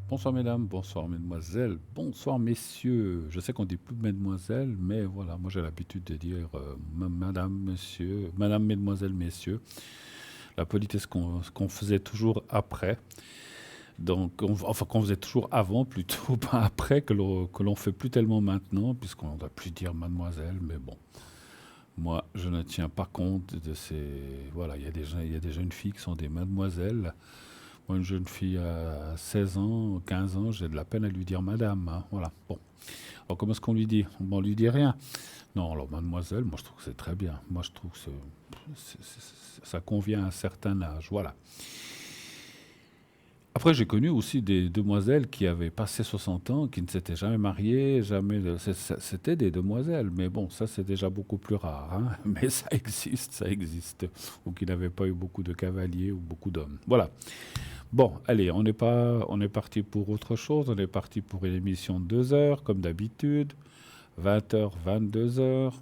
Bonsoir mesdames, bonsoir mesdemoiselles, bonsoir messieurs. Je sais qu'on dit plus mesdemoiselles, mais voilà, moi j'ai l'habitude de dire madame, monsieur, madame, mesdemoiselles, messieurs. La politesse qu'on faisait toujours après, enfin qu'on faisait toujours avant plutôt, pas après, que l'on fait plus tellement maintenant, puisqu'on ne doit plus dire mademoiselle, mais bon. Moi, je ne tiens pas compte de ces... Voilà, il y a des jeunes filles qui sont des mademoiselles. Moi, une jeune fille à 16 ans, 15 ans, j'ai de la peine à lui dire madame, hein, voilà. Bon. Alors, comment est-ce qu'on lui dit? Bon, on lui dit rien. Non, alors, mademoiselle, moi, je trouve que c'est très bien. Moi, je trouve que ça convient à un certain âge, voilà. Après, j'ai connu aussi des demoiselles qui avaient passé 60 ans, qui ne s'étaient jamais mariées, jamais. C'était des demoiselles, mais bon, ça c'est déjà beaucoup plus rare, hein. Mais ça existe, ça existe. Ou qui n'avaient pas eu beaucoup de cavaliers ou beaucoup d'hommes. Voilà. Bon, allez, on est parti pour autre chose. On est parti pour une émission de 2 heures, comme d'habitude. 20 h, 22 h.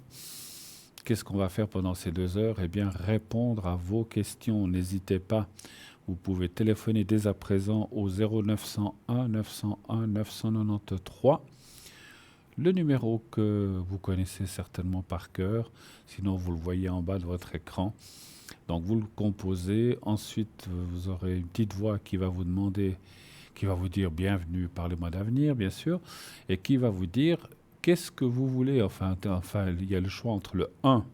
Qu'est-ce qu'on va faire pendant ces 2 heures? Eh bien, répondre à vos questions. N'hésitez pas. Vous pouvez téléphoner dès à présent au 0901 901 993, le numéro que vous connaissez certainement par cœur, sinon vous le voyez en bas de votre écran. Donc vous le composez, ensuite vous aurez une petite voix qui va vous demander, qui va vous dire bienvenue, parlez-moi d'avenir bien sûr, et qui va vous dire qu'est-ce que vous voulez. Enfin, il y a le choix entre le 1,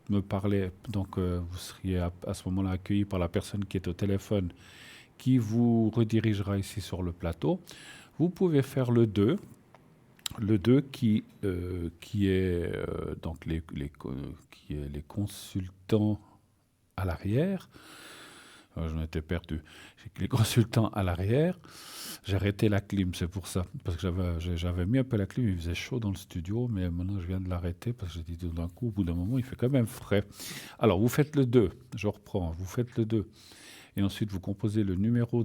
me parler, donc vous seriez à ce moment-là accueilli par la personne qui est au téléphone qui vous redirigera ici sur le plateau. Vous pouvez faire le 2 qui est donc qui est les consultants à l'arrière. Je m'étais perdu. Les consultants à l'arrière. J'ai arrêté la clim, c'est pour ça. Parce que j'avais mis un peu la clim, il faisait chaud dans le studio, mais maintenant je viens de l'arrêter parce que j'ai dit tout d'un coup, au bout d'un moment, il fait quand même frais. Alors, vous faites le 2, je reprends, vous faites le 2. Et ensuite, vous composez le numéro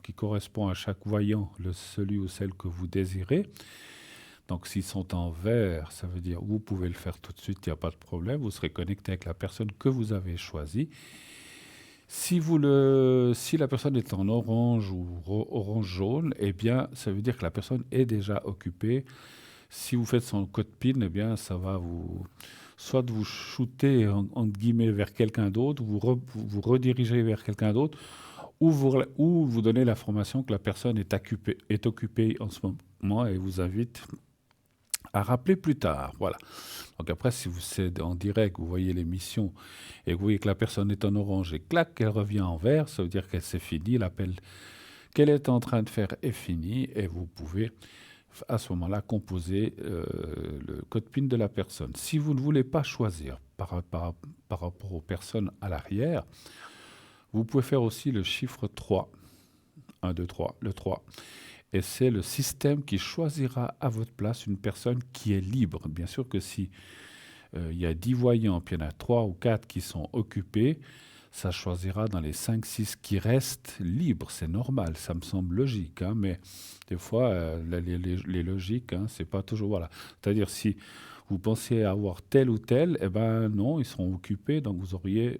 qui correspond à chaque voyant, celui ou celle que vous désirez. Donc, s'ils sont en vert, ça veut dire vous pouvez le faire tout de suite, il n'y a pas de problème. Vous serez connecté avec la personne que vous avez choisie. Si la personne est en orange ou orange-jaune, eh bien, ça veut dire que la personne est déjà occupée. Si vous faites son code PIN, eh bien, ça va soit vous shooter entre guillemets vers quelqu'un d'autre, vous rediriger vers quelqu'un d'autre, ou vous donner l'information que la personne est occupée en ce moment et vous invite à rappeler plus tard. Voilà. Donc après, si vous êtes en direct, vous voyez l'émission et vous voyez que la personne est en orange et clac, qu'elle revient en vert, ça veut dire qu'elle s'est finie, l'appel qu'elle est en train de faire est fini et vous pouvez à ce moment-là composer le code PIN de la personne. Si vous ne voulez pas choisir par rapport aux personnes à l'arrière, vous pouvez faire aussi le chiffre 3. 1, 2, 3, le 3. Et c'est le système qui choisira à votre place une personne qui est libre. Bien sûr que si il y a 10 voyants, puis il y en a 3 ou 4 qui sont occupés, ça choisira dans les 5, 6 qui restent libres. C'est normal, ça me semble logique. Hein, mais des fois, les logiques, hein, c'est pas toujours... Voilà. C'est-à-dire, si vous pensez avoir tel ou tel, eh ben non, ils seront occupés, donc vous aurez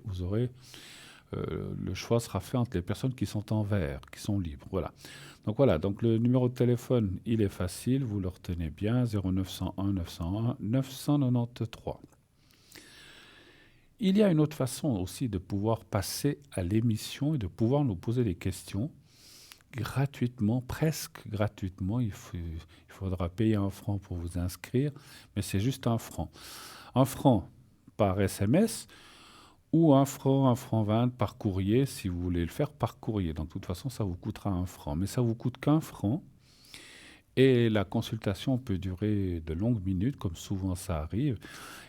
le choix sera fait entre les personnes qui sont en vert, qui sont libres. Voilà, donc le numéro de téléphone, il est facile, vous le retenez bien, 0901 901 993. Il y a une autre façon aussi de pouvoir passer à l'émission et de pouvoir nous poser des questions gratuitement, presque gratuitement. Il faudra payer 1 franc pour vous inscrire, mais c'est juste 1 franc. 1 franc par SMS, ou 1 franc, 1 franc 20 par courrier, si vous voulez le faire par courrier. Donc, de toute façon, ça vous coûtera 1 franc. Mais ça vous coûte qu'1 franc. Et la consultation peut durer de longues minutes, comme souvent ça arrive.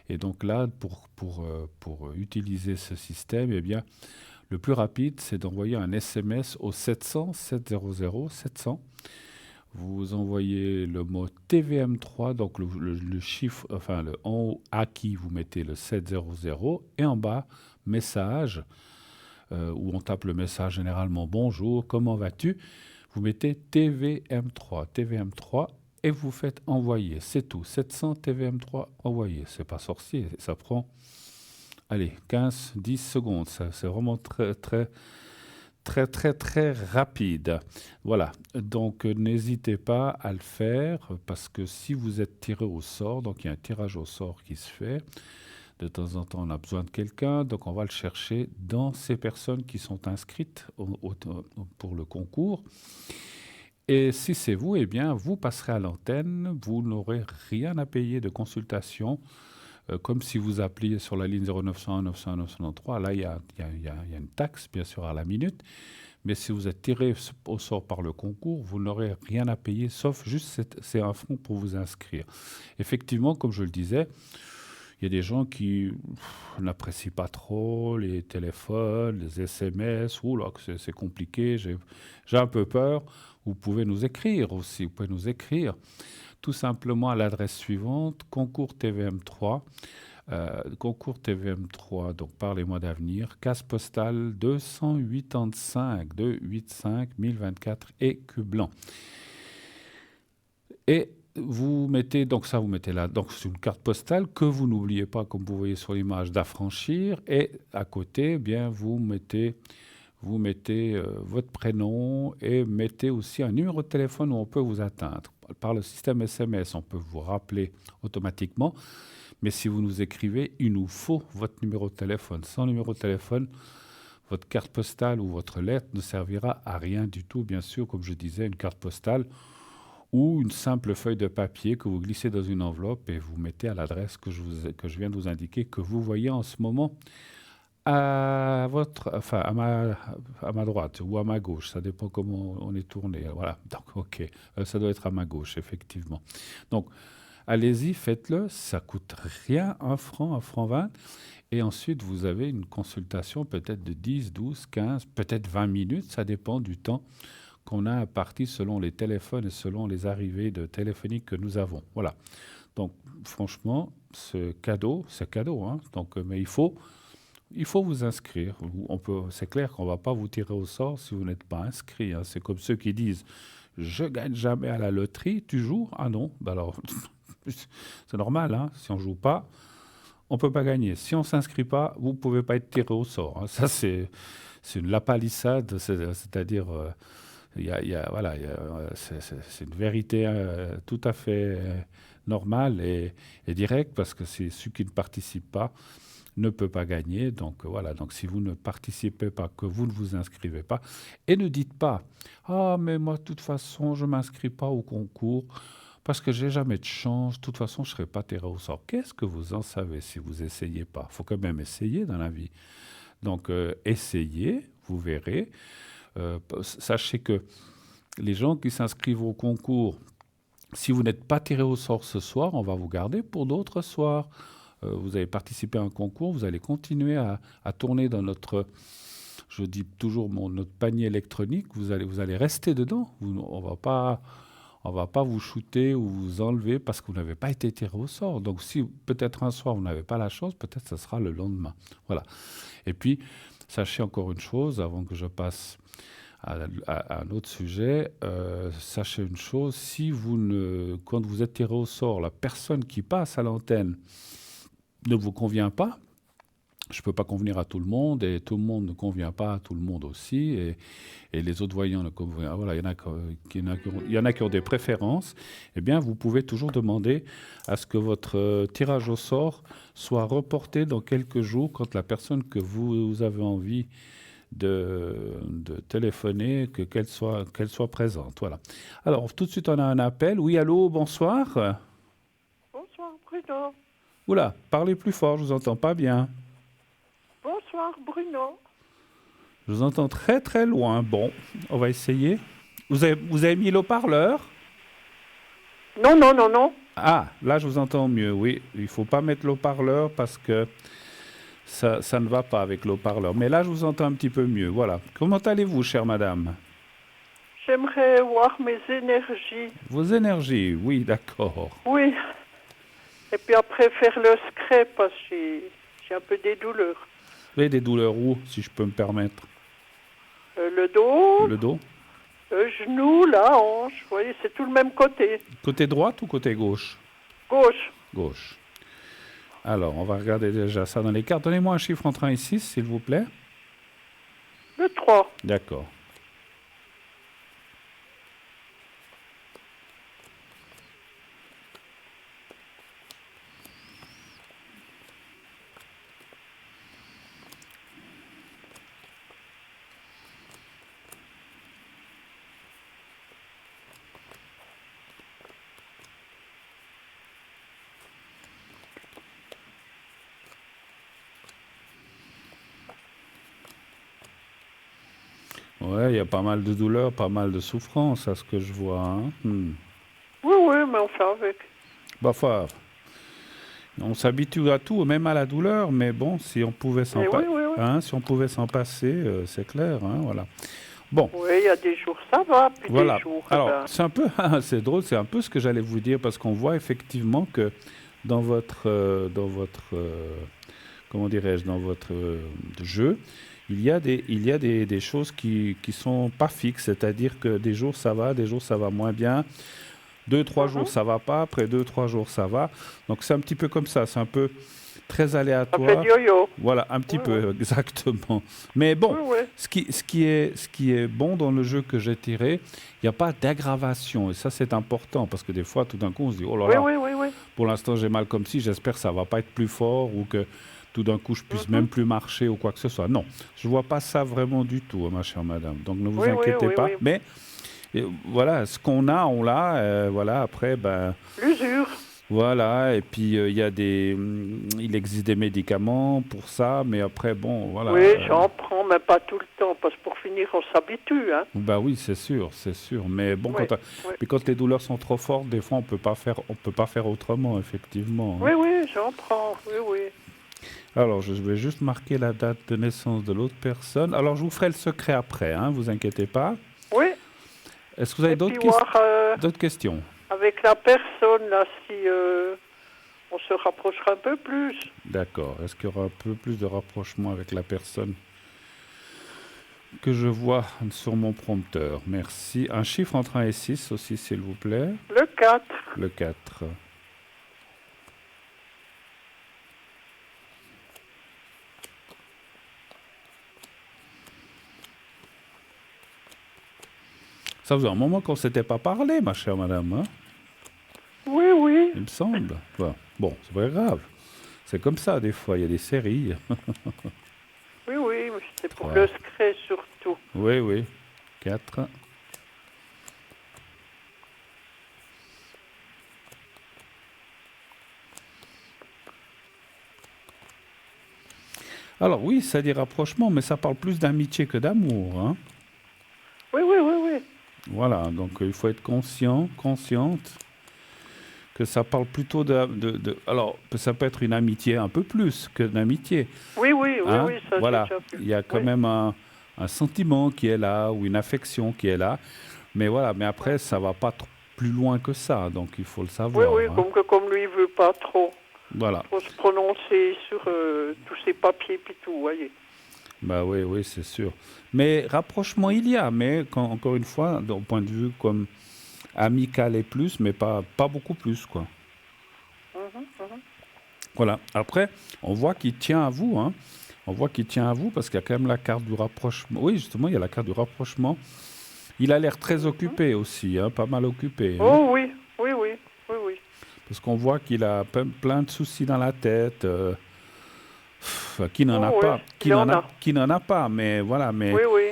Et donc là, pour utiliser ce système, eh bien, le plus rapide, c'est d'envoyer un SMS au 700 700 700. Vous envoyez le mot TVM3, donc le chiffre, enfin en haut acquis, vous mettez le 700 et en bas, message, où on tape le message généralement bonjour, comment vas-tu? Vous mettez TVM3, TVM3 et vous faites envoyer, c'est tout. 700 TVM3 envoyé, c'est pas sorcier, ça prend, allez, 15, 10 secondes, c'est vraiment très, très, très très très rapide. Voilà, donc n'hésitez pas à le faire parce que si vous êtes tiré au sort, donc il y a un tirage au sort qui se fait, de temps en temps on a besoin de quelqu'un, donc on va le chercher dans ces personnes qui sont inscrites pour le concours. Et si c'est vous, eh bien vous passerez à l'antenne, vous n'aurez rien à payer de consultation, comme si vous appeliez sur la ligne 0901 901 993, là il y a une taxe bien sûr à la minute. Mais si vous êtes tiré au sort par le concours, vous n'aurez rien à payer, sauf juste c'est un fonds pour vous inscrire. Effectivement, comme je le disais, il y a des gens qui n'apprécient pas trop les téléphones, les SMS. Ouh là, c'est compliqué, j'ai un peu peur. Vous pouvez nous écrire aussi, vous pouvez nous écrire tout simplement à l'adresse suivante, concours TVM3. Concours TVM3, donc parlez-moi d'avenir, case postale 285 285 1024 Écublens. Et vous mettez, donc ça vous mettez là, donc c'est une carte postale que vous n'oubliez pas, comme vous voyez sur l'image, d'affranchir. Et à côté, eh bien vous mettez votre prénom et mettez aussi un numéro de téléphone où on peut vous atteindre. Par le système SMS, on peut vous rappeler automatiquement. Mais si vous nous écrivez, il nous faut votre numéro de téléphone. Sans numéro de téléphone, votre carte postale ou votre lettre ne servira à rien du tout. Bien sûr, comme je disais, une carte postale ou une simple feuille de papier que vous glissez dans une enveloppe et vous mettez à l'adresse que je viens de vous indiquer, que vous voyez en ce moment à ma droite ou à ma gauche. Ça dépend comment on est tourné. Voilà. Donc, OK. Ça doit être à ma gauche, effectivement. Donc, allez-y, faites-le, ça coûte rien, 1 franc 20. Et ensuite, vous avez une consultation peut-être de 10, 12, 15, peut-être 20 minutes, ça dépend du temps qu'on a à partir selon les téléphones et selon les arrivées de téléphoniques que nous avons. Voilà. Donc, franchement, c'est cadeau, hein. Donc, mais il faut vous inscrire. C'est clair qu'on ne va pas vous tirer au sort si vous n'êtes pas inscrit, hein. C'est comme ceux qui disent « Je gagne jamais à la loterie, tu joues ?» Ah non, ben alors... C'est normal, hein. Si on ne joue pas, on ne peut pas gagner. Si on ne s'inscrit pas, vous ne pouvez pas être tiré au sort, hein. Ça, c'est une lapalissade, c'est-à-dire, voilà, c'est une vérité tout à fait normale et directe, parce que c'est celui qui ne participe pas ne peut pas gagner. Donc voilà, donc si vous ne participez pas, que vous ne vous inscrivez pas, et ne dites pas « Ah, mais moi, de toute façon, je ne m'inscris pas au concours. » Parce que j'ai jamais de chance, de toute façon, je ne serai pas tiré au sort. Qu'est-ce que vous en savez si vous essayez pas? Il faut quand même essayer dans la vie. Donc, essayez, vous verrez. Sachez que les gens qui s'inscrivent au concours, si vous n'êtes pas tiré au sort ce soir, on va vous garder pour d'autres soirs. Vous avez participé à un concours, vous allez continuer à tourner dans notre... Je dis toujours notre panier électronique, vous allez rester dedans. On ne va pas vous shooter ou vous enlever parce que vous n'avez pas été tiré au sort. Donc si peut-être un soir vous n'avez pas la chance, peut-être ce sera le lendemain. Voilà. Et puis, sachez encore une chose, avant que je passe à un autre sujet, sachez une chose, quand vous êtes tiré au sort, la personne qui passe à l'antenne ne vous convient pas, je ne peux pas convenir à tout le monde et tout le monde ne convient pas à tout le monde aussi. Et les autres voyants ne conviennent pas. Voilà, il y en a qui ont des préférences. Eh bien, vous pouvez toujours demander à ce que votre tirage au sort soit reporté dans quelques jours quand la personne que vous avez envie de téléphoner, qu'elle soit présente. Voilà. Alors, tout de suite, on a un appel. Oui, allô, bonsoir. Bonsoir, Bruno. Oula, parlez plus fort, je vous entends pas bien. Bonsoir, Bruno. Je vous entends très très loin. Bon, on va essayer. Vous avez mis l'haut-parleur? Non, non, non, non. Ah, là je vous entends mieux, oui. Il ne faut pas mettre l'haut-parleur parce que ça ne va pas avec l'haut-parleur. Mais là je vous entends un petit peu mieux, voilà. Comment allez-vous, chère madame? J'aimerais voir mes énergies. Vos énergies, oui, d'accord. Oui. Et puis après faire le scrap parce que j'ai un peu des douleurs. Vous avez des douleurs où, si je peux me permettre? Le dos. Le dos? Le genou, la hanche. Vous voyez, c'est tout le même côté. Côté droite ou côté gauche? Gauche. Gauche. Alors, on va regarder déjà ça dans les cartes. Donnez-moi un chiffre entre 1 et 6, s'il vous plaît. Le 3. D'accord. Ouais, il y a pas mal de douleurs, pas mal de souffrances à ce que je vois, hein. Oui, oui, mais on fait avec. Bah, enfin, on s'habitue à tout, même à la douleur, mais bon, si on pouvait Mais oui, oui, oui. hein, si on pouvait s'en passer, c'est clair, hein, voilà. Bon, Oui, il y a des jours ça va, puis des voilà. jours, eh Alors, ben, c'est un peu, c'est drôle, c'est un peu ce que j'allais vous dire, parce qu'on voit effectivement que dans votre, comment dirais-je, dans votre jeu, il y a des choses qui sont pas fixes, c'est-à-dire que des jours ça va, des jours ça va moins bien. Deux, trois jours, mhm. ça va pas. Après deux, trois jours, ça va. Donc c'est un petit peu comme ça. C'est un peu très Ça fait du aléatoire. yo-yo. Voilà, un petit Oui, oui, peu, exactement. Mais oui, bon, oui. ce qui est bon dans le jeu que j'ai tiré, il n'y a pas d'aggravation. Et ça, c'est important parce que des fois, tout d'un coup, on se dit, oh là Oui, là, oui, oui, oui. pour l'instant, j'ai mal comme si. J'espère que ça va pas être plus fort ou que tout d'un coup, je puisse Mhm. même plus marcher ou quoi que ce soit. Non, je vois pas ça vraiment du tout, ma chère madame. Donc ne vous Oui, oui, inquiétez oui, pas. oui. Mais voilà, ce qu'on a, on l'a. Voilà, après, ben. L'usure. Voilà, et puis il existe des médicaments pour ça, mais après, bon, voilà. Oui, j'en prends, mais pas tout le temps, parce que pour finir, on s'habitue, hein. Bah oui, c'est sûr. Mais bon, Oui, oui. puis quand les douleurs sont trop fortes, des fois, on peut pas faire autrement, effectivement, hein. Oui, oui, j'en prends, oui, oui. Alors, je vais juste marquer la date de naissance de l'autre personne. Alors, je vous ferai le secret après, hein, vous inquiétez pas. Oui, Est-ce que vous avez et puis voir d'autres questions? avec la personne, là, si on se rapprochera un peu plus. D'accord. Est-ce qu'il y aura un peu plus de rapprochement avec la personne que je vois sur mon prompteur? Merci. Un chiffre entre 1 et 6 aussi, s'il vous plaît. Le 4. Le 4. Ça faisait un moment qu'on ne s'était pas parlé, ma chère madame, hein, Oui, oui. il me semble. Enfin, bon, c'est pas grave. C'est comme ça, des fois, il y a des séries. Oui, oui, mais c'est pour 3. le secret surtout. Oui, oui. 4. Alors oui, ça dit rapprochement, mais ça parle plus d'amitié que d'amour, hein. Oui, oui, oui, oui. Voilà, donc il faut être consciente que ça parle plutôt alors, ça peut être une amitié un peu plus que une amitié, Oui, oui, oui, hein. oui, ça j'ai Voilà, déjà il vu. y a quand Oui, même un sentiment qui est là, ou une affection qui est là, mais voilà, mais après, ça va pas plus loin que ça, donc il faut le oui, savoir, oui, hein. comme lui il veut pas Voilà, trop se prononcer sur tous ses papiers puis tout, vous voyez. bah oui, oui, c'est sûr. Mais rapprochement, il y a, mais encore une fois, d'un point de vue comme amical et plus, mais pas beaucoup plus, quoi. Mhm, mhm. Voilà. Après, on voit qu'il tient à vous, hein. On voit qu'il tient à vous parce qu'il y a quand même la carte du rapprochement. Oui, justement, il y a la carte du rapprochement. Il a l'air très occupé aussi, hein, pas mal occupé, hein. Oh oui, oui, oui, oui, oui. Parce qu'on voit qu'il a plein de soucis dans la tête, qui n'en a Oh oui, pas, il en a. qui n'en a pas, mais voilà, mais Oui, oui,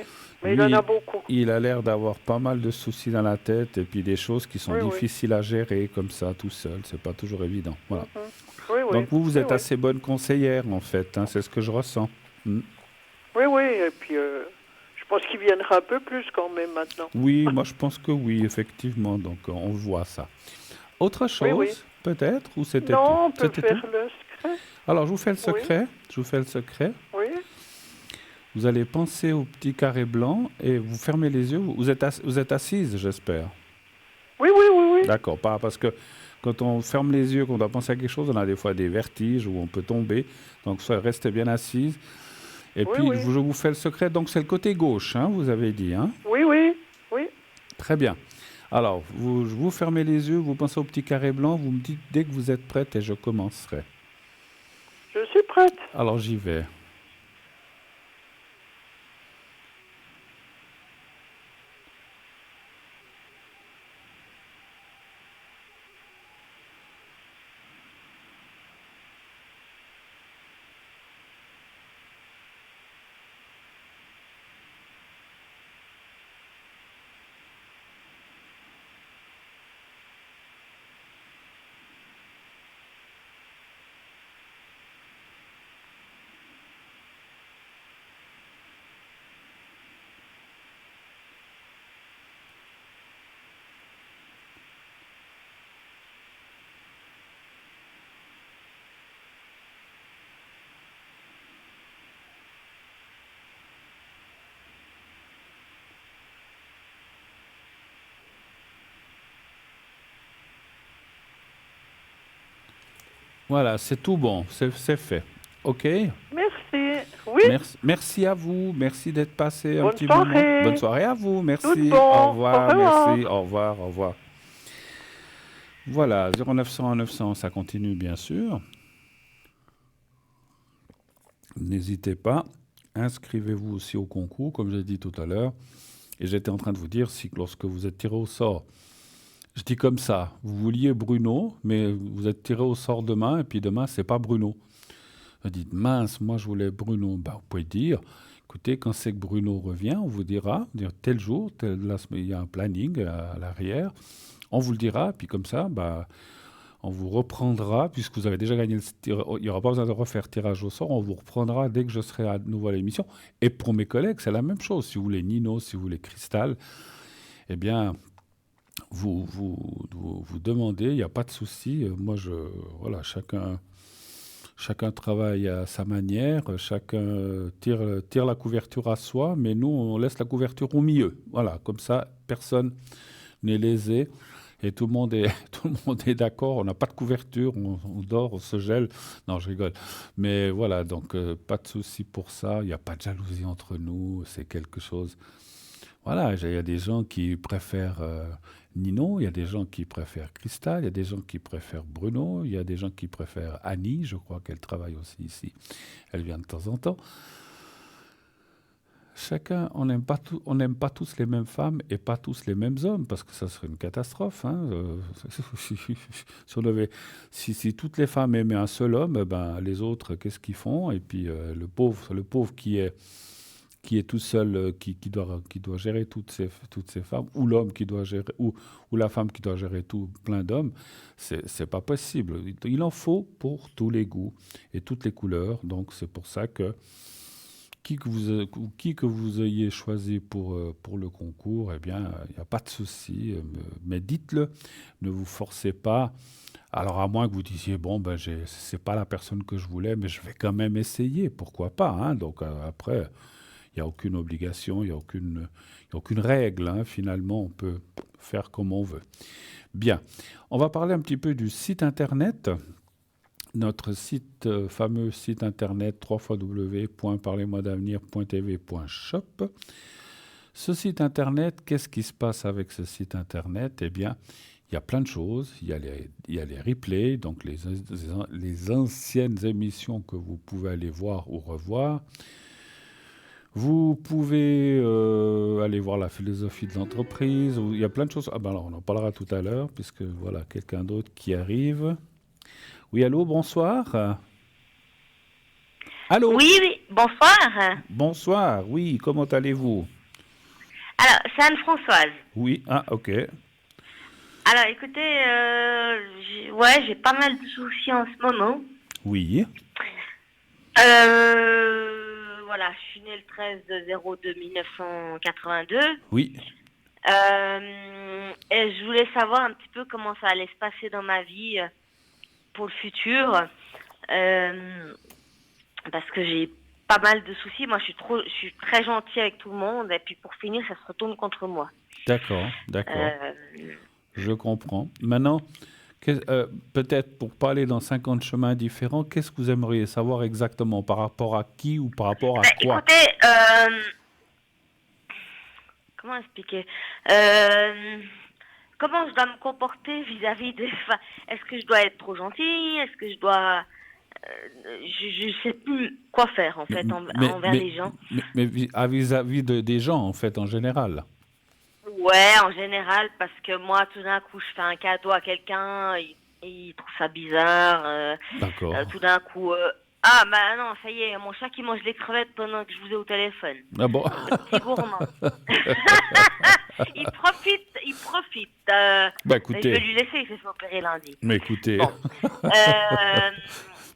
mais il en a lui, beaucoup. il a l'air d'avoir pas mal de soucis dans la tête et puis des choses qui sont Oui, oui. difficiles à gérer comme ça, tout seul. C'est pas toujours évident. Voilà. Mhm. Oui, oui, Donc vous oui, êtes oui. assez bonne conseillère en fait, hein, c'est ce que je ressens. Mm. Oui, oui, et puis je pense qu'il viendra un peu plus quand même maintenant. Oui, moi je pense que oui, effectivement. Donc on voit ça. Autre Oui, oui. chose, peut-être, ou c'était tout? Non, on peut C'était tout? faire le secret. Alors je vous fais le Oui, secret. Je vous fais le secret. oui. Vous allez penser au petit carré blanc et vous fermez les yeux. Vous êtes assise, j'espère. Oui, oui, oui, oui. D'accord, pas parce que quand on ferme les yeux, qu'on doit penser à quelque chose, on a des fois des vertiges où on peut tomber. Donc restez bien assise. Et Oui, puis oui. je vous fais le secret. Donc c'est le côté gauche, hein, vous avez dit, hein? Oui, oui, oui. Très bien. Alors, vous fermez les yeux, vous pensez au petit carré blanc, vous me dites dès que vous êtes prête et je commencerai. Je suis prête. Alors j'y vais. Voilà, c'est tout bon, c'est fait. OK? Merci. Oui, Merci à vous, merci d'être passé un bonne petit moment. Bonne soirée. soirée à vous, Tout merci. Au bon. Au revoir, merci, revoir. au revoir, au revoir. Voilà, 0900 900, ça continue bien sûr. N'hésitez pas. Inscrivez-vous aussi au concours, comme j'ai dit tout à l'heure. Et j'étais en train de vous dire, si lorsque vous êtes tiré au sort, je dis comme ça, vous vouliez Bruno, mais vous êtes tiré au sort demain, et puis demain, c'est pas Bruno. Vous dites, mince, moi je voulais Bruno. Ben, vous pouvez dire, écoutez, quand c'est que Bruno revient, on vous dira, dire tel jour, là, il y a un planning à l'arrière, on vous le dira, puis comme ça, bah, on vous reprendra, puisque vous avez déjà gagné le tirage, il n'y aura pas besoin de refaire tirage au sort, on vous reprendra dès que je serai à nouveau à l'émission. Et pour mes collègues, c'est la même chose. Si vous voulez Nino, si vous voulez Cristal, eh bien, vous demandez, il n'y a pas de souci. Moi, voilà, chacun travaille à sa manière, chacun tire la couverture à soi, mais nous, on laisse la couverture au milieu. Voilà, comme ça, personne n'est lésé. Et tout le monde est, tout le monde est d'accord, on n'a pas de couverture, on dort, on se gèle. Non, je rigole. Mais voilà, donc pas de souci pour ça, il n'y a pas de jalousie entre nous, c'est quelque chose. Voilà, il y a des gens qui préfèrent Nino, il y a des gens qui préfèrent Cristal, il y a des gens qui préfèrent Bruno, il y a des gens qui préfèrent Annie, je crois qu'elle travaille aussi ici, elle vient de temps en temps. Chacun, on n'aime pas tous les mêmes femmes et pas tous les mêmes hommes, parce que ça serait une catastrophe. Hein. Si, si toutes les femmes aimaient un seul homme, ben, les autres, qu'est-ce qu'ils font? Et puis le pauvre qui est tout seul, qui doit gérer toutes ces femmes, ou l'homme qui doit gérer, ou la femme qui doit gérer tout plein d'hommes, c'est pas possible. Il en faut pour tous les goûts et toutes les couleurs. Donc c'est pour ça que qui que vous ayez choisi pour le concours, eh bien, il n'y a pas de souci, mais dites-le, ne vous forcez pas. Alors, à moins que vous disiez, bon, ben, c'est pas la personne que je voulais, mais je vais quand même essayer, pourquoi pas, hein. Donc, après, il n'y a aucune obligation, il y a aucune règle, hein. Finalement, on peut faire comme on veut. Bien, on va parler un petit peu du site internet. Notre site, fameux site internet www.parlez-moi-d'avenir.tv.shop. Ce site internet, qu'est-ce qui se passe avec ce site internet? Eh bien, il y a plein de choses. Il y a les replays, donc les anciennes émissions que vous pouvez aller voir ou revoir. Vous pouvez aller voir la philosophie de l'entreprise. Il y a plein de choses. Ah ben alors, on en parlera tout à l'heure, puisque voilà, quelqu'un d'autre qui arrive. Oui, allô, bonsoir. Allô, Oui, oui, bonsoir. bonsoir, oui, comment allez-vous? Alors, c'est Anne-Françoise. Oui, ah, ok. Alors, écoutez, j'ai pas mal de soucis en ce moment. Oui, Voilà, je suis née le 13 de 02 1982. oui, Et je voulais savoir un petit peu comment ça allait se passer dans ma vie pour le futur. Parce que j'ai pas mal de soucis. Moi, je suis très gentille avec tout le monde. Et puis, pour finir, ça se retourne contre moi. d'accord, d'accord, Euh, je comprends. Maintenant, peut-être pour pas aller dans 50 chemins différents, qu'est-ce que vous aimeriez savoir exactement par rapport à qui ou par rapport à quoi? Écoutez, comment expliquer comment je dois me comporter vis-à-vis des femmes? Est-ce que je dois être trop gentille? Est-ce que je dois... je sais plus quoi faire, en fait, envers les gens. Mais vis-à-vis des gens, en fait, en général. Ouais, en général, parce que moi, tout d'un coup, je fais un cadeau à quelqu'un, il trouve ça bizarre. D'accord. Tout d'un coup... ah, bah non, ça y est, mon chat qui mange des crevettes pendant que je vous ai au téléphone. Ah bon? Petit gourmand. Il profite. Bah Mais je écoutez, vais lui laisser, il s'est fait opérer lundi. mais écoutez, Bon. Euh,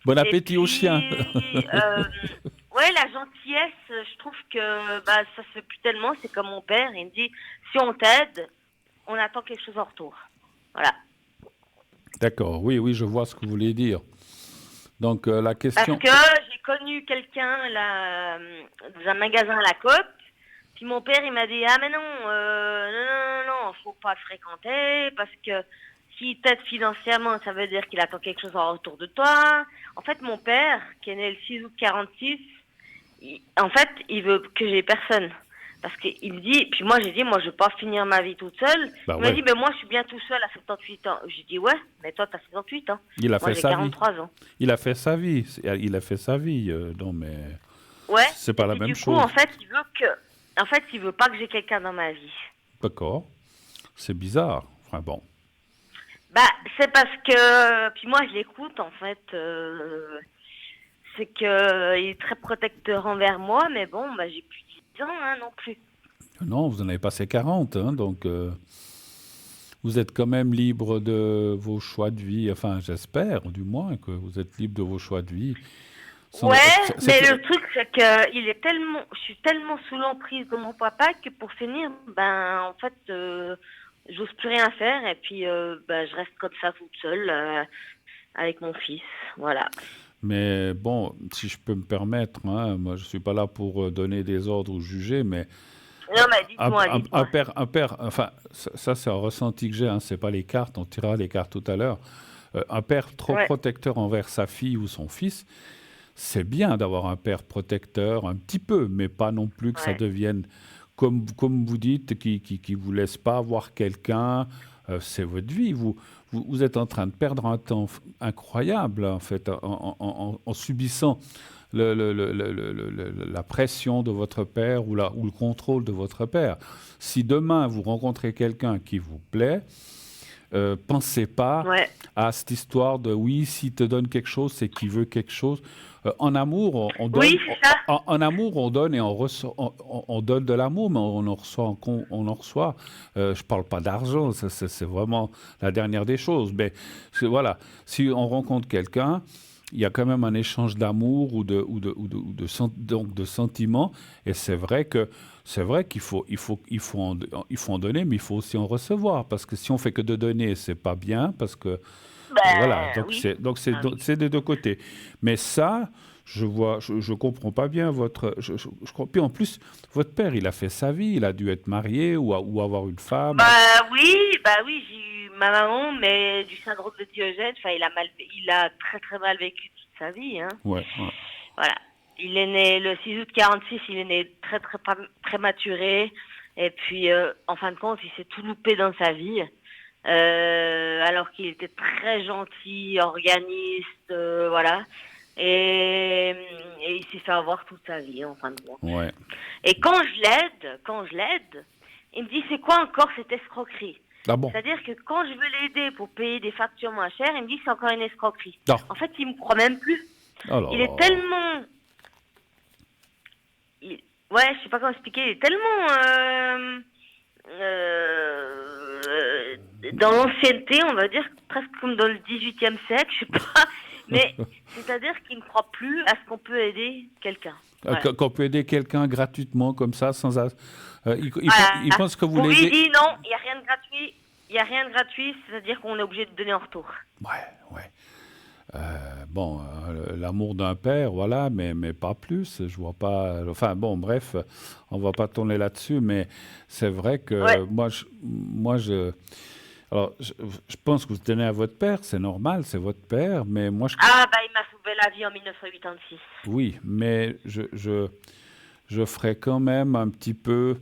bon et appétit aux chiens. ouais, la gentillesse, je trouve que bah, ça se fait plus tellement. C'est comme mon père, il me dit, si on t'aide, on attend quelque chose en retour. Voilà. D'accord, oui, oui, je vois ce que vous voulez dire. Donc la Parce question... que j'ai connu quelqu'un là, dans un magasin à la Côte. Puis mon père, il m'a dit, ah mais non, non, faut pas fréquenter parce que qui t'aide financièrement, ça veut dire qu'il attend quelque chose en retour de toi. En fait, mon père, qui est né le 6 août 46, en fait, il veut que j'ai personne. Parce qu'il me dit, puis moi j'ai dit, moi je veux pas finir ma vie toute seule. Bah Il m'a ouais. dit, mais moi je suis bien tout seul à 78 ans. J'ai dit, ouais, mais toi t'as 78 ans. Il a Moi fait j'ai sa vie. 43 ans. Il a fait sa vie. Il a fait sa vie. Non, mais Ouais. c'est pas Et la puis, même du coup, chose. en fait, il veut pas que j'ai quelqu'un dans ma vie. D'accord. C'est bizarre. Enfin bon. Bah, c'est parce que, puis moi je l'écoute en fait. C'est que il est très protecteur envers moi, mais bon, bah j'ai plus 10 ans hein, non plus. Non, vous en avez passé 40, hein, donc vous êtes quand même libre de vos choix de vie. Enfin, j'espère, du moins, que vous êtes libre de vos choix de vie. Sans- Ouais, mais c'est- le truc c'est que je suis tellement sous l'emprise de mon papa que pour finir, ben en fait, j'ose plus rien faire et puis ben, je reste comme ça toute seule avec mon fils, voilà. Mais bon, si je peux me permettre, hein, moi je suis pas là pour donner des ordres ou juger, mais Non mais un, dites-moi, un- dites-moi. un père, enfin, ça c'est un ressenti que j'ai, hein, c'est pas les cartes, on tirera les cartes tout à l'heure. Un père trop Ouais, protecteur envers sa fille ou son fils, c'est bien d'avoir un père protecteur, un petit peu, mais pas non plus que ça ouais. devienne, comme vous dites, qui vous laisse pas voir quelqu'un. C'est votre vie. Vous êtes en train de perdre un temps incroyable, en fait, en subissant la pression de votre père ou le contrôle de votre père. Si demain vous rencontrez quelqu'un qui vous plaît, pensez pas Ouais. à cette histoire de oui, s'il te donne quelque chose, c'est qu'il veut quelque chose. En amour, on donne, Oui, c'est ça. en amour, on donne et on reçoit, on donne de l'amour, mais on en reçoit, on en reçoit. Je parle pas d'argent, ça, c'est vraiment la dernière des choses. Mais voilà, si on rencontre quelqu'un, il y a quand même un échange d'amour donc de sentiments. Et c'est vrai il faut en donner, mais il faut aussi en recevoir. Parce que si on fait que de donner, c'est pas bien. Parce que voilà, Ben oui. Ah oui. c'est des deux côtés. Mais ça, je comprends pas bien je crois. Puis en plus, votre père, il a fait sa vie, il a dû être marié ou avoir une femme. Bah oui, j'ai eu ma maman, mais du syndrome de Diogène, enfin, il a très très mal vécu toute sa vie, hein. Ouais, ouais. Voilà. Il est né le 6 août 46, il est né très très prématuré, et puis en fin de compte, il s'est tout loupé dans sa vie, alors qu'il était très gentil, organiste, voilà. Et il s'est fait avoir toute sa vie, en fin de compte. Ouais. Et quand je l'aide, il me dit, c'est quoi encore cette escroquerie? Ah bon? C'est-à-dire que quand je veux l'aider pour payer des factures moins chères, il me dit, c'est encore une escroquerie. Non. En fait, il me croit même plus. Oh là Il là. est tellement... Ouais, je sais pas comment expliquer, il est tellement... dans l'ancienneté, on va dire, presque comme dans le 18e siècle, je sais pas. Mais c'est-à-dire qu'il ne croit plus à ce qu'on peut aider quelqu'un. Voilà. Qu'on peut aider quelqu'un gratuitement comme ça, il Voilà. pense que vous Pour lui, il l'aidez. dit non, il n'y a rien de gratuit. Il n'y a rien de gratuit, c'est-à-dire qu'on est obligé de donner en retour. Ouais, ouais. Bon, l'amour d'un père, voilà, mais pas plus. Je vois pas. Enfin, bon, bref, on va pas tourner là-dessus, mais c'est vrai que Ouais. alors, je pense que vous tenez à votre père, c'est normal, c'est votre père, mais moi, Ah, bah, il m'a sauvé la vie en 1986. oui, mais je ferais quand même un petit peu.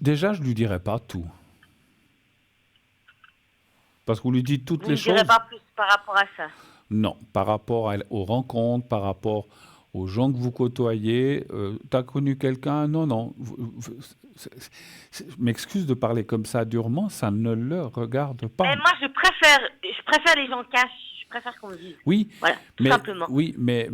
Déjà, je lui dirais pas tout, parce que vous lui dites toutes Vous les ne direz choses. pas plus par rapport à ça. Non, par rapport aux rencontres, par rapport aux gens que vous côtoyez, tu as connu quelqu'un? Non, non. Je m'excuse de parler comme ça durement, ça ne le regarde pas. Mais moi, je préfère les gens cachent. Je préfère qu'on me dise. Oui, Voilà, tout mais, simplement. oui, mais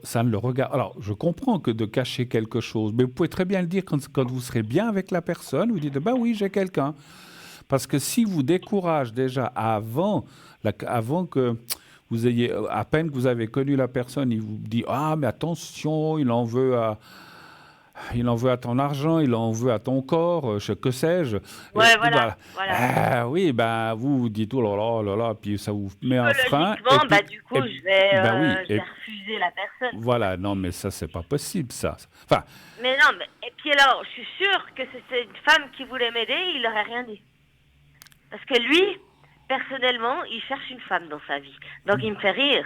ça ne le regarde. Alors, je comprends que de cacher quelque chose, mais vous pouvez très bien le dire quand vous serez bien avec la personne, vous dites, bah oui, j'ai quelqu'un. Parce que si vous décourage déjà avant que vous ayez, à peine que vous avez connu la personne, il vous dit, ah, mais attention, il en veut à ton argent, il en veut à ton corps, que sais-je. Ouais, Et voilà. oui, ben vous dites, oh là là, puis ça vous met un frein. Logiquement, Et bah, puis- du coup, et- je vais oui, refuser la personne. voilà, non, mais ça, c'est pas possible, ça. Enfin, Mais non, mais, et puis alors, je suis sûre que c'est une femme qui voulait m'aider, il n'aurait rien dit. Parce que lui, personnellement, il cherche une femme dans sa vie. Donc il me fait rire.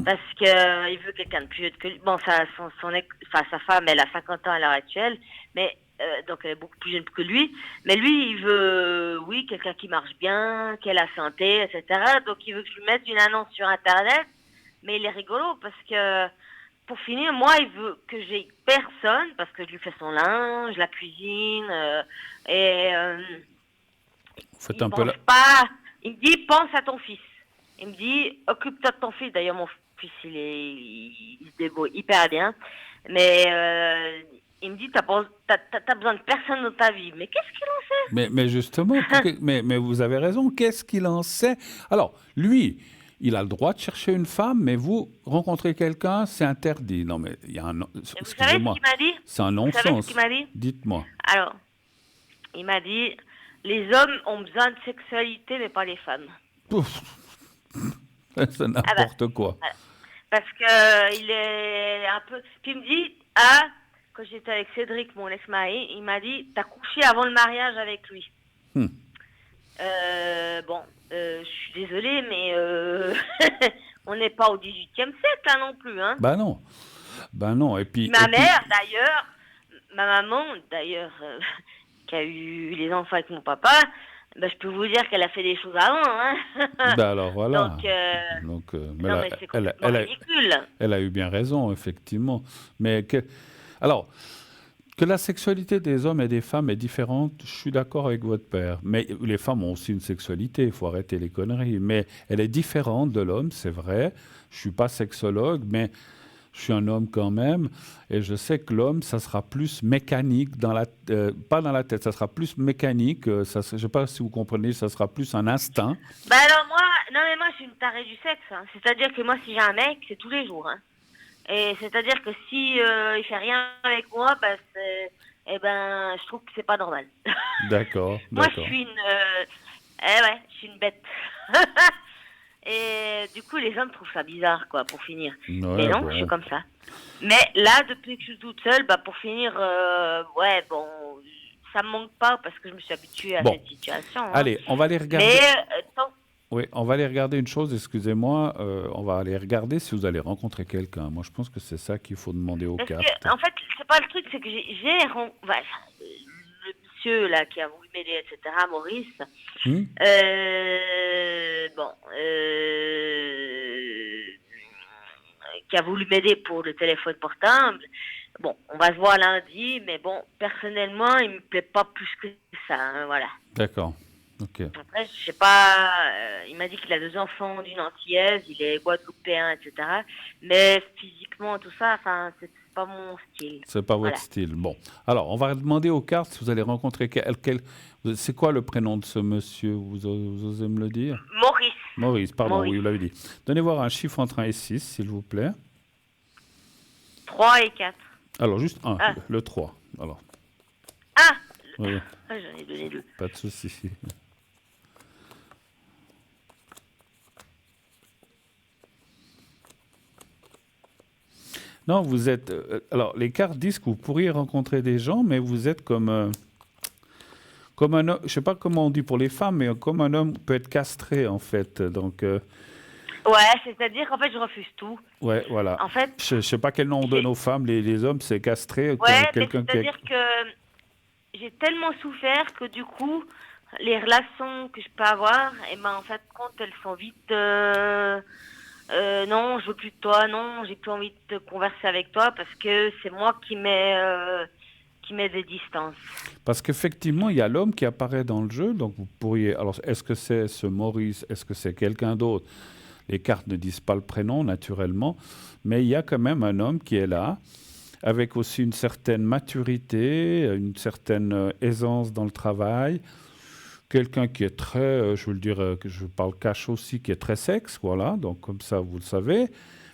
Parce que il veut quelqu'un de plus jeune que lui. Bon, sa femme, elle a 50 ans à l'heure actuelle, mais donc elle est beaucoup plus jeune que lui. Mais lui, il veut, oui, quelqu'un qui marche bien, qui a la santé, etc. Donc il veut que je lui mette une annonce sur Internet. Mais il est rigolo parce que, pour finir, moi, il veut que j'ai personne parce que je lui fais son linge, la cuisine, et Vous faites il un peu pense pas. Il me dit, pense à ton fils. Il me dit, occupe-toi de ton fils. D'ailleurs, mon fils, il se débrouille hyper bien. Mais il me dit, t'as besoin de personne dans ta vie. Mais qu'est-ce qu'il en sait? Mais justement, mais vous avez raison, qu'est-ce qu'il en sait? Alors, lui, il a le droit de chercher une femme, mais vous, rencontrer quelqu'un, c'est interdit. Non, mais il y a un... Et vous savez ce Excusez-moi, qu'il m'a dit? c'est un Vous savez ce non-sens. qu'il m'a dit? Dites-moi. Alors, il m'a dit, les hommes ont besoin de sexualité, mais pas les femmes. Pouf. C'est Ah bah, n'importe quoi. voilà. Parce que il est un peu... Puis il me dit, quand j'étais avec Cédric, mon ex-mari, il m'a dit, t'as couché avant le mariage avec lui. Hmm. Je suis désolée, mais on n'est pas au XVIIIe siècle là non plus, hein. Ben non. Ben non. Et puis... Ma mère, d'ailleurs, ma maman, d'ailleurs, qui a eu les enfants avec mon papa, ben, je peux vous dire qu'elle a fait des choses avant, hein. Ben alors voilà. Donc, mais non, là, mais c'est complètement ridicule. elle a eu bien raison, effectivement. Mais alors, que la sexualité des hommes et des femmes est différente, je suis d'accord avec votre père. Mais les femmes ont aussi une sexualité, il faut arrêter les conneries. Mais elle est différente de l'homme, c'est vrai. Je suis pas sexologue, mais je suis un homme quand même. Et je sais que l'homme, ça sera plus mécanique, pas dans la tête, ça sera plus mécanique. Je ne sais pas si vous comprenez, ça sera plus un instinct. Bah alors moi je suis une tarée du sexe, hein. C'est-à-dire que moi si j'ai un mec, c'est tous les jours, hein. Et c'est-à-dire que si il fait rien avec moi, bah je trouve que c'est pas normal. D'accord, Moi d'accord. je suis je suis une bête. Et du coup les hommes trouvent ça bizarre quoi pour finir. Ouais, Mais non, bon. je suis comme ça. Mais là depuis que je suis toute seule, bah pour finir ça me manque pas parce que je me suis habituée à Bon. cette situation, hein. Allez, on va aller regarder. Mais Oui, on va aller regarder une chose, excusez-moi. On va aller regarder si vous allez rencontrer quelqu'un. Moi, je pense que c'est ça qu'il faut demander aux parce cartes. que, en fait, c'est pas le truc, c'est que le monsieur là qui a voulu m'aider, etc., Maurice, Hmm. qui a voulu m'aider pour le téléphone portable. Bon, on va se voir lundi, mais bon, personnellement, il me plaît pas plus que ça, hein, voilà. D'accord. Ok. Après, je sais pas, il m'a dit qu'il a 2 enfants d'une Antillaise, il est guadeloupéen, etc. Mais physiquement, tout ça, enfin, c'est pas mon style. C'est pas Voilà. votre style. Bon. Alors, on va demander aux cartes si vous allez rencontrer c'est quoi le prénom de ce monsieur? Vous osez me le dire? Maurice. Maurice, pardon, Maurice. oui, vous l'avez dit. Donnez voir un chiffre entre 1 et 6, s'il vous plaît. 3 et 4. Alors, juste un, Ah. le 3. Alors, Ah, oui, j'en ai donné 2. pas de souci. Non, vous êtes... alors, les cartes disent que vous pourriez rencontrer des gens, mais vous êtes comme un homme, je sais pas comment on dit pour les femmes, mais comme un homme peut être castré, en fait. Donc, Ouais, c'est-à-dire qu'en fait, je refuse tout. ouais, voilà. En fait, Je sais pas quel nom on donne aux femmes, les hommes, c'est castré. ouais, mais quelqu'un qui c'est-à-dire que j'ai tellement souffert que du coup, les relations que je peux avoir, en fait, compte, elles sont vite... non, je veux plus de toi, non, j'ai plus envie de converser avec toi parce que c'est moi qui mets des distances. Parce qu'effectivement, il y a l'homme qui apparaît dans le jeu, donc vous pourriez... Alors, est-ce que c'est ce Maurice? Est-ce que c'est quelqu'un d'autre? Les cartes ne disent pas le prénom, naturellement, mais il y a quand même un homme qui est là, avec aussi une certaine maturité, une certaine aisance dans le travail, quelqu'un qui est très, je veux le dire, que je parle cash aussi, qui est très sexe, voilà, donc comme ça, vous le savez.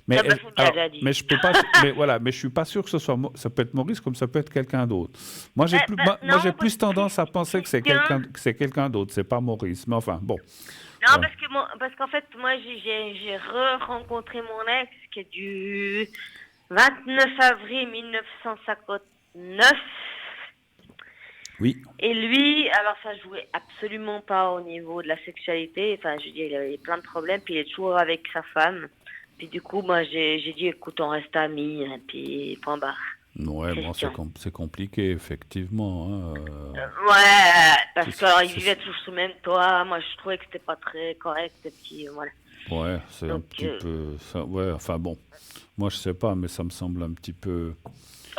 Mais, Ça me fait bien déjà dit. mais je peux pas, mais voilà, mais je suis pas sûr que ce soit, ça peut être Maurice comme ça peut être quelqu'un d'autre. Moi, j'ai non, j'ai plus parce que tendance à penser que c'est quelqu'un d'autre, c'est pas Maurice. Mais enfin, bon. Non, Ouais. parce qu'en fait, moi, j'ai re-rencontré mon ex qui est du 29 avril 1959. Oui. Et lui, alors ça jouait absolument pas au niveau de la sexualité. Enfin, je veux dire, il avait plein de problèmes, puis il est toujours avec sa femme. Puis du coup, moi, j'ai dit, écoute, on reste amis, et puis point barre. Ouais, bon, Question. c'est compliqué, effectivement, hein, Ouais, parce c'est- qu'ils c'est- vivaient tous sous le même toit. Moi, je trouvais que c'était pas très correct, et puis voilà. ouais, c'est un Donc, petit peu... ouais, enfin bon, moi je sais pas, mais ça me semble un petit peu...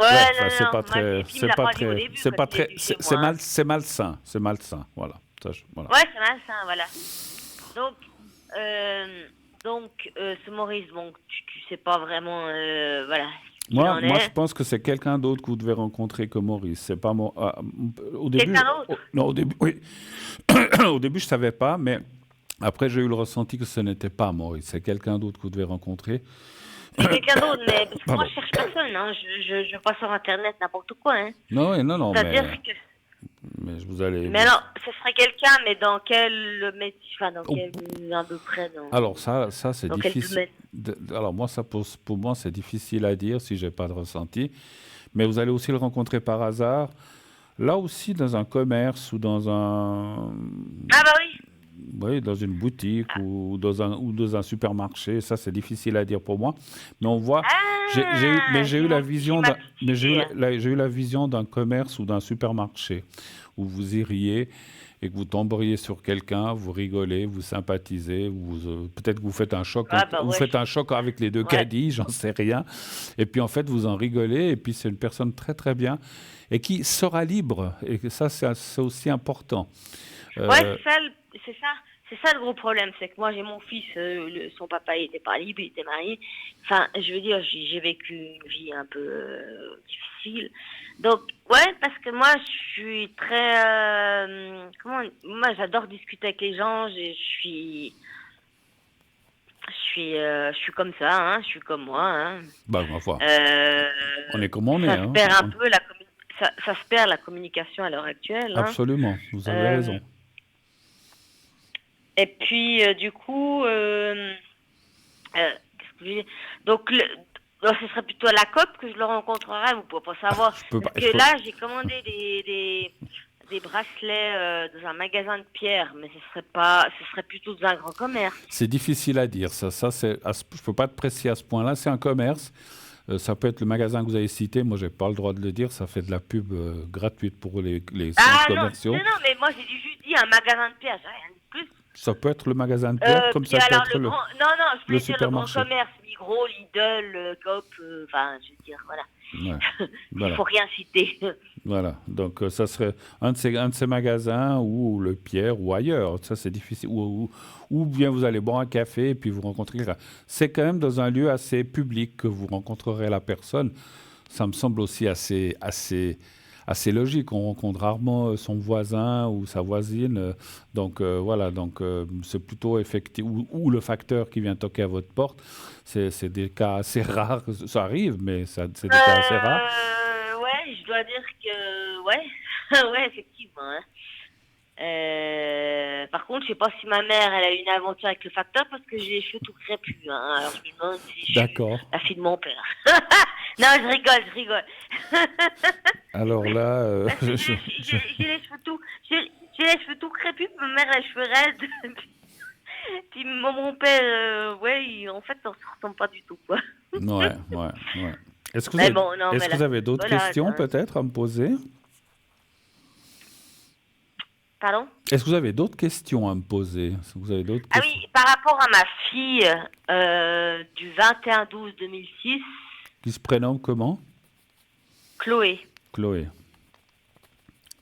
Ouais, ouais, enfin, non, non, moi, et puis il me l'a pas dit au début quand il est venu chez moi. Hein. c'est malsain, voilà. Ça, voilà. Ouais, c'est malsain, voilà. Donc, ce Maurice, bon, tu sais pas vraiment, voilà, ce qu'il en Moi, je est. pense que c'est quelqu'un d'autre que vous devez rencontrer que Maurice. C'est pas moi. Au début, Quelqu'un d'autre. non, au début, oui. Au début, je savais pas, mais après, j'ai eu le ressenti que ce n'était pas Maurice. C'est quelqu'un d'autre que vous devez rencontrer. C'est quelqu'un d'autre, mais parce que moi, Pardon. je cherche personne, hein. Je vais pas sur Internet n'importe quoi, hein. Non, oui, non, C'est-à-dire que... mais vous allez. Mais non, ce serait quelqu'un, mais dans quel métier, enfin, dans Oh, quel, à peu près, alors ça c'est dans quel difficile. domaine. Alors moi, pour moi, c'est difficile à dire si j'ai pas de ressenti. Mais vous allez aussi le rencontrer par hasard. Là aussi, dans un commerce ou dans un, Ah bah oui. oui, dans une boutique ou dans un supermarché, ça c'est difficile à dire pour moi. Mais on voit, Ah, j'ai eu la j'ai vision ma d'un, petite mais idée, hein. j'ai eu la vision d'un commerce ou d'un supermarché où vous iriez et que vous tomberiez sur quelqu'un, vous rigolez, vous sympathisez, peut-être que vous faites un choc, Ah bah vous ouais. faites un choc avec les deux Ouais. caddies, j'en sais rien. Et puis en fait, vous en rigolez et puis c'est une personne très très bien et qui sera libre. Et que ça, c'est aussi important. Ouais, Euh, c'est ça le gros problème, c'est que moi j'ai mon fils, son papa il était pas libre, il était marié. Enfin, je veux dire, j'ai vécu une vie un peu difficile. Donc, ouais, parce que moi je suis très, moi j'adore discuter avec les gens, je suis comme ça, hein, je suis comme moi, hein. Bah, ma foi, Euh, on est comme on est. ça se Hein. perd un peu ça se perd la communication à l'heure actuelle, hein. Absolument, vous avez Euh, raison. Et puis, du coup, qu'est-ce que je veux dire? Donc, donc, ce serait plutôt à la COP que je le rencontrerai, vous pouvez pas savoir. Je peux pas, Parce je que peux- là, j'ai commandé des bracelets dans un magasin de pierre, mais ce serait plutôt dans un grand commerce. C'est difficile à dire. Je peux pas te préciser à ce point-là. C'est un commerce. Ça peut être le magasin que vous avez cité. Moi, j'ai pas le droit de le dire. Ça fait de la pub gratuite pour les centres Ah non, commerciaux. non, mais moi j'ai juste dit un magasin de pierre, j'ai rien de plus. Ça peut être le magasin de pierre, comme Puis ça peut alors être non, non, je le voulais dire le grand supermarché. commerce, Migros, Lidl, Coop, enfin, je veux dire, voilà. Ouais. Il Voilà. faut rien citer. Voilà, donc ça serait un de ces magasins ou le Pierre ou ailleurs, ça c'est difficile, ou bien vous allez boire un café et puis vous rencontrez quelqu'un. C'est quand même dans un lieu assez public que vous rencontrerez la personne. Ça me semble aussi assez logique. On rencontre rarement son voisin ou sa voisine. Donc voilà, c'est plutôt effectif. Ou le facteur qui vient toquer à votre porte. C'est des cas assez rares. Ça arrive, mais c'est des cas assez rares. Ouais, je dois dire que, ouais, ouais, effectivement. Hein. Par contre, je sais pas si ma mère, elle a eu une aventure avec le facteur parce que j'ai les cheveux tout crépus. Hein. Alors je me demande si je suis D'accord. la fille de mon père. Non, je rigole. Alors là, Parce que j'ai les cheveux tout, j'ai les cheveux tout crépus, ma mère a les cheveux raides. Puis mon père, ouais, en fait, on se ressemble pas du tout, quoi. ouais. Est-ce que vous Mais avez, bon, non, est-ce mais que vous là, avez d'autres voilà, questions hein. peut-être à me poser? Pardon? Est-ce que vous avez d'autres questions à me poser? Est-ce que vous avez d'autres Ah questions oui, par rapport à ma fille du 21/12/2006, qui se prénomment comment? Chloé. Chloé.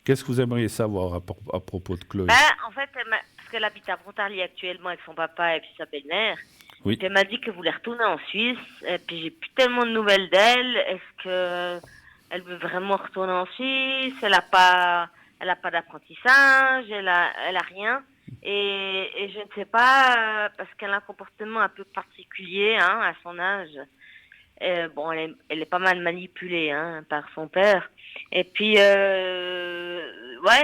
Qu'est-ce que vous aimeriez savoir à propos de Chloé? Ben, en fait, parce qu'elle habite à Pontarlier actuellement avec son papa et puis sa belle-mère. Oui. Puis elle m'a dit qu'elle voulait retourner en Suisse. Et puis j'ai plus tellement de nouvelles d'elle. Est-ce que elle veut vraiment retourner en Suisse? Elle a pas d'apprentissage. Elle a rien. Et je ne sais pas parce qu'elle a un comportement un peu particulier, hein, à son âge. Bon, elle est pas mal manipulée, hein, par son père. Et puis, ouais,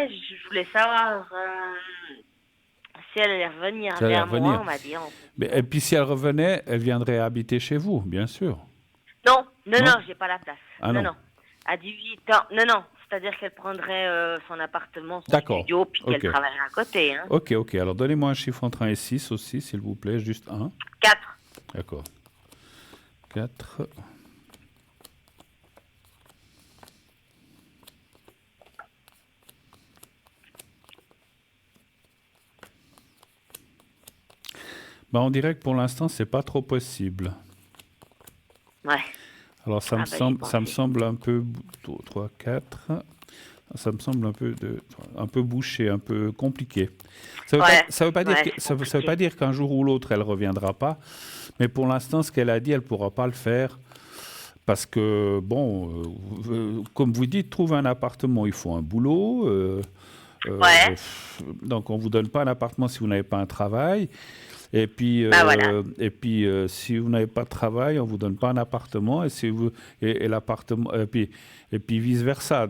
je voulais savoir si elle allait revenir Si elle allait vers revenir. moi, on m'a dit. Et puis si elle revenait, elle viendrait habiter chez vous, bien sûr. Non, Non? j'ai pas la place. Ah non, non. non. À 18 ans, non, c'est-à-dire qu'elle prendrait son appartement, son D'accord. studio, puis qu'elle Ok. travaillerait à côté. Hein. Ok. Alors, donnez-moi un chiffre entre 1 et 6 aussi, s'il vous plaît. Juste un. 4. D'accord. 4. Bah, on dirait que pour l'instant, c'est pas trop possible. Ouais. Alors, ça me J'y semble pensais. un peu 3, 4. Ça me semble un peu bouché, un peu compliqué. Ouais, Ça veut pas dire ouais, que, c'est ça veut pas compliqué. dire qu'un jour ou l'autre, elle reviendra pas. Mais pour l'instant, ce qu'elle a dit, elle pourra pas le faire. Parce que, bon, comme vous dites, trouver un appartement, il faut un boulot. Ouais, Donc, on vous donne pas un appartement si vous n'avez pas un travail. bah voilà. Si vous n'avez pas de travail, on vous donne pas un appartement. Et l'appartement, et puis vice versa.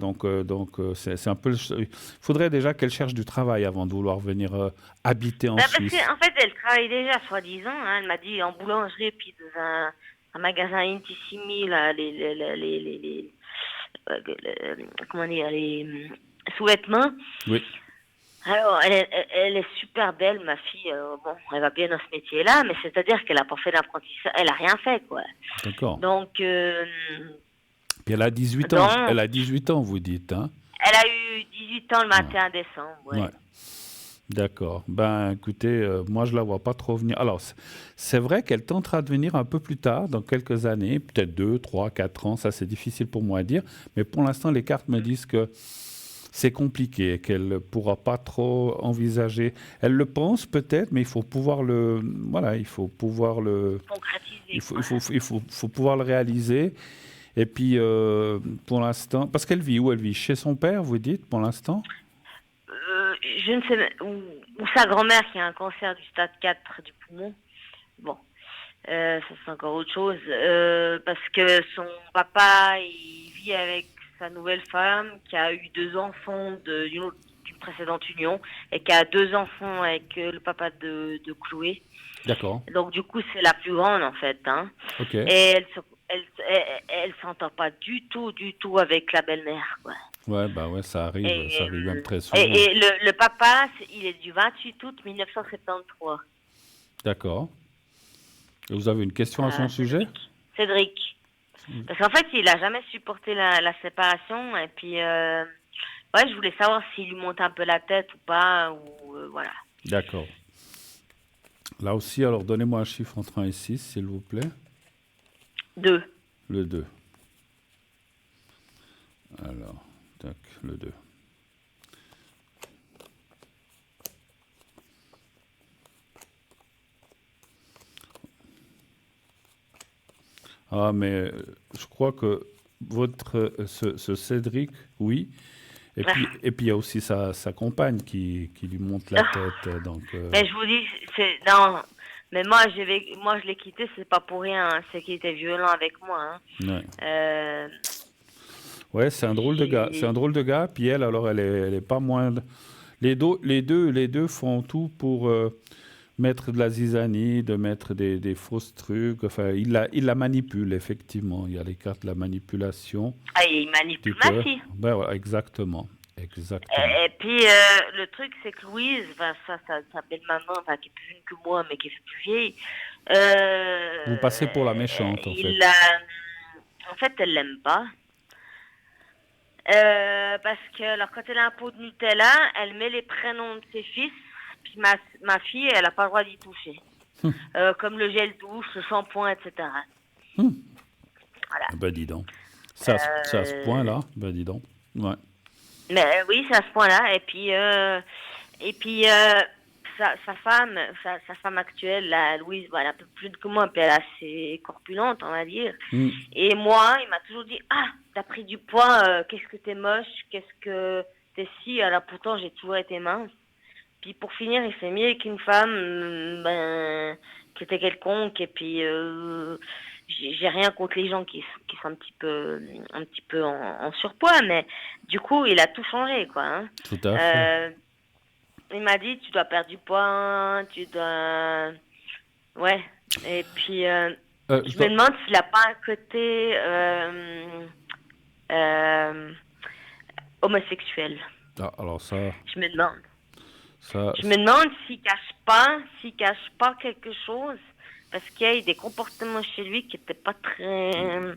C'est un peu. Il faudrait déjà qu'elle cherche du travail avant de vouloir venir habiter en Bah parce Suisse. qu'en fait, elle travaille déjà, soi-disant. Hein, elle m'a dit en boulangerie, puis dans un magasin Intissimi, là, comment dire, les sous-vêtements. Oui, Alors, elle est super belle, ma fille. Bon, elle va bien dans ce métier-là, mais c'est-à-dire qu'elle a pas fait d'apprentissage, elle a rien fait, quoi. d'accord. Donc, Puis elle a 18 ans. donc, Elle a 18 ans, vous dites, hein? elle a eu 18 ans le Ouais. 21 décembre, Ouais. ouais. D'accord. Ben, écoutez, moi, je la vois pas trop venir. Alors, c'est vrai qu'elle tentera de venir un peu plus tard, dans quelques années, peut-être 2, 3, 4 ans. Ça, c'est difficile pour moi à dire. Mais pour l'instant, les cartes me disent que c'est compliqué, qu'elle ne pourra pas trop envisager. Elle le pense peut-être, mais il faut pouvoir le, voilà, il faut pouvoir le, Concrétiser, quoi. faut pouvoir le réaliser. Et puis, pour l'instant, parce qu'elle vit où? Elle vit chez son père, vous dites, pour l'instant? Je ne sais ou sa grand-mère qui a un cancer du stade 4 du poumon. Bon, ça c'est encore autre chose. Parce que son papa, il vit avec sa nouvelle femme qui a eu 2 enfants d'une précédente union et qui a 2 enfants avec le papa de Chloé. D'accord. Donc du coup, c'est la plus grande en fait. Hein. Ok. Et elle s'entend pas du tout avec la belle-mère, quoi. Ouais, bah ouais, ça Et, arrive même très et, souvent. et le papa, il est du 28 août 1973. D'accord. Et vous avez une question à son sujet? Cédric. Cédric. Parce qu'en fait, il a jamais supporté la séparation. Et puis, ouais, je voulais savoir s'il lui monte un peu la tête ou pas. Ou, voilà. D'accord. Là aussi, alors donnez-moi un chiffre entre 1 et 6, s'il vous plaît. 2. Le 2. Alors, tac, le 2. Ah, mais je crois que ce Cédric, oui. Et puis il y a aussi sa compagne qui lui monte la tête. Donc, Mais je vous dis, non. Mais moi, moi, je l'ai quitté, c'est pas pour rien. Hein. C'est qu'il était violent avec moi. Hein. ouais. Euh, Ouais, c'est un drôle de gars. C'est un drôle de gars. Puis elle, alors, elle est pas moins. Les deux font tout pour mettre de la zizanie, de mettre des fausses trucs. Enfin, il la manipule, effectivement. Il y a les cartes de la manipulation il du manipule ma cœur. fille. Ben, ouais, exactement. Exactement. Et puis, le truc, c'est que Louise, enfin, sa belle-maman, enfin, qui est plus jeune que moi, mais qui est plus vieille, Vous passez pour la méchante, en fait. en fait, elle l'aime pas. Parce que, alors, quand elle a un pot de Nutella, elle met les prénoms de ses fils, puis ma fille, elle n'a pas le droit d'y toucher. Comme le gel douche, le shampoing, etc. Voilà. Ben, dis donc. C'est à ce Euh, point-là. Ben, dis donc. Ouais. Mais oui, c'est à ce point-là. Et puis sa femme actuelle, la Louise, voilà, un peu plus que moi, puis elle est assez corpulente, on va dire. Hmm. Et moi, il m'a toujours dit, ah, t'as pris du poids, qu'est-ce que t'es moche, qu'est-ce que t'es si. Alors pourtant, j'ai toujours été mince. Puis pour finir, il s'est mis avec une femme, qui était quelconque. Et puis j'ai rien contre les gens qui sont un petit peu en surpoids, mais du coup, il a tout changé, quoi. Hein. Tout à fait. Il m'a dit, tu dois perdre du poids, tu dois, ouais. Et puis je me demande s'il a pas un côté homosexuel. Ah, alors Je me demande. ça, Je me demande s'il cache pas quelque chose, parce qu'il y a eu des comportements chez lui qui n'étaient pas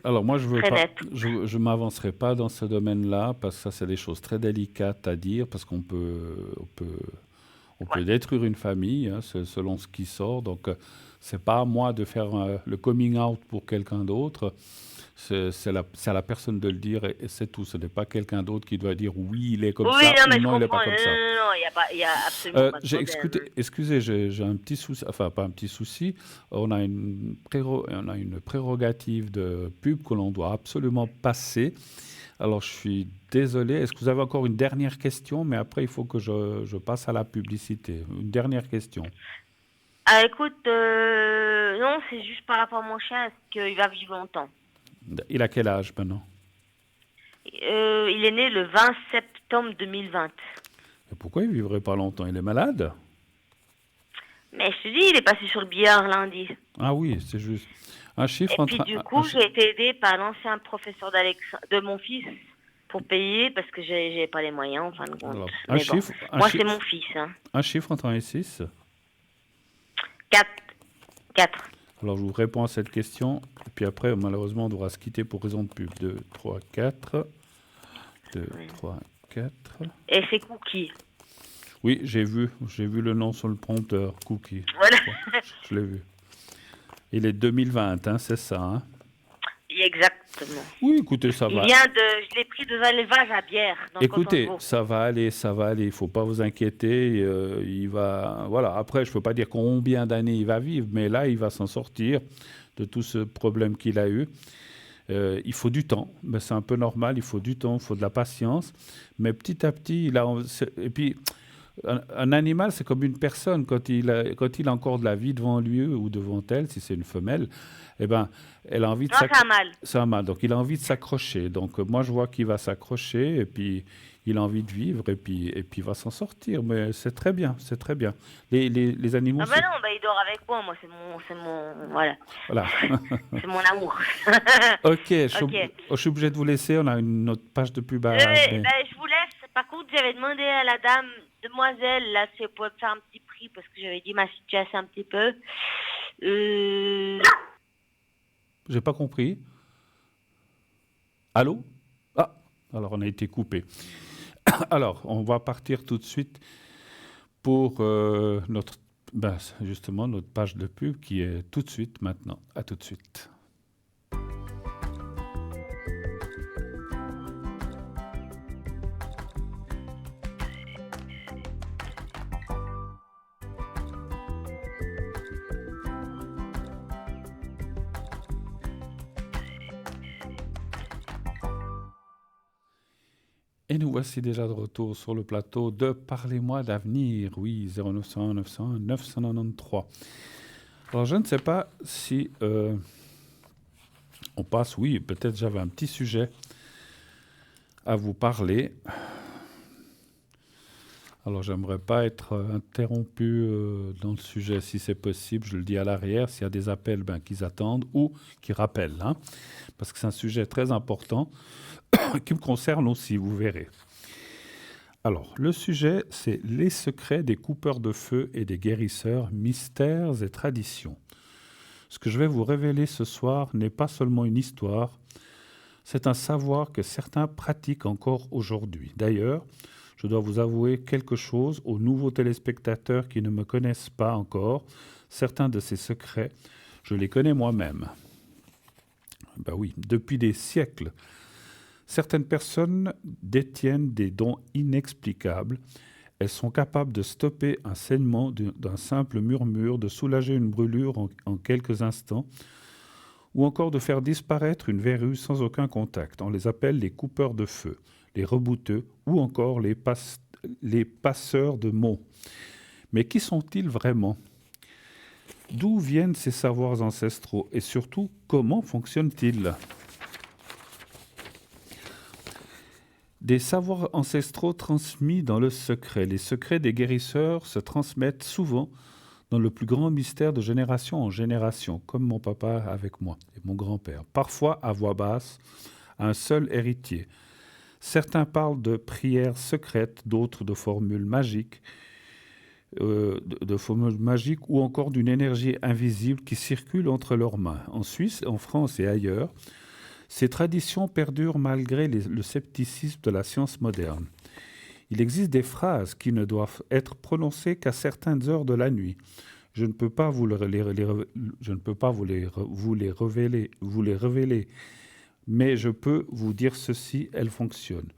alors moi je veux très pas, nets. je m'avancerai pas dans ce domaine-là parce que ça c'est des choses très délicates à dire parce on Ouais. peut détruire une famille hein, selon ce qui sort. Donc c'est pas à moi de faire le coming out pour quelqu'un d'autre. C'est à la personne de le dire et c'est tout. Ce n'est pas quelqu'un d'autre qui doit dire oui il est comme Oui, ça non, ou mais je non il n'est pas comprends. Non, comme ça. non, non, il y a absolument pas de problème. Excusez, j'ai un petit souci, enfin pas un petit souci, on a une prérogative de pub que l'on doit absolument passer. Alors je suis désolé, est-ce que vous avez encore une dernière question? Mais après il faut que je passe à la publicité. Une dernière question. Ah, écoute, non, c'est juste par rapport à mon chien, est-ce qu'il va vivre longtemps? Il a quel âge maintenant? Il est né le 20 septembre 2020. Et pourquoi il vivrait pas longtemps? Il est malade? Mais je te dis, il est passé sur le billard lundi. Ah oui, c'est juste. Un chiffre Et puis entre... du coup, j'ai été aidée par l'ancien professeur de mon fils pour payer parce que j'ai pas les moyens en fin de compte. Alors, Mais bon, moi c'est mon fils. Hein. Un chiffre entre 1 et 6. 4. 4. Alors je vous réponds à cette question. Et puis après, malheureusement, on devra se quitter pour raison de pub. 2, 3, 4. 2, 3, 4. Et c'est Cookie. Oui, j'ai vu le nom sur le prompteur. Cookie. Voilà. Je l'ai vu. Il est 2020, hein, c'est ça. Hein? Exactement. Oui, écoutez, ça va. Je l'ai pris devant l'élevage à bière. Dans Écoutez, ça va aller. Il ne faut pas vous inquiéter. Il va, voilà. Après, je ne peux pas dire combien d'années il va vivre, mais là, il va s'en sortir de tout ce problème qu'il a eu. Il faut du temps. Ben, c'est un peu normal. Il faut du temps, il faut de la patience. Mais petit à petit, et puis, un animal, c'est comme une personne. Quand il a encore de la vie devant lui ou devant elle, si c'est une femelle, eh ben, elle a envie de s'accrocher. C'est un mâle. C'est un mâle. Donc, il a envie de s'accrocher. Donc, moi, je vois qu'il va s'accrocher et puis il a envie de vivre et puis il va s'en sortir. Mais c'est très bien, c'est très bien. Les animaux... Ah ben non, il dort avec moi. Moi, voilà. Voilà. C'est mon amour. Ok, je suis obligé de vous laisser. On a une autre page de pub à... je vous laisse. Par contre, j'avais demandé à la dame, demoiselle, là, si elle pouvait me faire un petit prix, parce que j'avais dit ma situation un petit peu. J'ai pas compris. Allô? Ah, alors on a été coupé. Alors, on va partir tout de suite pour justement notre page de pub qui est tout de suite maintenant. À tout de suite. Et nous voici déjà de retour sur le plateau de Parlez-moi d'avenir. Oui, 0901 901 993. Alors, je ne sais pas si on passe. Oui, peut-être j'avais un petit sujet à vous parler. Alors, j'aimerais pas être interrompu dans le sujet si c'est possible. Je le dis à l'arrière. S'il y a des appels, qu'ils attendent ou qu'ils rappellent. Hein, parce que c'est un sujet très important qui me concerne aussi, vous verrez. Alors, le sujet, c'est les secrets des coupeurs de feu et des guérisseurs, mystères et traditions. Ce que je vais vous révéler ce soir n'est pas seulement une histoire, c'est un savoir que certains pratiquent encore aujourd'hui. D'ailleurs, je dois vous avouer quelque chose aux nouveaux téléspectateurs qui ne me connaissent pas encore. Certains de ces secrets, je les connais moi-même. Ben oui, depuis des siècles, certaines personnes détiennent des dons inexplicables. Elles sont capables de stopper un saignement d'un simple murmure, de soulager une brûlure en quelques instants, ou encore de faire disparaître une verrue sans aucun contact. On les appelle les coupeurs de feu, les rebouteux, ou encore les passeurs de mots. Mais qui sont-ils vraiment ? D'où viennent ces savoirs ancestraux ? Et surtout, comment fonctionnent-ils ? Des savoirs ancestraux transmis dans le secret. Les secrets des guérisseurs se transmettent souvent dans le plus grand mystère de génération en génération, comme mon papa avec moi et mon grand-père. Parfois à voix basse, à un seul héritier. Certains parlent de prières secrètes, d'autres de formules magiques, de formules magiques ou encore d'une énergie invisible qui circule entre leurs mains. En Suisse, en France et ailleurs, ces traditions perdurent malgré le scepticisme de la science moderne. Il existe des phrases qui ne doivent être prononcées qu'à certaines heures de la nuit. Je ne peux pas je ne peux pas vous les révéler, mais je peux vous dire ceci, elles fonctionnent.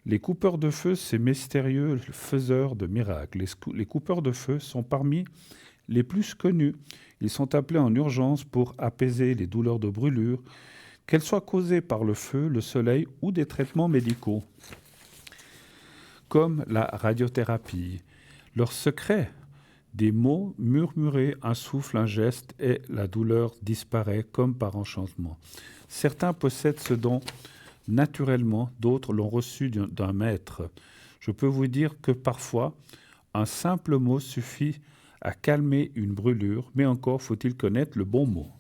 Les coupeurs de feu, ces mystérieux faiseurs de miracles. Les coupeurs de feu sont parmi les plus connus. Ils sont appelés en urgence pour apaiser les douleurs de brûlure, qu'elles soient causées par le feu, le soleil ou des traitements médicaux, comme la radiothérapie. Leur secret, des mots murmurés, un souffle, un geste, et la douleur disparaît comme par enchantement. Certains possèdent ce don naturellement, d'autres l'ont reçu d'un maître. Je peux vous dire que parfois, un simple mot suffit à calmer une brûlure, mais encore faut-il connaître le bon mot.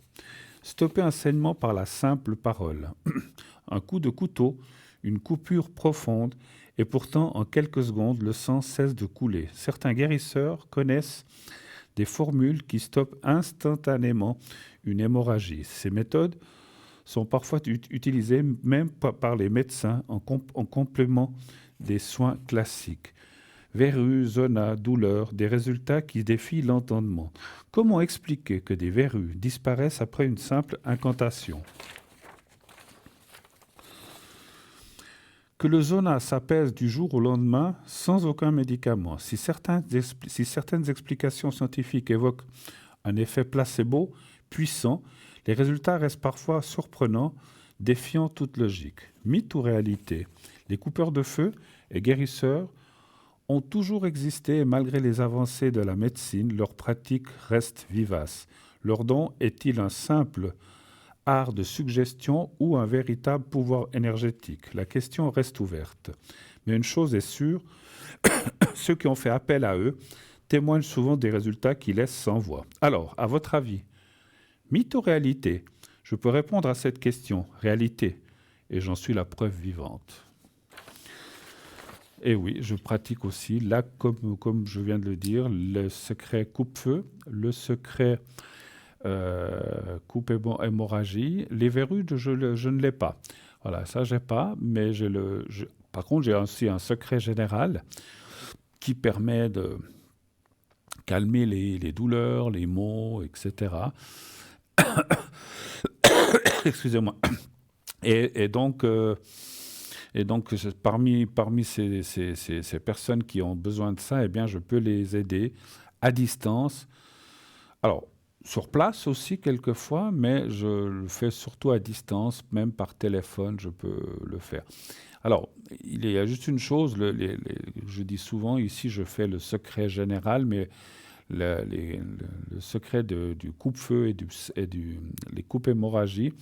Stopper un saignement par la simple parole. Un coup de couteau, une coupure profonde, et pourtant, en quelques secondes, le sang cesse de couler. Certains guérisseurs connaissent des formules qui stoppent instantanément une hémorragie. Ces méthodes sont parfois utilisées même par les médecins en complément des soins classiques. Verrues, zonas, douleurs, des résultats qui défient l'entendement. Comment expliquer que des verrues disparaissent après une simple incantation ? Que le zona s'apaise du jour au lendemain sans aucun médicament. Si certaines explications scientifiques évoquent un effet placebo puissant, les résultats restent parfois surprenants, défiant toute logique. Mythe ou réalité ? Les coupeurs de feu et guérisseurs ont toujours existé et malgré les avancées de la médecine, leur pratique reste vivace. Leur don est-il un simple art de suggestion ou un véritable pouvoir énergétique ? La question reste ouverte. Mais une chose est sûre, ceux qui ont fait appel à eux témoignent souvent des résultats qui laissent sans voix. Alors, à votre avis, mythe ou réalité ? Je peux répondre à cette question, réalité, et j'en suis la preuve vivante. Et oui, je pratique aussi, là, comme je viens de le dire, le secret coupe-feu, le secret coupe hémorragie. Les verrues, je ne l'ai pas. Voilà, ça, j'ai pas, mais par contre, j'ai aussi un secret général qui permet de calmer les douleurs, les maux, etc. Excusez-moi. Et donc, parmi ces personnes qui ont besoin de ça, eh bien, je peux les aider à distance. Alors, sur place aussi quelquefois, mais je le fais surtout à distance, même par téléphone, je peux le faire. Alors, il y a juste une chose, je dis souvent, ici je fais le secret général, mais le secret du coupe-feu et les coupes hémorragie.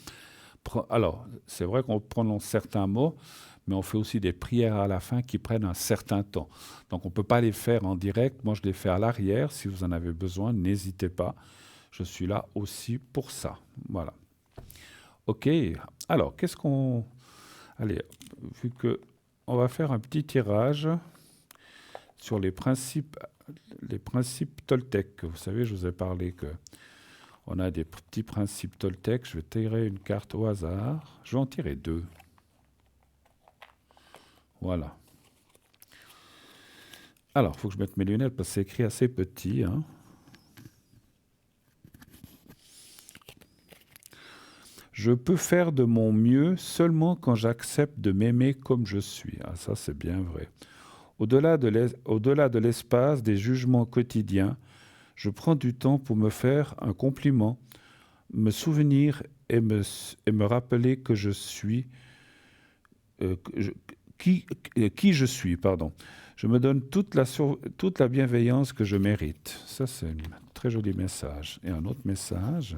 Alors, c'est vrai qu'on prononce certains mots, mais on fait aussi des prières à la fin qui prennent un certain temps. Donc, on ne peut pas les faire en direct. Moi, je les fais à l'arrière. Si vous en avez besoin, n'hésitez pas. Je suis là aussi pour ça. Voilà. OK. Alors, qu'est-ce qu'on... Allez, vu qu'on va faire un petit tirage sur les principes Toltec. Vous savez, je vous ai parlé qu'on a des petits principes Toltec. Je vais tirer une carte au hasard. Je vais en tirer 2. Voilà. Alors, il faut que je mette mes lunettes parce que c'est écrit assez petit. Hein. Je peux faire de mon mieux seulement quand j'accepte de m'aimer comme je suis. Ah, ça, c'est bien vrai. Au-delà de l'espace des jugements quotidiens, je prends du temps pour me faire un compliment, me souvenir et me rappeler que je suis... qui je suis, pardon. Je me donne toute la bienveillance que je mérite. Ça, c'est un très joli message. Et un autre message.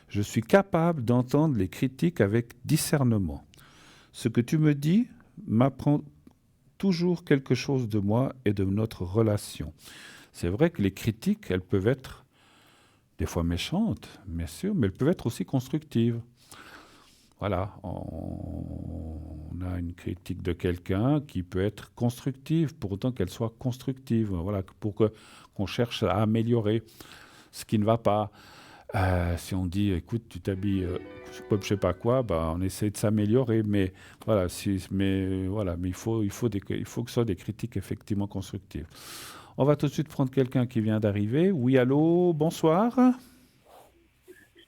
Je suis capable d'entendre les critiques avec discernement. Ce que tu me dis m'apprend toujours quelque chose de moi et de notre relation. C'est vrai que les critiques, elles peuvent être des fois méchantes, bien sûr, mais elles peuvent être aussi constructives. voilà, on a une critique de quelqu'un qui peut être constructive, pour autant qu'elle soit constructive. Voilà, qu'on cherche à améliorer ce qui ne va pas. Si on dit, écoute, tu t'habilles comme je sais pas quoi, bah, on essaie de s'améliorer, mais voilà, mais il faut que ce soit des critiques effectivement constructives. On va tout de suite prendre quelqu'un qui vient d'arriver. Oui, allô, bonsoir.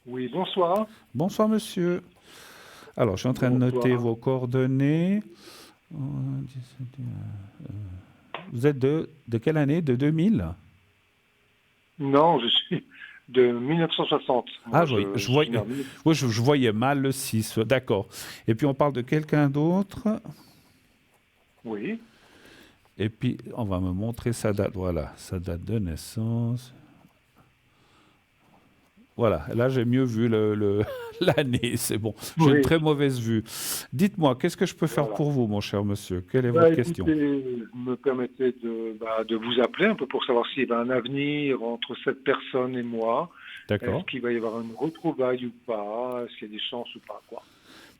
Oui, bonsoir. Bonsoir, monsieur. Alors, je suis en train de noter Bonsoir. vos coordonnées. Vous êtes de quelle année? De 2000? Non, je suis de 1960. Ah, Moi, oui, je suis né en 1960. oui, je voyais mal le 6, d'accord. Et puis, on parle de quelqu'un d'autre. Oui. Et puis, on va me montrer sa date. Voilà, sa date de naissance. Voilà, là, j'ai mieux vu l'année, c'est bon. J'ai une Oui. très mauvaise vue. Dites-moi, qu'est-ce que je peux faire Voilà. pour vous, mon cher monsieur? Quelle est Bah, votre écoutez, question? me permettez de vous appeler un peu pour savoir s'il y a un avenir entre cette personne et moi. Est-ce D'accord. qu'il va y avoir une retrouvaille ou pas? Est-ce qu'il y a des chances ou pas, quoi?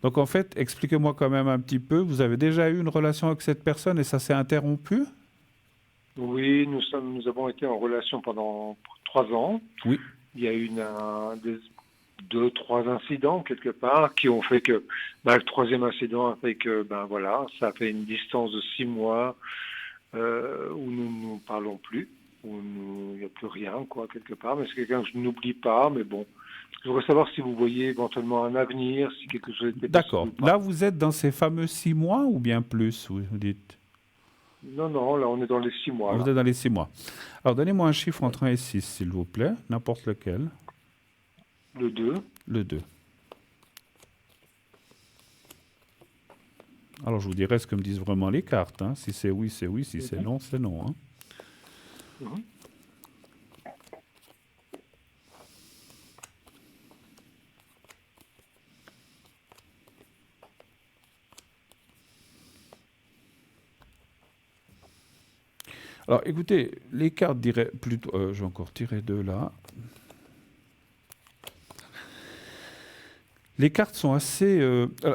Donc, en fait, expliquez-moi quand même un petit peu. Vous avez déjà eu une relation avec cette personne et ça s'est interrompu? Oui, nous avons été en relation pendant 3 ans. Oui. Il y a eu deux, trois incidents quelque part qui ont fait que le troisième incident a fait que voilà, ça a fait une distance de 6 mois où nous ne nous parlons plus, il n'y a plus rien quoi quelque part. Mais c'est quelqu'un que je n'oublie pas. Mais bon, je voudrais savoir si vous voyez éventuellement un avenir, si quelque chose était D'accord. possible ou Là, pas. vous êtes dans ces fameux 6 mois ou bien plus, vous dites? Non, non, là on est dans les 6 mois Vous là. êtes dans les 6 mois. Alors, donnez-moi un chiffre entre 1 et 6, s'il vous plaît. N'importe lequel. Le 2. Le 2. Alors, je vous dirai ce que me disent vraiment les cartes, hein. Si c'est oui, c'est oui. Si c'est non, c'est non, hein. Mhm. Alors, écoutez, les cartes diraient plutôt... je vais encore tirer deux là. Les cartes sont assez...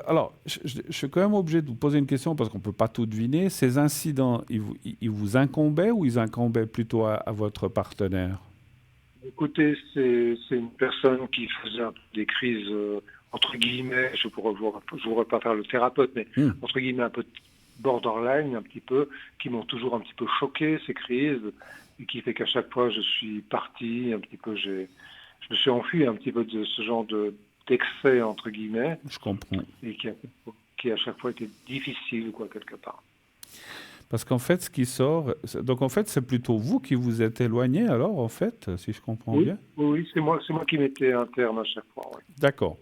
alors, je suis quand même obligé de vous poser une question parce qu'on ne peut pas tout deviner. Ces incidents, ils vous incombaient ou ils incombaient plutôt à votre partenaire? Écoutez, c'est une personne qui faisait un peu des crises, entre guillemets, je ne pourrais pas faire le thérapeute, mais Hmm. entre guillemets un peu borderline, un petit peu, qui m'ont toujours un petit peu choqué, ces crises, et qui fait qu'à chaque fois je suis parti, un petit peu, je me suis enfui un petit peu de ce genre d'excès, entre guillemets, Je comprends. et qui à chaque fois était difficile, quoi, quelque part. Parce qu'en fait, ce qui sort... Donc, en fait, c'est plutôt vous qui vous êtes éloigné, alors, en fait, si je comprends Oui, bien? oui, c'est moi qui mettais un terme à chaque fois, oui. D'accord.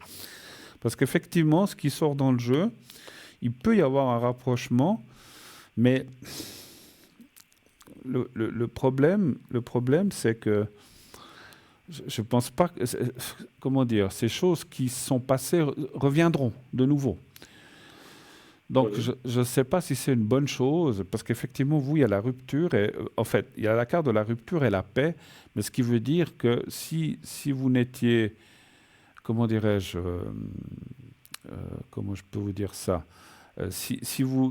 Parce qu'effectivement, ce qui sort dans le jeu, il peut y avoir un rapprochement, mais le problème, c'est que je pense pas que... Comment dire? Ces choses qui sont passées reviendront de nouveau. Donc, Oui. je ne sais pas si c'est une bonne chose, parce qu'effectivement, vous, il y a la rupture, et en fait, il y a la carte de la rupture et la paix, mais ce qui veut dire que si vous n'étiez, comment dirais-je, comment je peux vous dire ça, si vous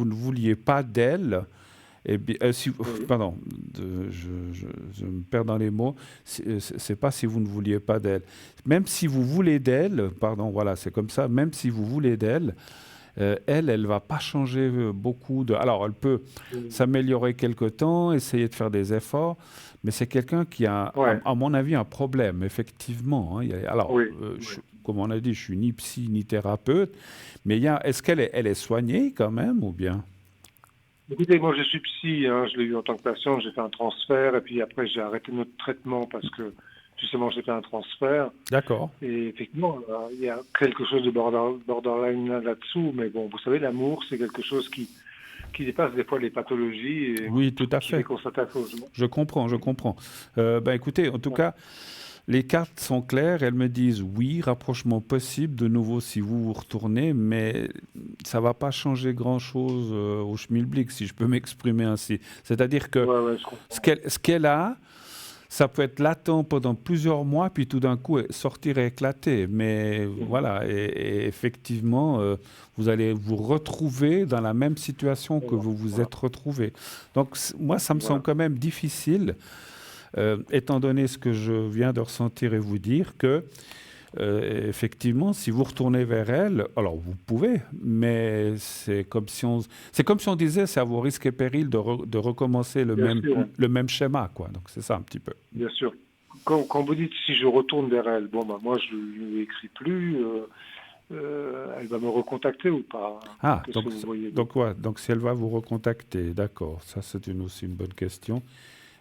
ne vouliez pas d'elle, eh bien, Oui. pardon, je me perds dans les mots, c'est pas si vous ne vouliez pas d'elle. Même si vous voulez d'elle, pardon, voilà, c'est comme ça, même si vous voulez d'elle, elle va pas changer beaucoup de... Alors, elle peut s'améliorer quelque temps, essayer de faire des efforts, mais c'est quelqu'un qui a, Ouais. à mon avis, un problème, effectivement, hein. Alors, Oui, oui. comme on a dit, je suis ni psy ni thérapeute, mais est-ce qu'elle elle est soignée quand même ou bien? Écoutez, moi je suis psy, hein, je l'ai eu en tant que patient, j'ai fait un transfert et puis après j'ai arrêté notre traitement parce que justement j'ai fait un transfert D'accord. et effectivement il y a quelque chose de borderline là-dessous, mais bon, vous savez, l'amour c'est quelque chose qui dépasse des fois les pathologies et Oui, tout à qui fait fait. qu'on s'attache aux gens. Je comprends, je comprends. Écoutez, en tout cas, les cartes sont claires. Elles me disent oui, rapprochement possible de nouveau si vous vous retournez, mais ça va pas changer grand-chose au schmilblick, si je peux m'exprimer ainsi. C'est-à-dire que Ouais, je comprends. ce qu'elle a, ça peut être latent pendant plusieurs mois, puis tout d'un coup sortir et éclater. Mais voilà, et effectivement, vous allez vous retrouver dans la même situation que vous vous êtes retrouvé. Donc moi, ça me semble quand même difficile, étant donné ce que je viens de ressentir et vous dire, que effectivement, si vous retournez vers elle, alors vous pouvez, mais c'est comme si on disait, c'est à vos risques et périls de recommencer le même schéma, quoi. Donc c'est ça un petit peu. Bien sûr. Quand vous dites si je retourne vers elle, bon, bah, moi je ne lui écris plus, elle va me recontacter ou pas? Ah, Qu'est-ce que vous voyez? donc si elle va vous recontacter, d'accord, ça c'est aussi une bonne question.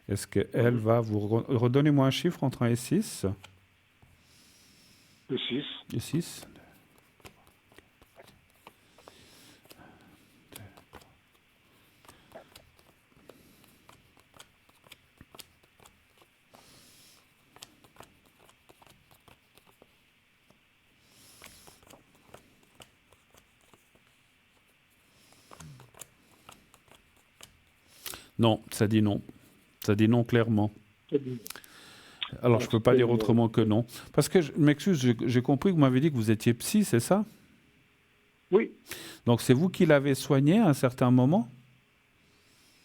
Est-ce qu'elle va vous... Redonnez-moi un chiffre entre 1 et 6. Le 6. Le 6. Non, ça dit non. Ça dit non clairement. Alors, je ne peux pas dire autrement que non. Parce que, je m'excuse, j'ai compris que vous m'avez dit que vous étiez psy, c'est ça? Oui. Donc, c'est vous qui l'avez soigné à un certain moment?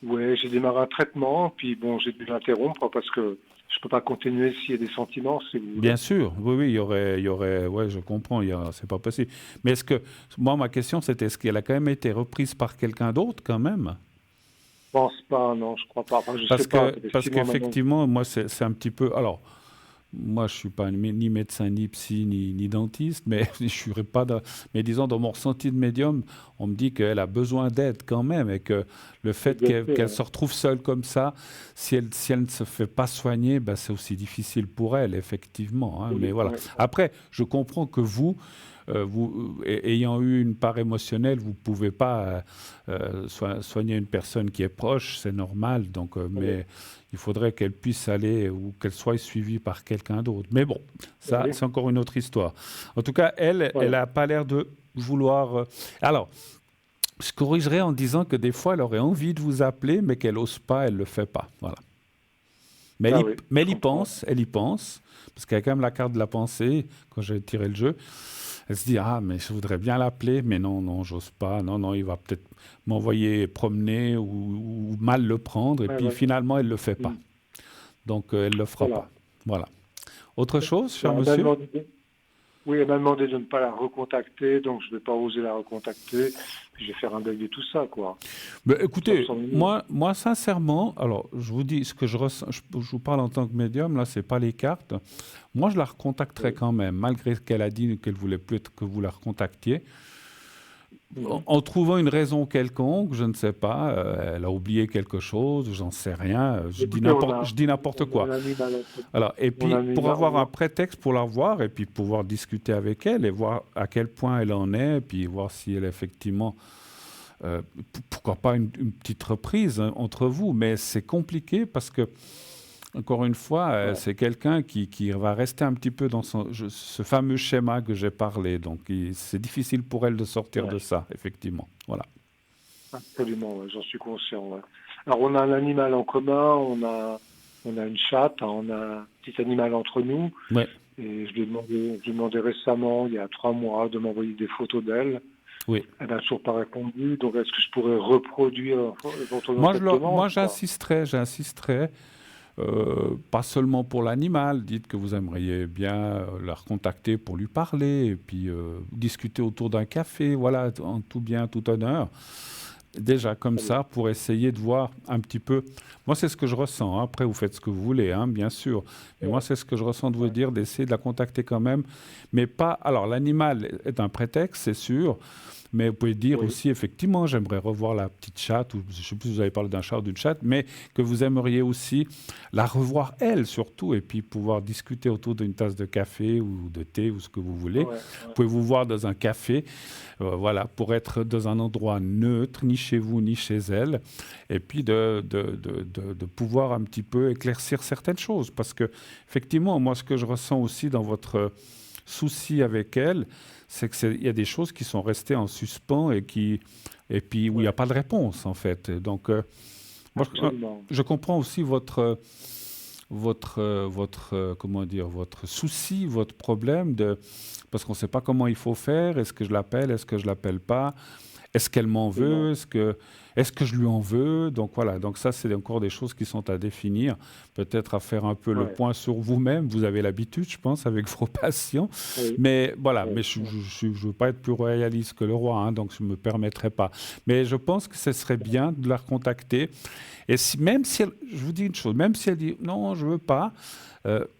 Oui, j'ai démarré un traitement, puis bon, j'ai dû l'interrompre parce que je ne peux pas continuer s'il y a des sentiments. Si vous voulez. Bien sûr, oui, il y aurait, ouais, je comprends, c'est pas possible. Mais est-ce que, moi, ma question, c'était, est-ce qu'elle a quand même été reprise par quelqu'un d'autre, quand même? Je pense pas, non, je crois pas. Enfin, Parce qu'effectivement, moi, c'est un petit peu... Alors, moi, je ne suis pas ni médecin, ni psy, ni dentiste, mais je suis pas... mais disons, dans mon ressenti de médium, on me dit qu'elle a besoin d'aide quand même, et que le fait qu'elle se retrouve seule comme ça, si elle ne se fait pas soigner, ben, c'est aussi difficile pour elle, effectivement. Hein, mais voilà. Après, je comprends que vous, ayant eu une part émotionnelle, vous ne pouvez pas soigner une personne qui est proche, c'est normal. Donc, mais il faudrait qu'elle puisse aller ou qu'elle soit suivie par quelqu'un d'autre. Mais bon, ça, c'est encore une autre histoire. En tout cas, elle n'a pas l'air de vouloir... Alors, je corrigerai en disant que des fois, elle aurait envie de vous appeler, mais qu'elle n'ose pas, elle ne le fait pas. Voilà. Mais elle y pense, parce qu'il y a quand même la carte de la pensée, quand j'ai tiré le jeu. Elle se dit, ah, mais je voudrais bien l'appeler, mais non, j'ose pas. Non, il va peut-être m'envoyer promener ou mal le prendre. Et puis finalement, elle ne le fait pas. Donc, elle ne le fera pas. Voilà. Autre chose, cher monsieur? Oui, elle m'a demandé de ne pas la recontacter, donc je ne vais pas oser la recontacter. Puis je vais faire un deuil de tout ça, quoi. Mais écoutez, moi, sincèrement, alors je vous dis ce que je ressens, je vous parle en tant que médium, là, c'est pas les cartes. Moi, je la recontacterai quand même, malgré qu'elle a dit qu'elle voulait plus que vous la recontactiez. En trouvant une raison quelconque, je ne sais pas, elle a oublié quelque chose, j'en sais rien, je dis n'importe quoi. Alors, et puis, pour avoir un prétexte pour la revoir et puis pouvoir discuter avec elle et voir à quel point elle en est, et puis voir si elle est effectivement, pourquoi pas une petite reprise entre vous, mais c'est compliqué parce que, encore une fois, c'est quelqu'un qui va rester un petit peu dans ce fameux schéma que j'ai parlé. Donc, c'est difficile pour elle de sortir de ça, effectivement. Voilà. Absolument, j'en suis conscient. Ouais. Alors, on a un animal en commun, on a une chatte, on a un petit animal entre nous. Ouais. Et je lui ai demandé récemment, il y a 3 mois, de m'envoyer des photos d'elle. Oui. Elle n'a toujours pas répondu. Donc, est-ce que je pourrais reproduire éventuellement? Moi, j'insisterai. Pas seulement pour l'animal, dites que vous aimeriez bien la recontacter pour lui parler et puis discuter autour d'un café, voilà, en tout bien, tout honneur. Déjà comme ça, pour essayer de voir un petit peu... Moi, c'est ce que je ressens. Hein. Après, vous faites ce que vous voulez, hein, bien sûr. Mais moi, c'est ce que je ressens de vous dire, d'essayer de la contacter quand même. Mais pas... Alors, l'animal est un prétexte, c'est sûr. Mais vous pouvez dire aussi, effectivement, j'aimerais revoir la petite chatte, ou je ne sais plus si vous avez parlé d'un chat ou d'une chatte, mais que vous aimeriez aussi la revoir elle, surtout, et puis pouvoir discuter autour d'une tasse de café ou de thé ou ce que vous voulez. Vous pouvez vous voir dans un café, voilà, pour être dans un endroit neutre, ni chez vous, ni chez elle, et puis de pouvoir un petit peu éclaircir certaines choses. Parce que, effectivement, moi, ce que je ressens aussi dans votre souci avec elle, c'est qu'il y a des choses qui sont restées en suspens et puis où il n'y a pas de réponse, en fait. Donc, moi, je comprends aussi votre comment dire, votre souci, votre problème parce qu'on ne sait pas comment il faut faire. Est-ce que je l'appelle? Est-ce que je l'appelle pas? Est-ce qu'elle m'en veut? Est-ce que je lui en veux? Donc voilà, donc ça, c'est encore des choses qui sont à définir, peut-être à faire un peu le Ouais. point sur vous-même. Vous avez l'habitude, je pense, avec vos patients. Oui. Mais voilà, Oui. mais je ne veux pas être plus royaliste que le roi, hein, donc je ne me permettrai pas. Mais je pense que ce serait bien de la recontacter. Et même si je vous dis une chose, même si elle dit non, je ne veux pas,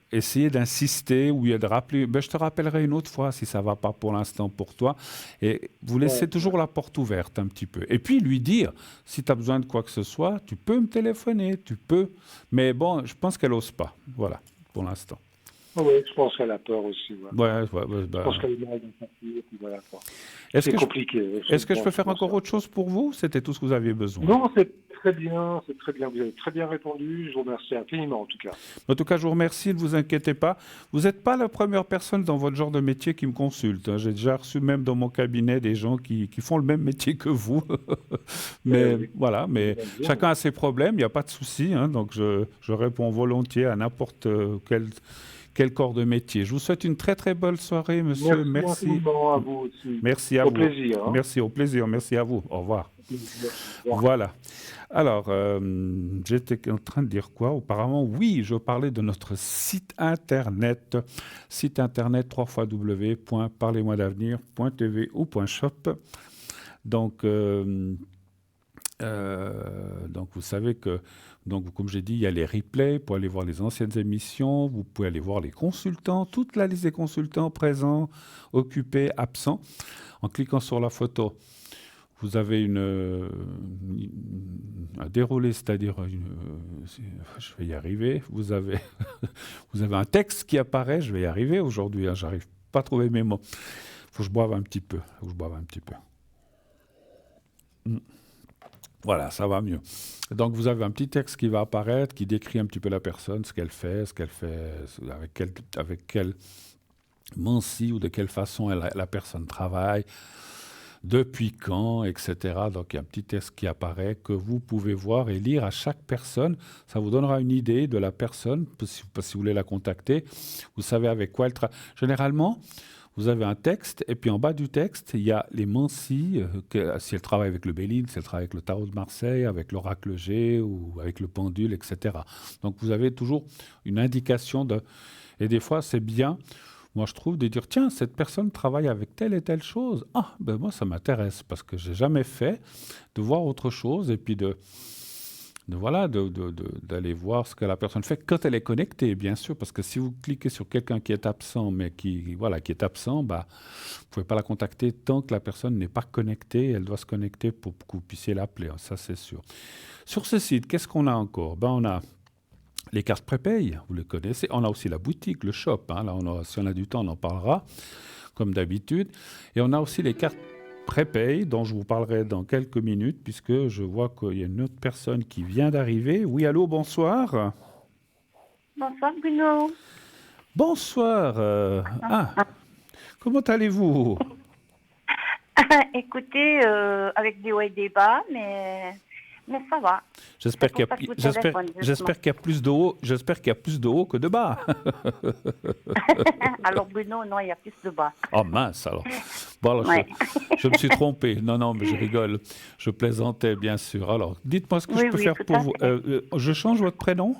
essayez d'insister ou de rappeler, ben, je te rappellerai une autre fois si ça ne va pas pour l'instant pour toi. Et vous laissez Ouais. toujours la porte ouverte un petit peu. Et puis lui dire, si tu as besoin de quoi que ce soit, tu peux me téléphoner, tu peux. Mais bon, je pense qu'elle n'ose pas. Voilà, pour l'instant. Oui, je pense qu'elle a peur aussi. Ouais. Je pense qu'elle est mal dans sa vie, et puis voilà, quoi. Est-ce C'est que compliqué. est-ce que je peux faire pense encore ça. autre chose pour vous? C'était tout ce que vous aviez besoin. Non, c'est très bien, c'est très bien. Vous avez très bien répondu. Je vous remercie infiniment, en tout cas. En tout cas, je vous remercie, ne vous inquiétez pas. Vous n'êtes pas la première personne dans votre genre de métier qui me consulte, hein. J'ai déjà reçu même dans mon cabinet des gens qui font le même métier que vous. Mais Oui. voilà, mais Bien. chacun a ses problèmes, il n'y a pas de souci, hein. Donc je réponds volontiers à n'importe quel corps de métier. Je vous souhaite une très très bonne soirée, monsieur. Merci Merci. infiniment à vous aussi. Merci à Au vous. plaisir. Hein. Merci, au plaisir. Merci à vous. Au revoir. Au plaisir. Au revoir. Voilà. Alors, j'étais en train de dire quoi auparavant? Oui, je parlais de notre site internet. Site internet www.parlez-moi-d'avenir.tv ou .shop. Donc, donc vous savez que, donc, comme j'ai dit, il y a les replays pour aller voir les anciennes émissions. Vous pouvez aller voir les consultants, toute la liste des consultants présents, occupés, absents. En cliquant sur la photo, vous avez un déroulé, c'est-à-dire, je vais y arriver, vous avez un texte qui apparaît, je vais y arriver aujourd'hui, hein, j'arrive pas à trouver mes mots. Faut que je boive un petit peu, Voilà, ça va mieux. Donc vous avez un petit texte qui va apparaître, qui décrit un petit peu la personne, ce qu'elle fait, avec quel manci ou de quelle façon la personne travaille, depuis quand, etc. Donc il y a un petit texte qui apparaît que vous pouvez voir et lire à chaque personne. Ça vous donnera une idée de la personne, si vous voulez la contacter. Vous savez avec quoi elle travaille. Généralement, vous avez un texte, et puis en bas du texte, il y a les mancis, si elle travaille avec le Béline, si elle travaille avec le Tarot de Marseille, avec l'Oracle G, ou avec le Pendule, etc. Donc vous avez toujours une indication et des fois, c'est bien, moi je trouve, de dire, tiens, cette personne travaille avec telle et telle chose. Ah, ben moi ça m'intéresse, parce que j'ai jamais fait, de voir autre chose, et puis d'aller voir ce que la personne fait quand elle est connectée, bien sûr, parce que si vous cliquez sur quelqu'un qui est absent, mais qui est absent, bah, vous ne pouvez pas la contacter tant que la personne n'est pas connectée. Elle doit se connecter pour que vous puissiez l'appeler, ça c'est sûr. Sur ce site, qu'est-ce qu'on a encore? Ben, on a les cartes prépay, vous les connaissez. On a aussi la boutique, le shop, hein. Là, si on a du temps, on en parlera, comme d'habitude. Et on a aussi les cartes prépay, dont je vous parlerai dans quelques minutes, puisque je vois qu'il y a une autre personne qui vient d'arriver. Oui, allô, bonsoir. Bonsoir Bruno. Bonsoir. Comment allez-vous? Écoutez, avec des hauts et des bas, mais ça va. J'espère qu'il y a plus de haut, que de bas. Alors Bruno, non, il y a plus de bas. Oh mince alors. Bon, alors Ouais. je me suis trompé. Non, mais je rigole. Je plaisantais, bien sûr. Alors, dites-moi ce que je peux faire tout pour à vous. fait. Je change votre prénom?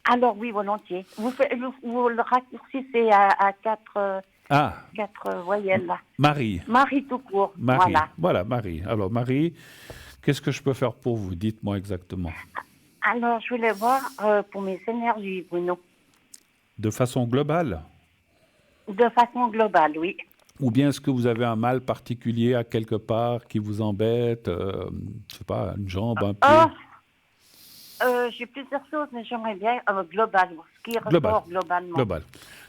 Alors oui, volontiers. Vous le raccourcissez à quatre voyelles là. Marie. Marie tout court. Marie. Voilà. Marie. Alors, Marie, qu'est-ce que je peux faire pour vous? Dites-moi exactement. Alors je voulais voir pour mes énergies, Bruno. De façon globale? De façon globale, oui. Ou bien est-ce que vous avez un mal particulier à quelque part qui vous embête? Je sais pas, une jambe, un pied? J'ai plusieurs choses, mais j'aimerais bien global, ce qui Global. ressort globalement. Global.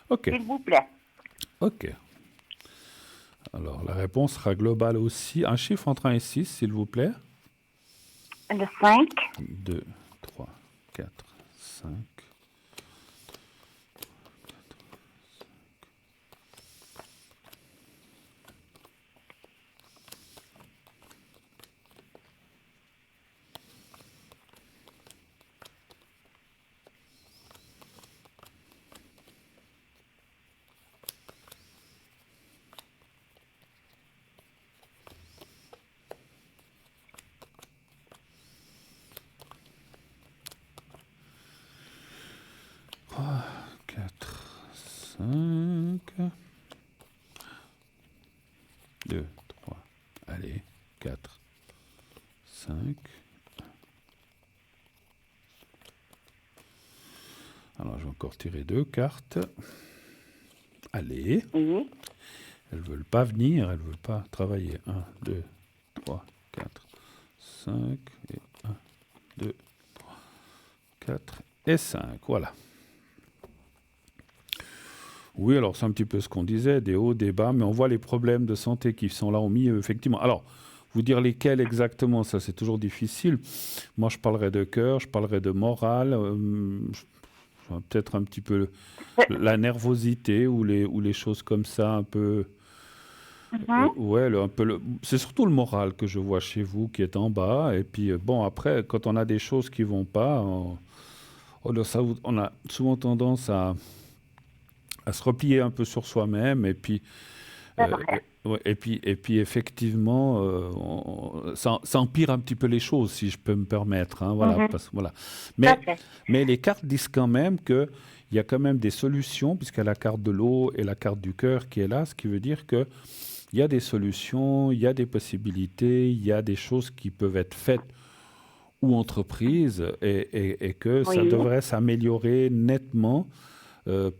OK. S'il vous plaît. OK. Alors, la réponse sera globale aussi. Un chiffre entre 1 et 6, s'il vous plaît. Le 5. 2, 3, 4, 5. 5, 2, 3, allez, 4, 5. Alors, je vais encore tirer 2 cartes. Allez. Oui. Elles ne veulent pas venir, elles ne veulent pas travailler. 1, 2, 3, 4, 5, et 1, 2, 3, 4 et 5. Voilà. Oui, alors c'est un petit peu ce qu'on disait, des hauts, des bas, mais on voit les problèmes de santé qui sont là au milieu, effectivement. Alors, vous dire lesquels exactement, ça c'est toujours difficile. Moi, je parlerai de cœur, je parlerai de morale, peut-être un petit peu la nervosité ou les choses comme ça, un peu... ouais, c'est surtout le moral que je vois chez vous qui est en bas. Et puis, bon, après, quand on a des choses qui ne vont pas, on a souvent tendance à se replier un peu sur soi-même. Et puis, ouais, et puis effectivement, ça empire un petit peu les choses, si je peux me permettre. Hein, voilà, voilà. Mais les cartes disent quand même qu'il y a quand même des solutions, puisqu'il y a la carte de l'eau et la carte du cœur qui est là, ce qui veut dire que il y a des solutions, il y a des possibilités, il y a des choses qui peuvent être faites ou entreprises et que ça devrait s'améliorer nettement,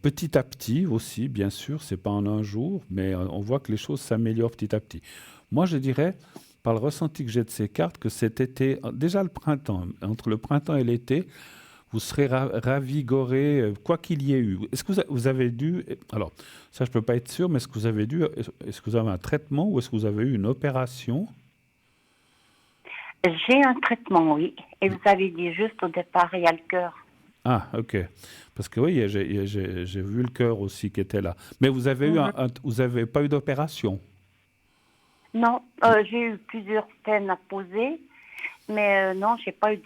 petit à petit aussi, bien sûr, c'est pas en un jour, mais on voit que les choses s'améliorent petit à petit. Moi, je dirais, par le ressenti que j'ai de ces cartes, que cet été, déjà le printemps, entre le printemps et l'été, vous serez ravigoré, quoi qu'il y ait eu. Est-ce que vous avez dû... Alors, ça, je ne peux pas être sûr, mais est-ce que vous avez un traitement ou est-ce que vous avez eu une opération? J'ai un traitement, oui. Et vous avez dit juste au départ, il y a le cœur. Ah, ok. Parce que oui, j'ai vu le cœur aussi qui était là. Mais vous avez vous avez pas eu d'opération? Non, j'ai eu plusieurs stents à poser, mais non, j'ai pas eu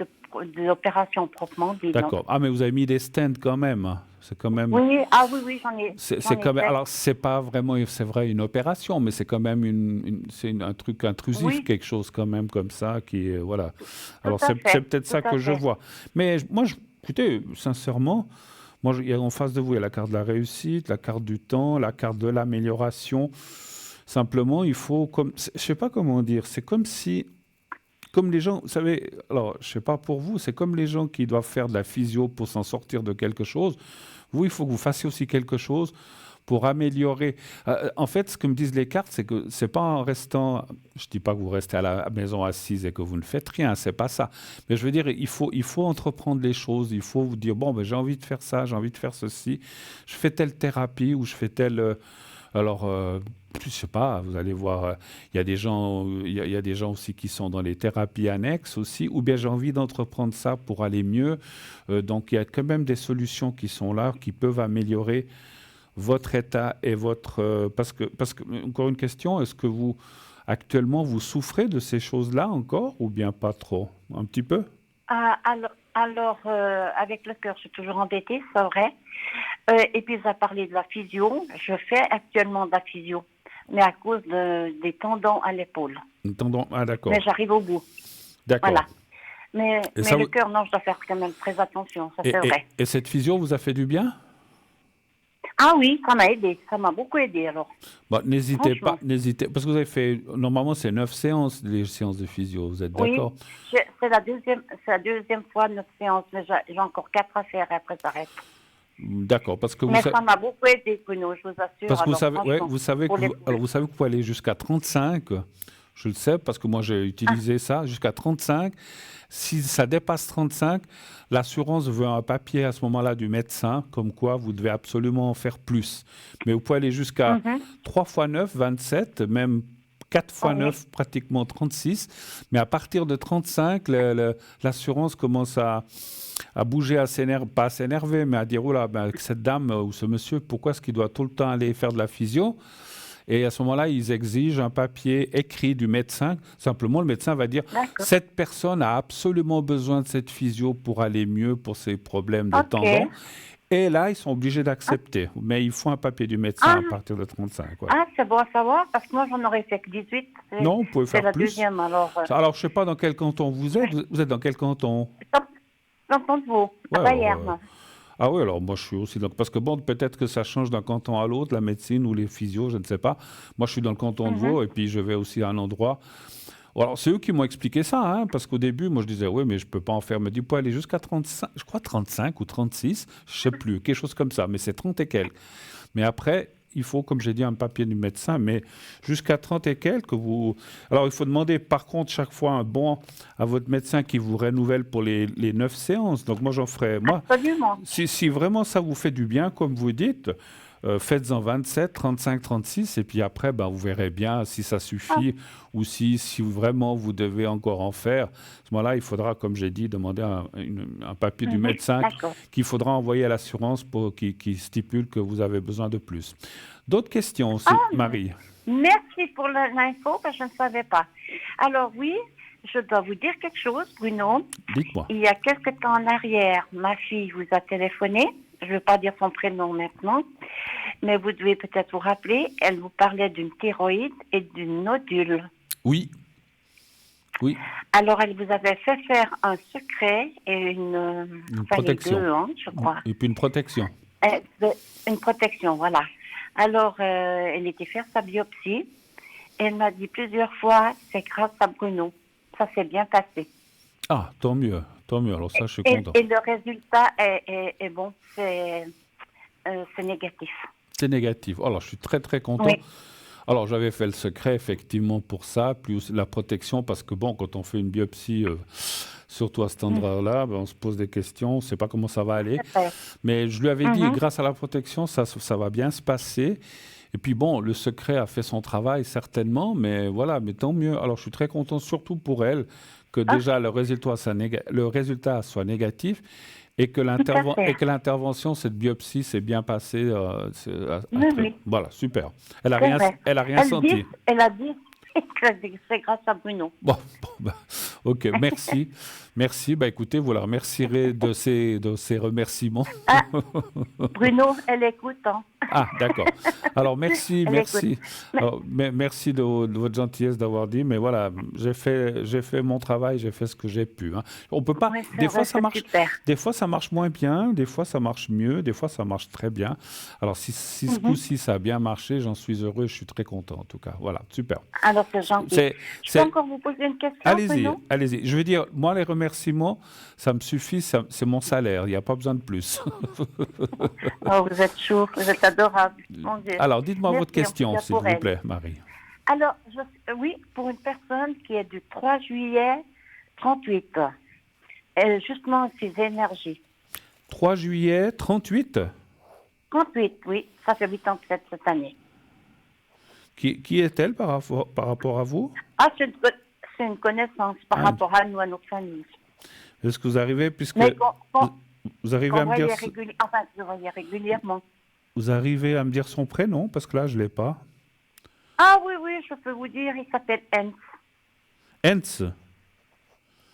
d'opération proprement dit. D'accord. Ah, mais vous avez mis des stents quand même. Hein. C'est quand même. Oui, oui, j'en ai. C'est quand même. Alors, c'est pas vraiment, c'est vrai, une opération, mais c'est quand même un truc intrusif, quelque chose quand même comme ça qui, voilà. Alors, c'est peut-être ça que je vois. Mais moi, écoutez, sincèrement, moi, en face de vous, il y a la carte de la réussite, la carte du temps, la carte de l'amélioration. Simplement, il faut, je sais pas comment dire, c'est comme les gens, vous savez, alors je sais pas pour vous, c'est comme les gens qui doivent faire de la physio pour s'en sortir de quelque chose. Vous, il faut que vous fassiez aussi quelque chose pour améliorer. En fait, ce que me disent les cartes, c'est que c'est pas en restant, je dis pas que vous restez à la maison assise et que vous ne faites rien, c'est pas ça. Mais je veux dire, il faut entreprendre les choses, il faut vous dire, bon, ben, j'ai envie de faire ça, j'ai envie de faire ceci, je fais telle thérapie ou je fais telle... alors, je sais pas, vous allez voir, il y a des gens aussi qui sont dans les thérapies annexes aussi, ou bien j'ai envie d'entreprendre ça pour aller mieux. Donc, il y a quand même des solutions qui sont là, qui peuvent améliorer votre état et votre... parce que, encore une question, est-ce que actuellement, vous souffrez de ces choses-là encore, ou bien pas trop? Un petit peu? Alors, avec le cœur, je suis toujours embêtée, c'est vrai. Et puis, vous avez parlé de la physio. Je fais actuellement de la physio, mais à cause des tendons à l'épaule. Tendons, ah d'accord. Mais j'arrive au bout. D'accord. Voilà. Mais le cœur, non, je dois faire quand même très attention, ça c'est vrai. Et cette physio vous a fait du bien? Ah oui, ça m'a aidé, ça m'a beaucoup aidé alors. Bon, n'hésitez pas, parce que vous avez fait, normalement c'est 9 séances, les séances de physio, vous êtes d'accord? Oui, c'est la deuxième fois 9 séances, mais j'ai encore 4 à faire et après j'arrête. D'accord, parce que mais ça m'a beaucoup aidé, Bruno, je vous assure. Parce que alors, vous savez que vous pouvez aller jusqu'à 35, je le sais, parce que moi j'ai utilisé ça, jusqu'à 35. Si ça dépasse 35, l'assurance veut un papier à ce moment-là du médecin, comme quoi vous devez absolument en faire plus. Mais vous pouvez aller jusqu'à 3 x 9, 27, même 4 x 9, pratiquement 36. Mais à partir de 35, l'assurance commence à bouger, pas à s'énerver, mais à dire, oh là, cette dame ou ce monsieur, pourquoi est-ce qu'il doit tout le temps aller faire de la physio? Et à ce moment-là, ils exigent un papier écrit du médecin. Simplement, le médecin va dire, cette personne a absolument besoin de cette physio pour aller mieux pour ses problèmes de tendons. Et là, ils sont obligés d'accepter. Mais il faut un papier du médecin à partir de 35. Ouais. Ah, c'est bon à savoir, parce que moi, j'en aurais fait que 18. Non, vous pouvez faire plus. C'est la deuxième, alors. Alors, je ne sais pas dans quel canton vous êtes. Vous êtes dans quel canton? Canton de Vaud, à Bayern. Ah oui, alors moi je suis aussi parce que bon, peut-être que ça change d'un canton à l'autre, la médecine ou les physios, je ne sais pas. Moi je suis dans le canton de Mhm. Vaud et puis je vais aussi à un endroit. Alors c'est eux qui m'ont expliqué ça, hein, parce qu'au début, moi je disais, oui, mais je peux pas en faire. Me dit, peut aller jusqu'à 35, je crois 35 ou 36, je sais plus, quelque chose comme ça, mais c'est 30 et quelques. Mais après, il faut, comme j'ai dit, un papier du médecin, mais jusqu'à 30 et quelques, vous... Alors, il faut demander, par contre, chaque fois un bon à votre médecin qui vous renouvelle pour les 9 séances. Donc, moi, j'en ferai... Moi, Absolument. si vraiment ça vous fait du bien, comme vous dites, faites-en 27, 35, 36, et puis après, ben, vous verrez bien si ça Ah, suffit ou si vraiment vous devez encore en faire. À ce moment-là, il faudra, comme j'ai dit, demander un papier du mhm. médecin D'accord. qu'il faudra envoyer à l'assurance pour qui stipule que vous avez besoin de plus. D'autres questions aussi, Ah, Marie? merci pour l'info, parce que je ne savais pas. Alors oui, je dois vous dire quelque chose, Bruno. Dites-moi. Il y a quelque temps en arrière, ma fille vous a téléphoné. Je ne vais pas dire son prénom maintenant, mais vous devez peut-être vous rappeler. Elle vous parlait d'une thyroïde et d'une nodule. Oui, oui, Alors, elle vous avait fait faire un secret et une enfin les protection. deux, hein, je crois. Et puis une protection. Une protection, voilà. Alors, elle était faire sa biopsie. Elle m'a dit plusieurs fois, c'est grâce à Bruno. Ça s'est bien passé. Ah, tant mieux, tant mieux. Alors ça, je suis Et, content. et le résultat est bon, c'est négatif. C'est négatif. Alors, je suis très, très content. Oui. Alors, j'avais fait le secret, effectivement, pour ça, plus la protection, parce que, bon, quand on fait une biopsie, surtout à cet endroit-là, ben, on se pose des questions, on ne sait pas comment ça va aller. C'est vrai. Mais je lui avais dit, Mhm. grâce à la protection, ça va bien se passer. Et puis, bon, le secret a fait son travail, certainement, mais voilà, mais tant mieux. Alors, je suis très content, surtout pour elle, que Ah, déjà le résultat soit négatif et que tout à fait. l'intervention, cette biopsie, s'est bien passée. Oui, oui, Voilà, super. c'est vrai. Elle a rien senti. Elle a dit que c'est grâce à Bruno. Bon, bah, ok, merci. Merci. Bah, écoutez, vous la remercierez de ces remerciements. Ah, Bruno, elle écoute, hein. Ah, d'accord. Alors, merci, Elle écoute. merci. Alors, merci de votre gentillesse d'avoir dit, mais voilà, j'ai fait mon travail, j'ai fait ce que j'ai pu, hein. On peut pas. Oui, c'est Des vrai, fois, ça c'est marche. super. Des fois, ça marche moins bien. Des fois, ça marche mieux. Des fois, ça marche très bien. Alors, si ce Mhm. coup-ci ça a bien marché, j'en suis heureux. Je suis très content, en tout cas. Voilà, super. Alors, c'est gentil. C'est, Je peux c'est- encore vous poser une question, Allez-y, Bruno? allez-y. Je veux dire, moi, les remerciements, ça me suffit. C'est mon salaire. Il n'y a pas besoin de plus. Oh, vous êtes chou, vous êtes adorable. Mon Dieu. Alors, dites-moi Merci, votre en tout question, cas, s'il pour vous elle. plaît, Marie. Alors, oui, pour une personne qui est du 3 juillet 38, justement, ses énergies. 3 juillet 38. 38, oui, ça fait 87 cette année. Qui est-elle par rapport à vous? Ah, c'est une connaissance par Ah. rapport à nous, à notre famille. Est-ce que vous arrivez, puisque Mais vous arrivez qu'on à me dire, voyait enfin, je voyais régulièrement. vous arrivez à me dire son prénom, parce que là, je l'ai pas. Ah oui, oui, je peux vous dire, il s'appelle Hens. Hens.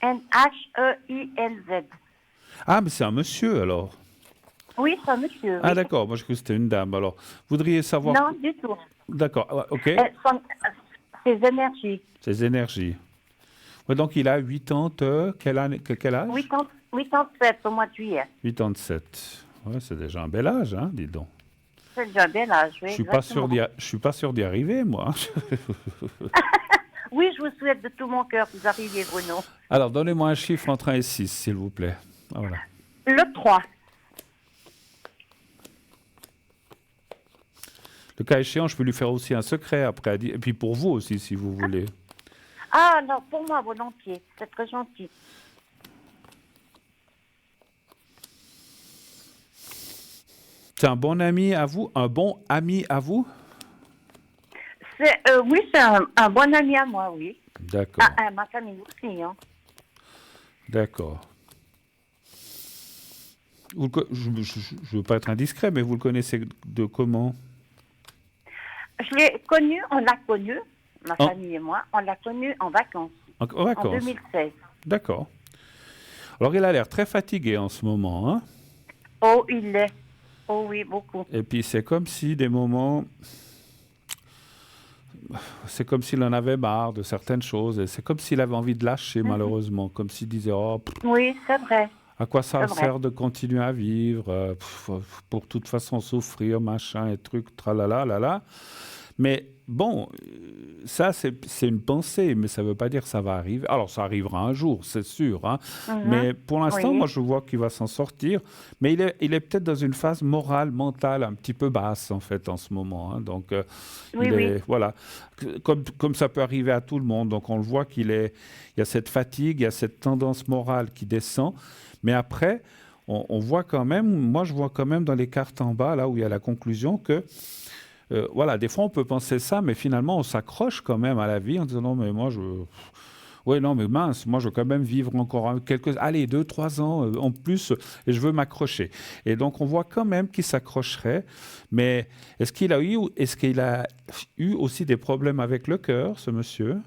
N-H-E-I-L-Z. Ah, mais c'est un monsieur, alors. Oui, c'est un monsieur, Ah, oui. d'accord. Moi, je crois que c'était une dame. Alors, vous voudriez savoir... Non, du tout. D'accord, ouais, ok. Ses énergies. Ses énergies. Ouais, donc, il a 80... quel âge? 87 au mois de juillet. 87. Ouais, c'est déjà un bel âge, hein, dis donc. C'est déjà un bel âge, oui. Je suis pas sûr exactement. je suis pas sûr d'y arriver, moi. Oui, je vous souhaite de tout mon cœur que vous arriviez, Bruno. Alors, donnez-moi un chiffre entre 1 et 6, s'il vous plaît. Ah, voilà. Le 3. Le cas échéant, je peux lui faire aussi un secret après. Et puis pour vous aussi, si vous voulez. Ah, non, pour moi, volontiers. C'est très gentil. C'est un bon ami à vous? Un bon ami à vous? Oui, c'est un bon ami à moi, oui. D'accord, Ma famille aussi, hein. d'accord. Je ne veux pas être indiscret, mais vous le connaissez de comment? Je l'ai connu, on l'a connu, ma Oh. famille et moi, on l'a connu en vacances, En en vacances. 2016. D'accord. Alors, il a l'air très fatigué en ce moment, hein? Oh, il l'est. Oh oui, beaucoup. Et puis, c'est comme si des moments... C'est comme s'il en avait marre de certaines choses. Et c'est comme s'il avait envie de lâcher, malheureusement. Comme s'il disait, oh, pff. Oui, c'est vrai. À quoi ça c'est vrai. sert de continuer à vivre pour toute façon souffrir, machin et trucs, tralala, lala. Mais bon, ça c'est une pensée, mais ça ne veut pas dire que ça va arriver. Alors ça arrivera un jour, c'est sûr, hein. Mhm. Mais pour l'instant, moi Oui, je vois qu'il va s'en sortir. Mais il est peut-être dans une phase morale, mentale un petit peu basse en fait en ce moment, hein. Donc oui, il oui. est, voilà, comme ça peut arriver à tout le monde. Donc on le voit il y a cette fatigue, il y a cette tendance morale qui descend. Mais après, on voit quand même, moi je vois quand même dans les cartes en bas, là où il y a la conclusion, que voilà, des fois on peut penser ça, mais finalement on s'accroche quand même à la vie en disant non, mais moi je. Oui, non, mais mince, moi je veux quand même vivre encore allez, 2, 3 ans en plus, et je veux m'accrocher. Et donc on voit quand même qu'il s'accrocherait, mais est-ce qu'il a eu aussi des problèmes avec le cœur, ce monsieur?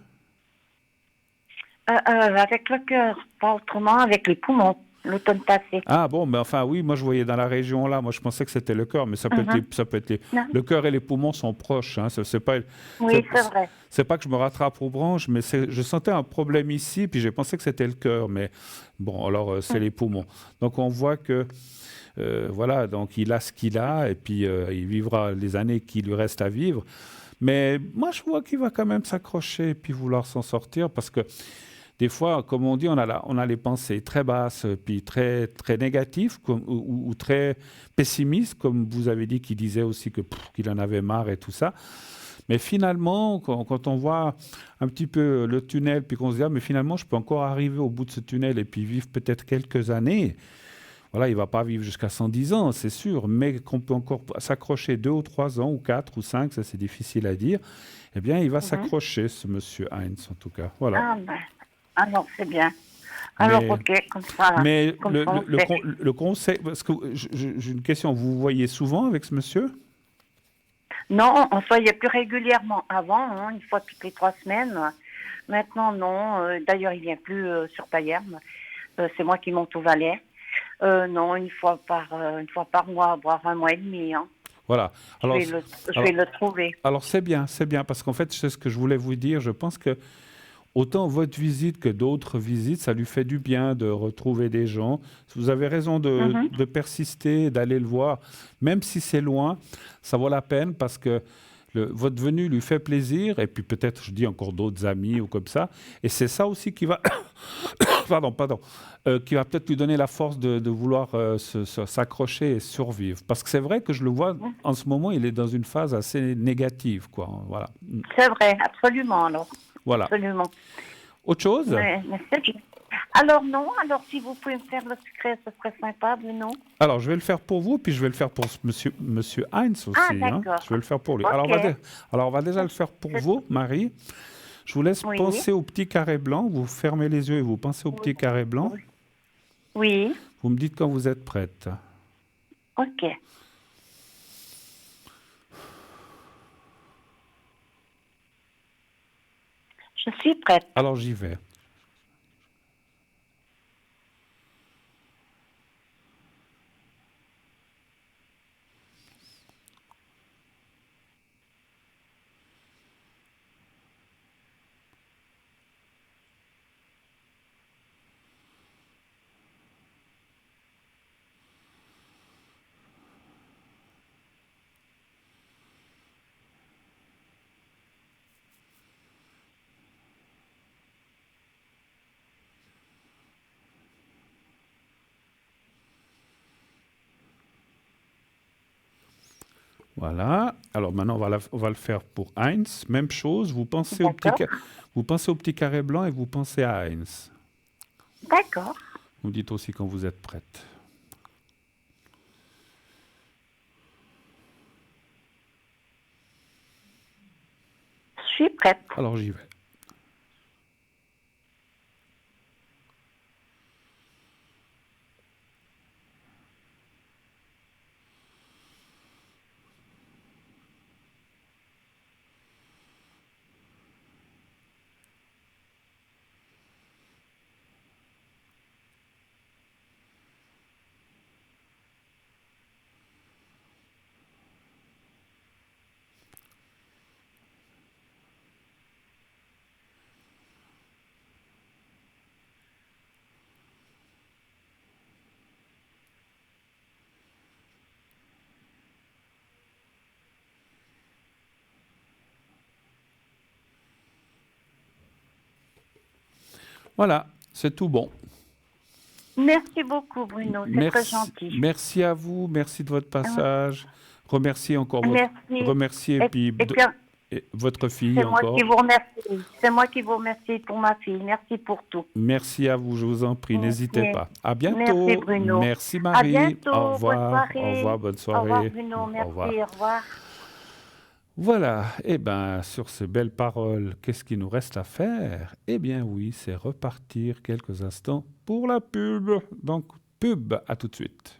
Avec le cœur, pas autrement, avec les poumons, l'automne passé. Ah bon, mais enfin oui, moi je voyais dans la région là, moi je pensais que c'était le cœur, mais Mhm. ça peut être Non. le cœur et les poumons sont proches, hein, Oui, c'est, c'est vrai. c'est pas que je me rattrape aux branches, mais je sentais un problème ici, puis j'ai pensé que c'était le cœur, mais bon, alors c'est Mhm. les poumons. Donc on voit que voilà, donc il a ce qu'il a, et puis il vivra les années qui lui restent à vivre. Mais moi je vois qu'il va quand même s'accrocher et puis vouloir s'en sortir, parce que des fois, comme on dit, on a les pensées très basses, puis très, très négatives ou très pessimistes, comme vous avez dit, qu'il disait aussi qu'il en avait marre et tout ça. Mais finalement, quand on voit un petit peu le tunnel, puis qu'on se dit, ah, mais finalement, je peux encore arriver au bout de ce tunnel et puis vivre peut-être quelques années. Voilà, il ne va pas vivre jusqu'à 110 ans, c'est sûr, mais qu'on peut encore s'accrocher 2 ou 3 ans, ou 4 ou 5, ça c'est difficile à dire, eh bien, il va Mhm. s'accrocher, ce monsieur Heinz, en tout cas. Voilà. Ah ben, alors c'est bien. Alors Mais ok, comme ça on fait. le conseil, parce que j'ai une question, vous vous voyez souvent avec ce monsieur? Non, on se voyait plus régulièrement avant, hein, une fois toutes les 3 semaines. Maintenant, non. D'ailleurs, il vient plus sur Payerne. C'est moi qui monte au Valais. Non, une fois par mois, voire un mois et demi. Hein. Voilà. Je Alors, vais le, je vais alors, le trouver. alors c'est bien, parce qu'en fait, c'est ce que je voulais vous dire. Je pense que autant votre visite que d'autres visites, ça lui fait du bien de retrouver des gens. Vous avez raison Mhm, de persister, d'aller le voir, même si c'est loin, ça vaut la peine parce que votre venue lui fait plaisir, et puis peut-être, je dis encore d'autres amis ou comme ça, et c'est ça aussi qui va, pardon, qui va peut-être lui donner la force de vouloir s'accrocher et survivre. Parce que c'est vrai que je le vois, mhm. en ce moment, il est dans une phase assez négative, quoi. Voilà. C'est vrai, absolument, alors. Voilà. Absolument. Autre chose? Mais c'est bien. Alors non, alors si vous pouvez me faire le secret, ce serait sympa, Bruno. Alors, je vais le faire pour vous, puis je vais le faire pour monsieur Heinz Ah, aussi, hein. d'accord. Je vais le faire pour lui. Ok. Alors, on va déjà le faire pour vous, Marie. Je vous laisse Oui. penser au petit carré blanc. Vous fermez les yeux et vous pensez au petit carré blanc. Oui. Vous me dites quand vous êtes prête. Ok. Je suis prête. Alors, j'y vais. Voilà. Alors, maintenant, on va le faire pour Heinz. Même chose. D'accord. Vous pensez au petit carré blanc et vous pensez à Heinz. D'accord. Vous me dites aussi quand vous êtes prête. Je suis prête. Alors, j'y vais. Voilà, c'est tout bon. Merci beaucoup, Bruno. C'est très gentil. Merci à vous, merci de votre passage. Remerciez encore Merci. remerciez et votre fille c'est encore. Moi qui vous remercie. C'est moi qui vous remercie pour ma fille. Merci pour tout. Merci à vous, je vous en prie, n'hésitez pas. À bientôt. Merci, Bruno. Merci, Marie. À bientôt. Au revoir. Bonne soirée. Au revoir, bonne soirée. Au revoir, Bruno. Merci. Au revoir. Voilà, et bien sur ces belles paroles, qu'est-ce qu'il nous reste à faire? Eh bien oui, c'est repartir quelques instants pour la pub. Donc, pub, à tout de suite.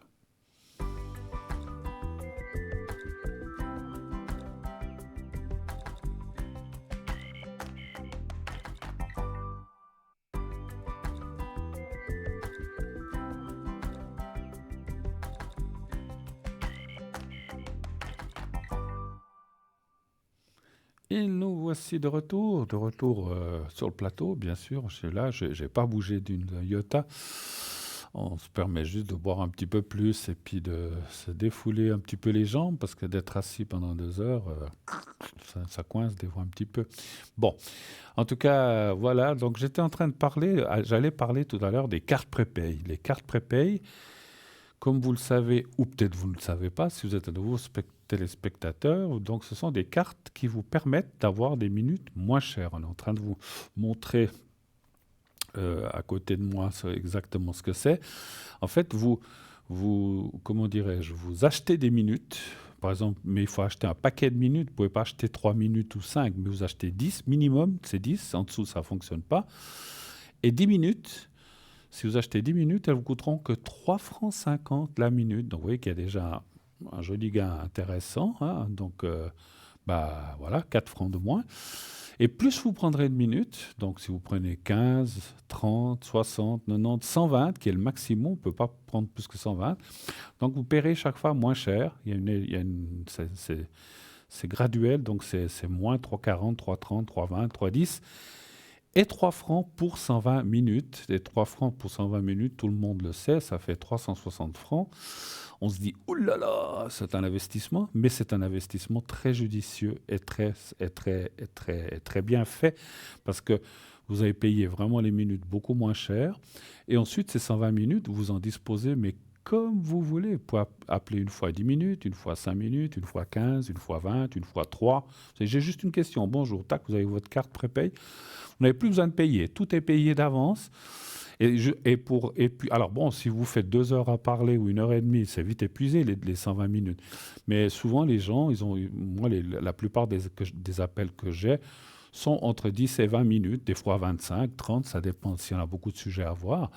Et nous voici de retour sur le plateau, bien sûr. Je suis là, je n'ai pas bougé d'une iota. On se permet juste de boire un petit peu plus et puis de se défouler un petit peu les jambes, parce que d'être assis pendant 2 heures, ça coince des fois un petit peu. Bon, en tout cas, voilà. Donc j'étais en train de parler, j'allais parler tout à l'heure des cartes prépay. Les cartes prépay, comme vous le savez, ou peut-être vous ne le savez pas, si vous êtes un nouveau téléspectateur, donc ce sont des cartes qui vous permettent d'avoir des minutes moins chères. On est en train de vous montrer à côté de moi exactement ce que c'est. En fait, vous comment dirais-je, vous achetez des minutes, par exemple, mais il faut acheter un paquet de minutes. Vous ne pouvez pas acheter 3 minutes ou 5, mais vous achetez 10 minimum, c'est 10, en dessous ça ne fonctionne pas. Et 10 minutes, si vous achetez 10 minutes, elles vous coûteront que 3,50 francs la minute. Donc vous voyez qu'il y a déjà un joli gain intéressant, hein. Donc voilà, 4 francs de moins. Et plus vous prendrez de minutes, donc si vous prenez 15, 30, 60, 90, 120, qui est le maximum, on ne peut pas prendre plus que 120, donc vous paierez chaque fois moins cher. C'est graduel, donc c'est moins 3,40, 3,30, 3,20, 3,10. Et 3 francs pour 120 minutes. Et 3 francs pour 120 minutes, tout le monde le sait, ça fait 360 francs. On se dit, oulala, c'est un investissement, mais c'est un investissement très judicieux et très bien fait, parce que vous avez payé vraiment les minutes beaucoup moins cher. Et ensuite, ces 120 minutes, vous en disposez, mais comme vous voulez. Vous pouvez appeler une fois 10 minutes, une fois 5 minutes, une fois 15, une fois 20, une fois 3. J'ai juste une question. Bonjour, tac, vous avez votre carte prépay. Vous n'avez plus besoin de payer. Tout est payé d'avance. Et puis, alors bon, si vous faites 2 heures à parler ou 1h30, c'est vite épuisé les 120 minutes. Mais souvent, les gens, la plupart des appels que j'ai sont entre 10 et 20 minutes, des fois 25, 30, ça dépend s'il y en a beaucoup de sujets à voir.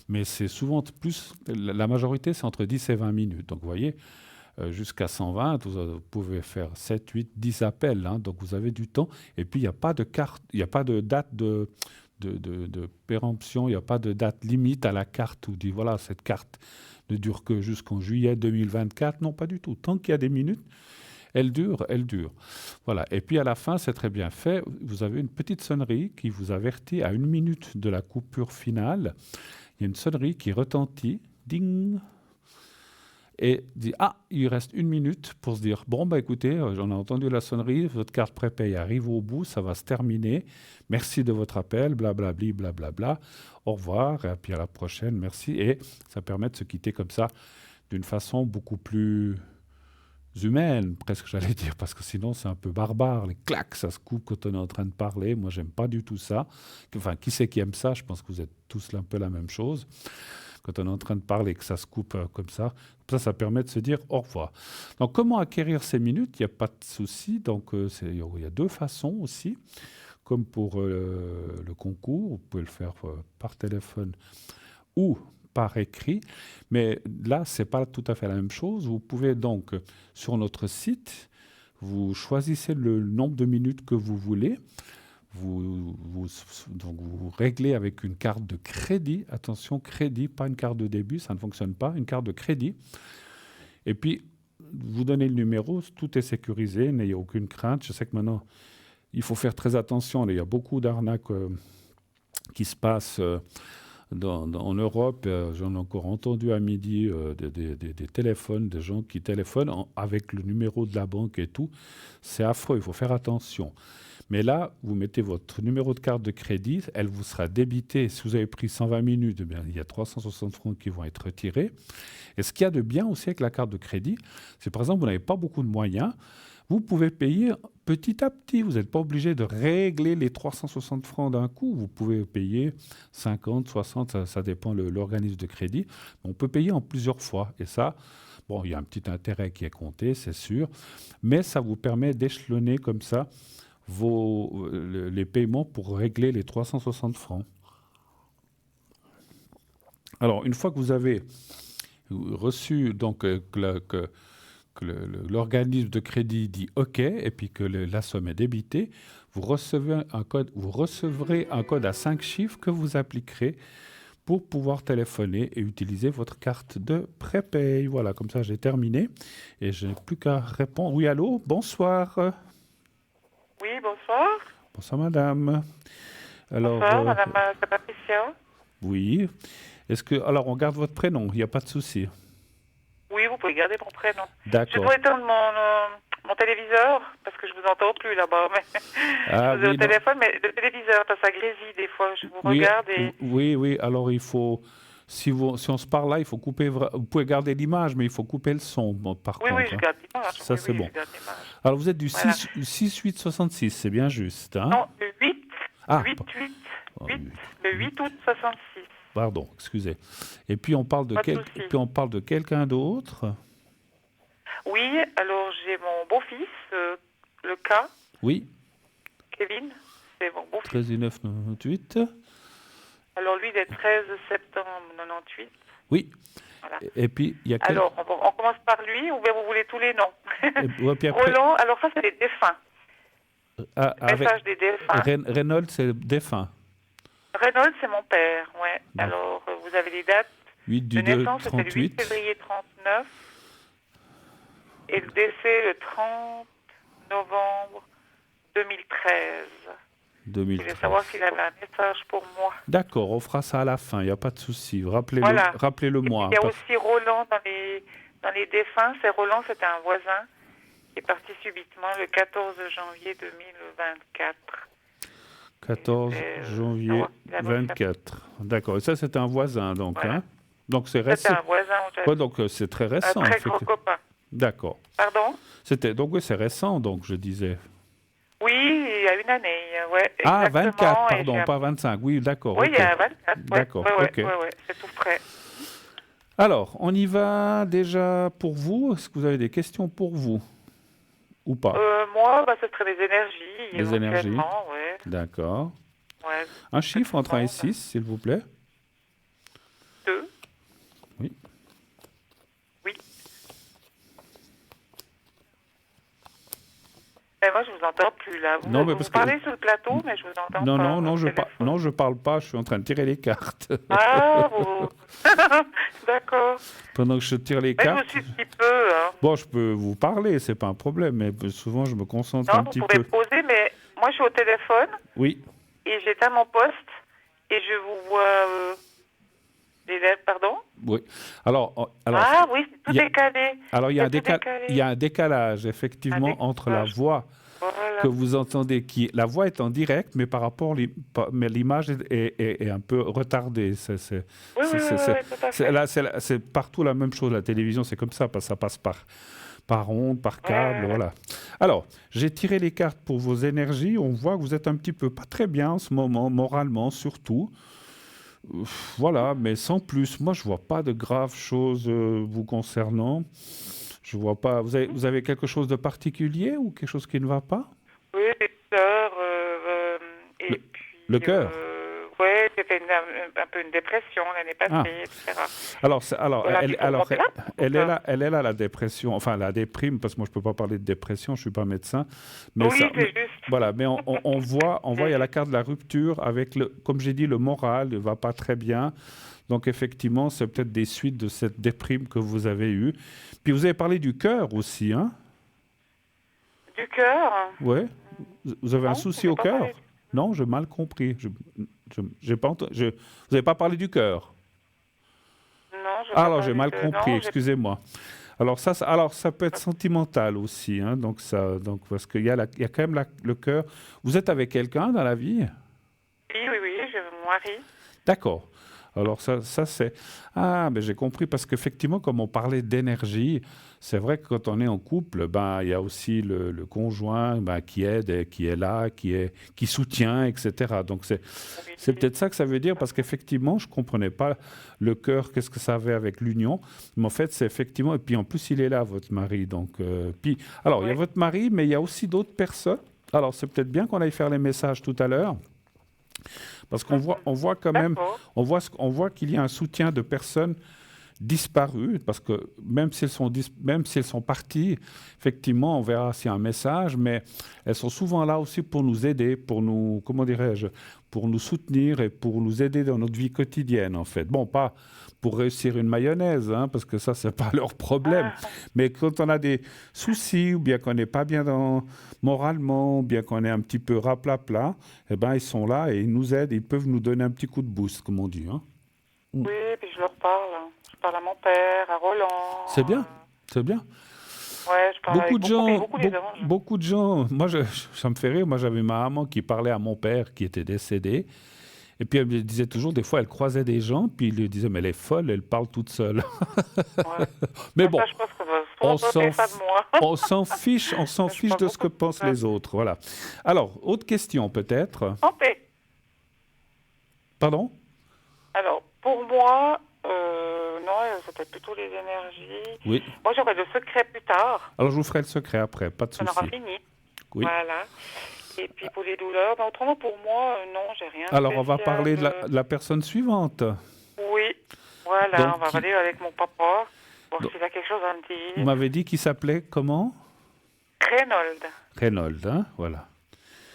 Mais c'est souvent plus, la majorité, c'est entre 10 et 20 minutes. Donc, vous voyez, jusqu'à 120, vous pouvez faire 7, 8, 10 appels. Hein, donc, vous avez du temps. Et puis, il n'y a pas de carte, il n'y a pas de date de péremption, il n'y a pas de date limite à la carte où dit, voilà, cette carte ne dure que jusqu'en juillet 2024. Non, pas du tout. Tant qu'il y a des minutes, elle dure. Voilà. Et puis, à la fin, c'est très bien fait. Vous avez une petite sonnerie qui vous avertit à 1 minute de la coupure finale. Il y a une sonnerie qui retentit, ding, et dit « Ah, il reste 1 minute » pour se dire « Bon, écoutez, j'en ai entendu la sonnerie, votre carte prépay arrive au bout, ça va se terminer. Merci de votre appel, blablabli, blablabla. Au revoir, et puis à la prochaine, merci. » Et ça permet de se quitter comme ça d'une façon beaucoup plus humaine, presque j'allais dire, parce que sinon c'est un peu barbare. Les claques, ça se coupe quand on est en train de parler. Moi, j'aime pas du tout ça. Enfin, qui c'est qui aime ça? Je pense que vous êtes tous un peu la même chose. Quand on est en train de parler et que ça se coupe comme ça permet de se dire au revoir. Donc, comment acquérir ces minutes? Il n'y a pas de souci. Donc, il y a 2 façons aussi. Comme pour le concours, vous pouvez le faire par téléphone ou par écrit. Mais là, ce n'est pas tout à fait la même chose. Vous pouvez donc, sur notre site, vous choisissez le nombre de minutes que vous voulez. Donc vous réglez avec une carte de crédit. Attention, crédit, pas une carte de débit, ça ne fonctionne pas. Une carte de crédit. Et puis, vous donnez le numéro, tout est sécurisé, n'ayez aucune crainte. Je sais que maintenant, il faut faire très attention. Il y a beaucoup d'arnaques qui se passent en Europe. J'en ai encore entendu à midi des téléphones, des gens qui téléphonent avec le numéro de la banque et tout. C'est affreux, il faut faire attention. Mais là, vous mettez votre numéro de carte de crédit, elle vous sera débitée. Si vous avez pris 120 minutes, eh bien, il y a 360 francs qui vont être retirés. Et ce qu'il y a de bien aussi avec la carte de crédit, c'est par exemple, vous n'avez pas beaucoup de moyens, vous pouvez payer petit à petit. Vous n'êtes pas obligé de régler les 360 francs d'un coup. Vous pouvez payer 50, 60, ça dépend de l'organisme de crédit. On peut payer en plusieurs fois. Et ça, bon, il y a un petit intérêt qui est compté, c'est sûr. Mais ça vous permet d'échelonner comme ça les paiements pour régler les 360 francs. Alors, une fois que vous avez reçu donc, que l'organisme de crédit dit OK et puis que la somme est débitée, vous recevrez un code à 5 chiffres que vous appliquerez pour pouvoir téléphoner et utiliser votre carte de prépaye. Voilà, comme ça j'ai terminé et je n'ai plus qu'à répondre. Oui, allô, bonsoir. Oui, bonsoir. Bonsoir madame. Alors, bonsoir, madame Patricia. Oui. Alors, on garde votre prénom, il n'y a pas de souci. Oui, vous pouvez garder mon prénom. D'accord. Je dois éteindre mon téléviseur, parce que je vous entends plus là-bas. Mais je vous ai au téléphone, mais le téléviseur, ça grésille des fois. Je vous regarde et... Oui, alors il faut... Si on se parle là, il faut couper... Vous pouvez garder l'image, mais il faut couper le son, par contre. Oui, je garde l'image. Ça, c'est bon. Alors, vous êtes du 6-8-66, c'est bien juste, hein? Non, le 8. Ah, 8, le 8 août 66. Pardon, excusez. Et puis on parle de quelqu'un d'autre. Oui, alors j'ai mon beau-fils, le cas. Oui. Kevin, c'est mon beau-fils. 13 9 98. Alors lui, il est 13 septembre 98. Oui. Voilà. Et puis il y a. Alors on commence par lui, ou bien vous voulez tous les noms? Puis après... Roland, alors ça c'est les défunts. Message des défunts. Reynolds, c'est défunt. Reynolds, c'est mon père, ouais. Non. Alors, vous avez les dates. 8 du de 2, naissance, 38. c'était le 8 février 39. Et le décès, le 30 novembre 2013. Je voulais savoir s'il avait un message pour moi. D'accord, on fera ça à la fin, il n'y a pas de souci. Rappelez-le moi. Il y a aussi Roland dans les défunts. Roland, c'était un voisin qui est parti subitement le 14 janvier 2024. 14 janvier 24. D'accord. Et ça, c'est un voisin, donc. Voilà. Hein? Donc, c'est récent. C'est un voisin. Donc, c'est très récent. Un très gros copain. D'accord. Pardon? Donc, oui, c'est récent, donc, je disais. Oui, il y a une année. Ouais, ah, 24, pardon, pas 25. Oui, d'accord. Oui, okay. il y a 24. D'accord, ouais, ok. Ouais, c'est tout près. Alors, on y va déjà pour vous. Est-ce que vous avez des questions pour vous? Ou pas? Moi, ce serait les énergies. Les énergies. Ouais. D'accord. Ouais. Un chiffre entre 1 et 6, s'il vous plaît. 2. Oui. Oui. Mais moi, je vous entends plus, là. Vous parlez sur le plateau, mais je vous entends pas. Non, je parle pas. Je suis en train de tirer les cartes. Ah, d'accord. Pendant que je tire les cartes... je suis un petit peu... Hein. Bon, je peux vous parler, c'est pas un problème, mais souvent, je me concentre un petit peu. Non, vous pouvez poser, mais moi, je suis au téléphone. Oui. Et j'éteins mon poste, et je vous vois... les lettres, pardon? Oui. Alors, ah oui, c'est tout décalé. Alors, il y a un décalage, effectivement, entre la voix que vous entendez, la voix est en direct, mais par rapport, mais l'image est un peu retardée. Là, c'est partout la même chose. La télévision, c'est comme ça, parce que ça passe par onde, par câble, voilà. Alors, j'ai tiré les cartes pour vos énergies. On voit que vous êtes un petit peu pas très bien en ce moment, moralement surtout. Voilà, mais sans plus. Moi, je vois pas de graves choses vous concernant. Je vois pas. Vous avez quelque chose de particulier ou quelque chose qui ne va pas? Oui, les cœurs. Le cœur. Oui, c'était un peu une dépression l'année passée, etc. Alors, elle est là, la dépression, enfin la déprime, parce que moi je peux pas parler de dépression, je suis pas médecin. Mais oui, c'est juste. Voilà, mais on voit, il y a la carte de la rupture avec comme j'ai dit, le moral ne va pas très bien. Donc effectivement, c'est peut-être des suites de cette déprime que vous avez eue. Puis vous avez parlé du cœur aussi, hein? Du cœur? Oui. Vous avez un souci au cœur? Non, j'ai mal compris. J'ai pas entendu. Vous n'avez pas parlé du cœur? Non, alors, j'ai mal compris, excusez-moi. Alors ça peut être sentimental aussi, hein, donc parce qu'il y a quand même le cœur. Vous êtes avec quelqu'un dans la vie? Oui, j'ai mon mari. D'accord. Alors ça c'est... Ah, mais j'ai compris, parce qu'effectivement, comme on parlait d'énergie, c'est vrai que quand on est en couple, ben, il y a aussi le conjoint qui aide, et qui est là, qui soutient, etc. Donc c'est peut-être ça que ça veut dire, parce qu'effectivement, je ne comprenais pas le cœur, qu'est-ce que ça avait avec l'union. Mais en fait, c'est effectivement... Et puis en plus, il est là, votre mari. Donc, alors, il y a votre mari, mais il y a aussi d'autres personnes. Alors, c'est peut-être bien qu'on aille faire les messages tout à l'heure. Parce qu'on voit quand même, on voit qu'il y a un soutien de personnes disparues, parce que même si elles sont parties, effectivement, on verra s'il y a un message, mais elles sont souvent là aussi pour nous aider, pour nous, comment dirais-je, pour nous soutenir et pour nous aider dans notre vie quotidienne, en fait. Bon, pas pour réussir une mayonnaise, hein, parce que ça, c'est pas leur problème. Mais quand on a des soucis, ou bien qu'on n'est pas bien moralement, ou bien qu'on est un petit peu raplapla, eh ben, ils sont là et ils nous aident, ils peuvent nous donner un petit coup de boost, comme on dit. Hein. Oui, puis je leur parle. Je parle à mon père, à Roland. C'est bien, c'est bien. Ouais, je parle Beaucoup beaucoup de gens, moi, ça me fait rire, moi j'avais ma maman qui parlait à mon père qui était décédé, et puis elle me disait toujours, des fois elle croisait des gens, puis il lui disait, mais elle est folle, elle parle toute seule. Ouais. Mais bon, Ça, je pense que on s'en fiche de ce que pensent les autres, voilà. Alors, autre question peut-être. En paix. Pardon? Alors, pour moi, non, c'était plutôt les énergies. Oui. Moi, j'aurais le secret plus tard. Alors, je vous ferai le secret après, pas de souci. On aura fini. Oui. Voilà. Et puis pour les douleurs, autrement pour moi, non, j'ai rien. Alors, on va parler de la personne suivante. Oui, voilà, Donc, on va aller avec mon papa, voir s'il a quelque chose à me dire. Vous m'avez dit qu'il s'appelait comment? Reynold, hein, voilà.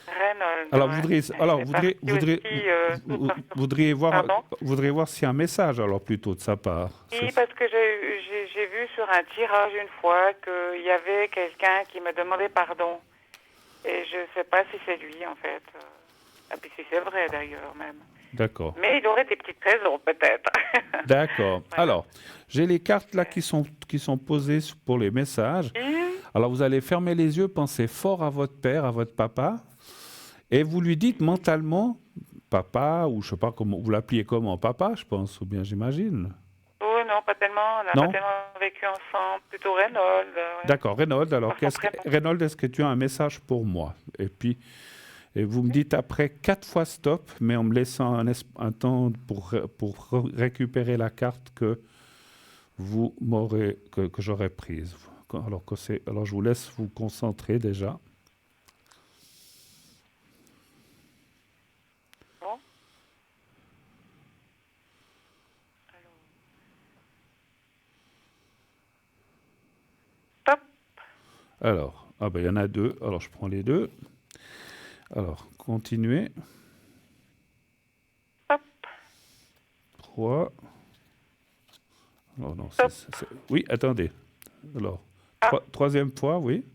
Reynold. Alors, vous voudriez voir s'il y a un message, alors, plutôt, de sa part. Oui, parce que j'ai vu sur un tirage une fois qu'il y avait quelqu'un qui me demandait pardon. Et je ne sais pas si c'est lui, en fait. Et puis si c'est vrai, d'ailleurs, même. D'accord. Mais il aurait des petites raisons, peut-être. D'accord. Voilà. Alors, j'ai les cartes là qui sont posées pour les messages. Alors, vous allez fermer les yeux, pensez fort à votre père, à votre papa, et vous lui dites mentalement, papa, ou je ne sais pas comment, vous l'appeliez comment, papa, je pense, ou bien j'imagine. Oh non, pas tellement. On n'a pas tellement vécu ensemble. Plutôt Reynold. Ouais. D'accord, Reynold. Alors, Reynold, est-ce que tu as un message pour moi? Et vous me dites après 4 fois stop, mais en me laissant un temps pour récupérer la carte que j'aurais prise. Alors, je vous laisse vous concentrer déjà. Bon. Alors, il y en a 2. Alors, je prends les 2. Alors, continuez. Hop. 3. Alors, non, oui, attendez. Alors, troisième fois, oui.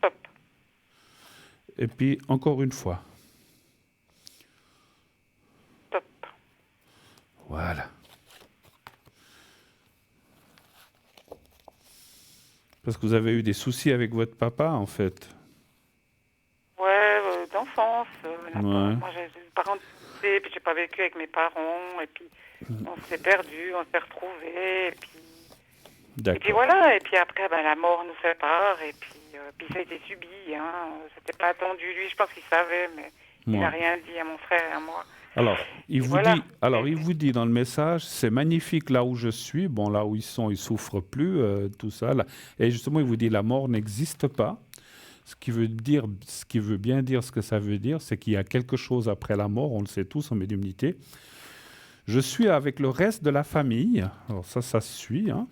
Hop. Et puis, encore une fois. Hop. Voilà. Parce que vous avez eu des soucis avec votre papa, en fait. Ouais, d'enfance. Ouais. Moi, j'ai des parents décédés, puis j'ai pas vécu avec mes parents, et puis on s'est perdus, on s'est retrouvés, et puis voilà, et puis après, la mort nous sépare, et puis ça a été subi, hein. C'était pas attendu, lui, je pense qu'il savait, mais il n'a rien dit à mon frère et à moi. Alors, il vous dit dans le message, c'est magnifique là où je suis. Bon, là où ils sont, ils souffrent plus, tout ça. Là. Et justement, il vous dit, la mort n'existe pas. Ce qui veut bien dire ce que ça veut dire, c'est qu'il y a quelque chose après la mort, on le sait tous en médiumnité. Je suis avec le reste de la famille. Alors ça se suit. Hein.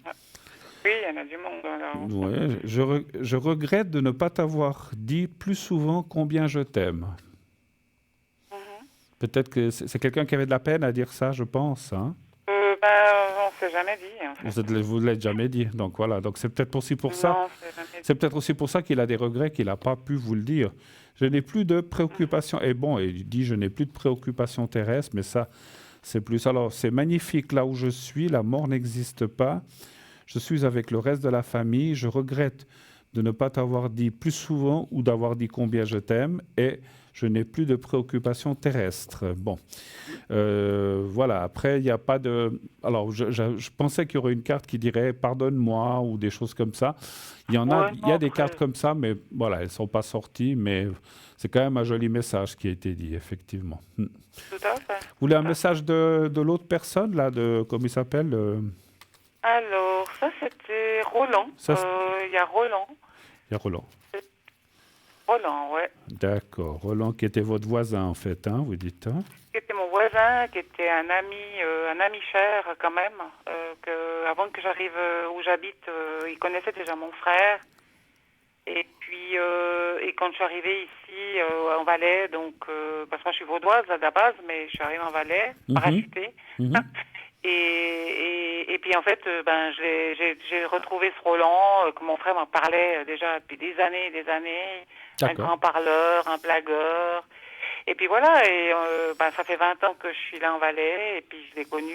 Oui, il y en a du monde. Alors. Ouais, je regrette de ne pas t'avoir dit plus souvent combien je t'aime. Peut-être que c'est quelqu'un qui avait de la peine à dire ça, je pense. Hein? On ne s'est jamais dit. En fait. Vous ne l'avez jamais dit. Donc voilà. Donc c'est peut-être aussi pour ça. C'est peut-être aussi pour ça qu'il a des regrets, qu'il n'a pas pu vous le dire. Je n'ai plus de préoccupations. Et bon, il dit je n'ai plus de préoccupations terrestres, mais ça, c'est plus. Alors c'est magnifique là où je suis. La mort n'existe pas. Je suis avec le reste de la famille. Je regrette de ne pas t'avoir dit plus souvent ou d'avoir dit combien je t'aime et je n'ai plus de préoccupations terrestres. Bon, voilà. Après, il n'y a pas de... Alors, je pensais qu'il y aurait une carte qui dirait « pardonne-moi » ou des choses comme ça. Il y a des cartes comme ça, mais voilà, elles ne sont pas sorties. Mais c'est quand même un joli message qui a été dit, effectivement. Tout à fait. Vous voulez un message de l'autre personne, là, comment il s'appelle Alors, ça, c'était Roland. Il y a Roland. Il y a Roland. Roland, ouais. D'accord. Roland qui était votre voisin, en fait, hein, vous dites. Hein? Qui était mon voisin, qui était un ami cher quand même. Avant que j'arrive où j'habite, il connaissait déjà mon frère. Et puis, et quand je suis arrivée ici, en Valais, donc, parce que moi je suis vaudoise à la base, mais je suis arrivée en Valais, parachutée. Et puis en fait, j'ai retrouvé ce Roland que mon frère m'en parlait déjà depuis des années et des années. Un grand parleur, un blagueur. Et puis voilà, et ça fait 20 ans que je suis là en Valais, et puis je l'ai connu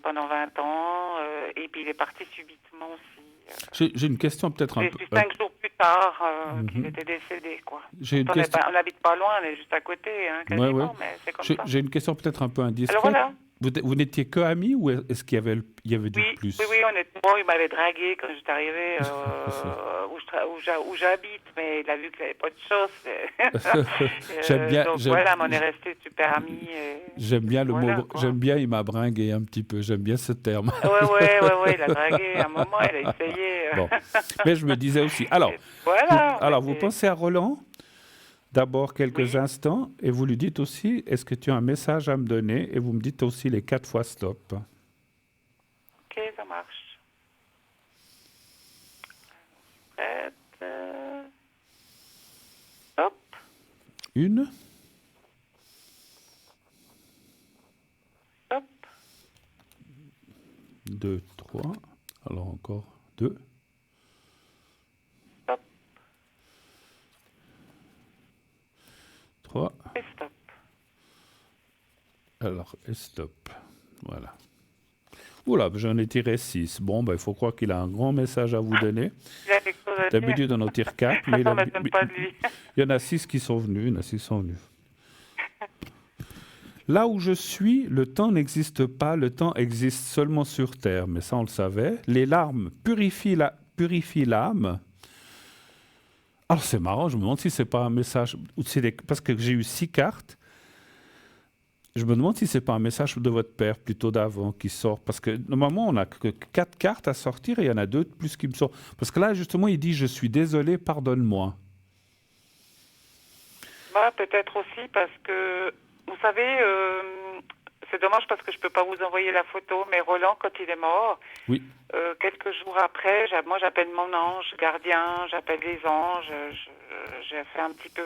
pendant 20 ans, et puis il est parti subitement aussi. J'ai une question peut-être un peu... 5 jours plus tard qu'il était décédé, quoi. On n'habite pas loin, on est juste à côté, hein, quasiment, mais c'est comme ça. J'ai une question peut-être un peu indiscrète. Alors voilà. Vous n'étiez que amis ou est-ce qu'il y avait du plus? Oui, honnêtement, il m'avait dragué quand j'étais arrivée où j'habite, mais il a vu qu'il n'y avait pas de chance. J'aime bien. Donc voilà, on est restés super amis. J'aime bien le mot. J'aime bien, il m'a bringué un petit peu. J'aime bien ce terme. Ouais, il a dragué à un moment, il a essayé. Bon. Mais je me disais aussi. Alors, vous pensez à Roland? D'abord quelques instants et vous lui dites aussi, est-ce que tu as un message à me donner? Et vous me dites aussi les 4 fois stop. Ok, ça marche. Prête. Stop. 1. Stop. 2, 3. Alors encore 2. Stop. 3. Et stop. Alors, et stop. Voilà. Oula, j'en ai tiré 6. Bon, il faut croire qu'il a un grand message à vous donner. D'habitude, on en tire 4, mais il y en a 6 qui sont venus. Là où je suis, le temps n'existe pas, le temps existe seulement sur Terre. Mais ça, on le savait. Les larmes purifient l'âme. Alors, c'est marrant, je me demande si ce n'est pas un message... Parce que j'ai eu 6 cartes. Je me demande si ce n'est pas un message de votre père, plutôt d'avant, qui sort. Parce que normalement, on n'a que 4 cartes à sortir et il y en a 2 de plus qui me sortent. Parce que là, justement, il dit « Je suis désolé, pardonne-moi ». Peut-être aussi parce que, vous savez, c'est dommage parce que je ne peux pas vous envoyer la photo, mais Roland, quand il est mort, quelques jours après, moi j'appelle mon ange gardien, j'appelle les anges, j'ai fait un petit peu,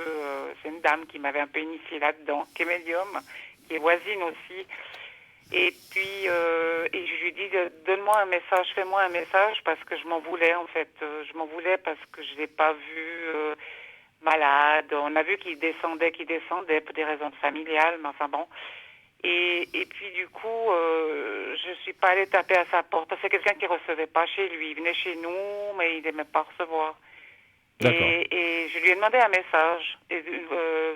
c'est une dame qui m'avait un peu initiée là-dedans, qui est médium, qui est voisine aussi, et puis et je lui dis, donne-moi un message, fais-moi un message, parce que je m'en voulais en fait, parce que je ne l'ai pas vu malade, on a vu qu'il descendait pour des raisons familiales, mais enfin bon. Et puis du coup, je suis pas allée taper à sa porte. C'est quelqu'un qui recevait pas chez lui. Il venait chez nous, mais il n'aimait pas recevoir. Et je lui ai demandé un message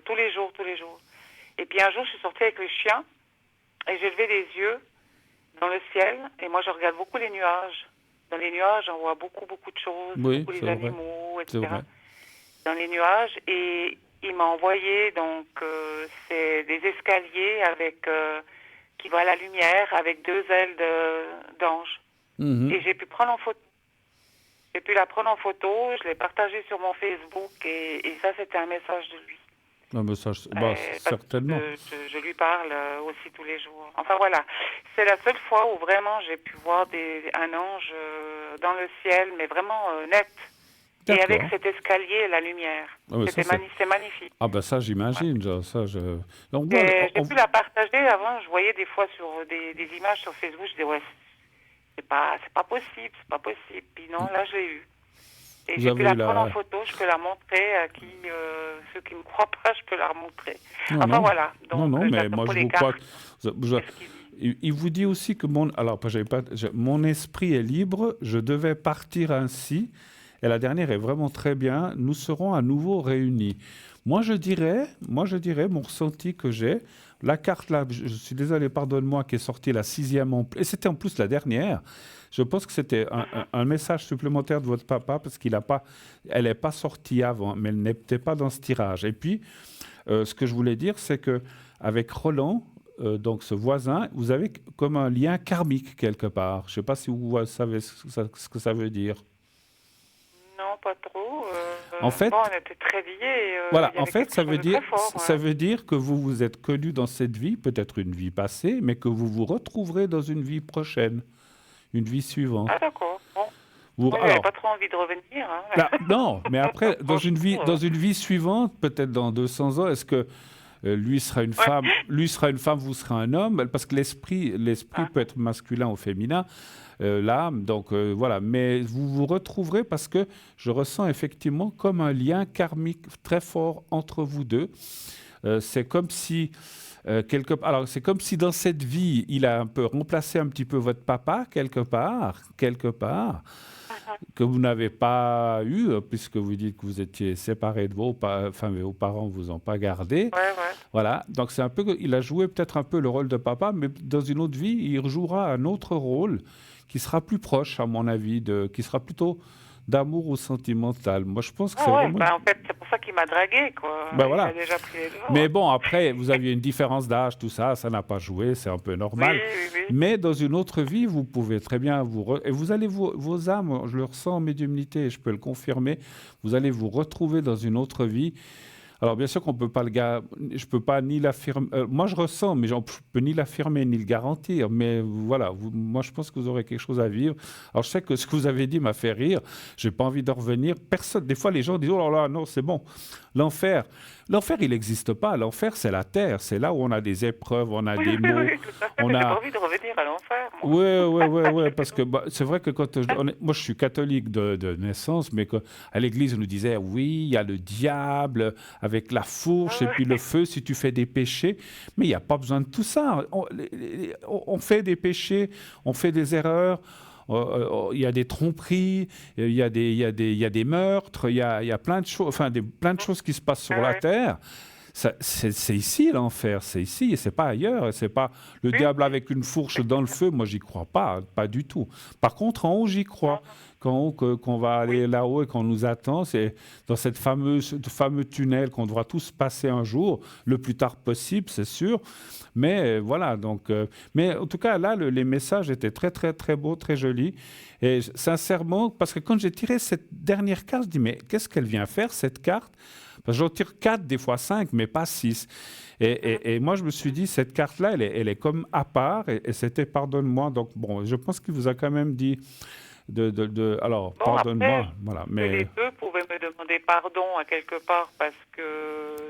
tous les jours. Et puis un jour, je suis sortie avec le chien et j'ai levé les yeux dans le ciel. Et moi, je regarde beaucoup les nuages. Dans les nuages, on voit beaucoup de choses, beaucoup les animaux, etc. Dans les nuages. Et il m'a envoyé, donc, c'est des escaliers qui voient la lumière avec 2 ailes d'ange. Et j'ai pu prendre en photo. J'ai pu la prendre en photo, je l'ai partagée sur mon Facebook et ça, c'était un message de lui. Un message, certainement. Je lui parle aussi tous les jours. Enfin, voilà. C'est la seule fois où vraiment j'ai pu voir un ange dans le ciel, mais vraiment net. Et avec cet escalier et la lumière. C'est magnifique. Ah ça j'imagine. Donc, j'ai pu la partager avant, je voyais des fois sur des images sur Facebook, je disais c'est pas possible. Puis non, là je l'ai eu. Et j'ai pu la prendre en photo, je peux la montrer à ceux qui ne me croient pas, je peux la remontrer. Voilà. Donc, mais moi je vous crois. Il vous dit aussi que mon esprit est libre, je devais partir ainsi, et la dernière est vraiment très bien, nous serons à nouveau réunis. Moi je dirais, mon ressenti que j'ai, la carte là, je suis désolé, pardonne-moi, qui est sortie la 6e, et c'était en plus la dernière, je pense que c'était un message supplémentaire de votre papa, parce elle n'est pas sortie avant, mais elle n'était pas dans ce tirage. Et puis, ce que je voulais dire, c'est qu'avec Roland, donc ce voisin, vous avez comme un lien karmique quelque part. Je ne sais pas si vous savez ce que ça veut dire. Non, pas trop. En fait, on était très liés. Voilà, en fait, ça veut dire que vous vous êtes connus dans cette vie, peut-être une vie passée, mais que vous vous retrouverez dans une vie prochaine, une vie suivante. Ah d'accord. Bon. Moi, j'avais pas trop envie de revenir. Hein. Là, non, mais après, dans une vie suivante, peut-être dans 200 ans, est-ce que lui sera une femme, vous serez un homme, parce que l'esprit peut être masculin ou féminin, l'âme, donc voilà. Mais vous vous retrouverez parce que je ressens effectivement comme un lien karmique très fort entre vous deux. C'est comme si c'est comme si dans cette vie, il a un peu remplacé un petit peu votre papa quelque part. Que vous n'avez pas eu, puisque vous dites que vous étiez séparés de vos parents ne vous ont pas gardé. Voilà, donc c'est un peu, il a joué peut-être un peu le rôle de papa, mais dans une autre vie, il jouera un autre rôle qui sera plus proche, à mon avis, qui sera plutôt d'amour ou sentimental. Moi, je pense que c'est vraiment... en fait, c'est pour ça qu'il m'a dragué, quoi. Voilà. Il a déjà pris les devants. Mais bon, après, vous aviez une différence d'âge, tout ça, ça n'a pas joué, c'est un peu normal. Oui. Mais dans une autre vie, vous pouvez très bien et vous allez vos âmes, je le ressens en médiumnité, et je peux le confirmer, vous allez vous retrouver dans une autre vie. Alors, bien sûr qu'on peut pas je peux pas ni l'affirmer. Moi, je ressens, mais je peux ni l'affirmer ni le garantir. Mais voilà, moi, je pense que vous aurez quelque chose à vivre. Alors, je sais que ce que vous avez dit m'a fait rire. J'ai pas envie de revenir. Personne. Des fois, les gens disent oh là là, non, c'est bon. L'enfer, il n'existe pas. L'enfer, c'est la terre. C'est là où on a des épreuves, on a des mots. Oui, tout à fait. J'ai pas envie de revenir à l'enfer. Oui, parce que c'est vrai que moi, je suis catholique de naissance, mais à l'église, on nous disait oui, il y a le diable avec la fourche et puis le feu si tu fais des péchés. Mais il n'y a pas besoin de tout ça. On fait des péchés, on fait des erreurs. Il y a des tromperies, il y a des meurtres, il y a plein de choses, plein de choses qui se passent sur la terre. C'est ici l'enfer, c'est ici, et c'est pas ailleurs. Et c'est pas le diable avec une fourche dans le feu. Moi, j'y crois pas du tout. Par contre, en haut, j'y crois. Qu'on va aller là-haut et qu'on nous attend, c'est dans cette fameux tunnel qu'on devra tous passer un jour, le plus tard possible, c'est sûr. Mais voilà, donc. Mais en tout cas, là, les messages étaient très, très, très beaux, très jolis. Et sincèrement, parce que quand j'ai tiré cette dernière carte, je dis mais qu'est-ce qu'elle vient faire cette carte? Parce que j'en tire 4, des fois 5, mais pas 6. Et moi, je me suis dit, cette carte-là, elle est comme à part, et c'était pardonne-moi. Donc, bon, je pense qu'il vous a quand même dit alors, pardonne-moi. Voilà, mais... Les deux pouvaient me demander pardon à quelque part, parce que,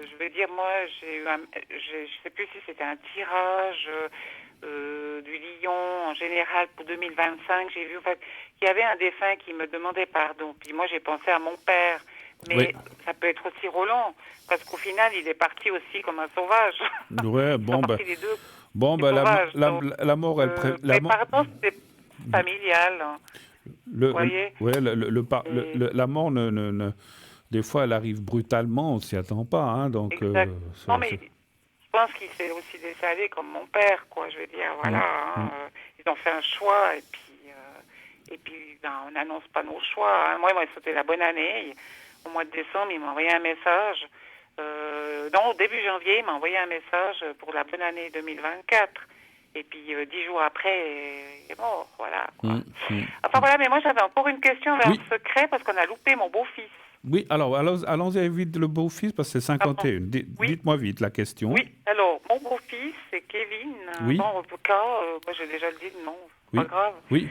je veux dire, moi, j'ai eu je sais plus si c'était un tirage du Lion en général pour 2025. J'ai vu qu'il y avait un défunt qui me demandait pardon. Puis moi, j'ai pensé à mon père. Mais ça peut être aussi Roland, parce qu'au final, il est parti aussi comme un sauvage. Ouais, les deux. La mort, pardon, c'est familial. Vous voyez ? La mort, des fois, elle arrive brutalement, on s'y attend pas. Hein, donc, non, mais je pense qu'il s'est aussi laissé aller comme mon père, quoi. Je veux dire, voilà. Ils ont fait un choix, et puis on n'annonce pas nos choix. Hein. Moi, il m'a sauté la bonne année. Au mois de décembre, il m'a envoyé un message. Au début janvier, il m'a envoyé un message pour la bonne année 2024. Et puis, 10 jours après, il est mort, voilà. Enfin, voilà, mais moi, j'avais encore une question vers le secret, parce qu'on a loupé mon beau-fils. Oui, alors, allons-y vite, le beau-fils, parce que c'est 51. Dites-moi vite la question. Oui, alors, mon beau-fils, c'est Kevin. Oui. Bon, en tout cas, moi, j'ai déjà le dit, non, c'est pas grave. Oui.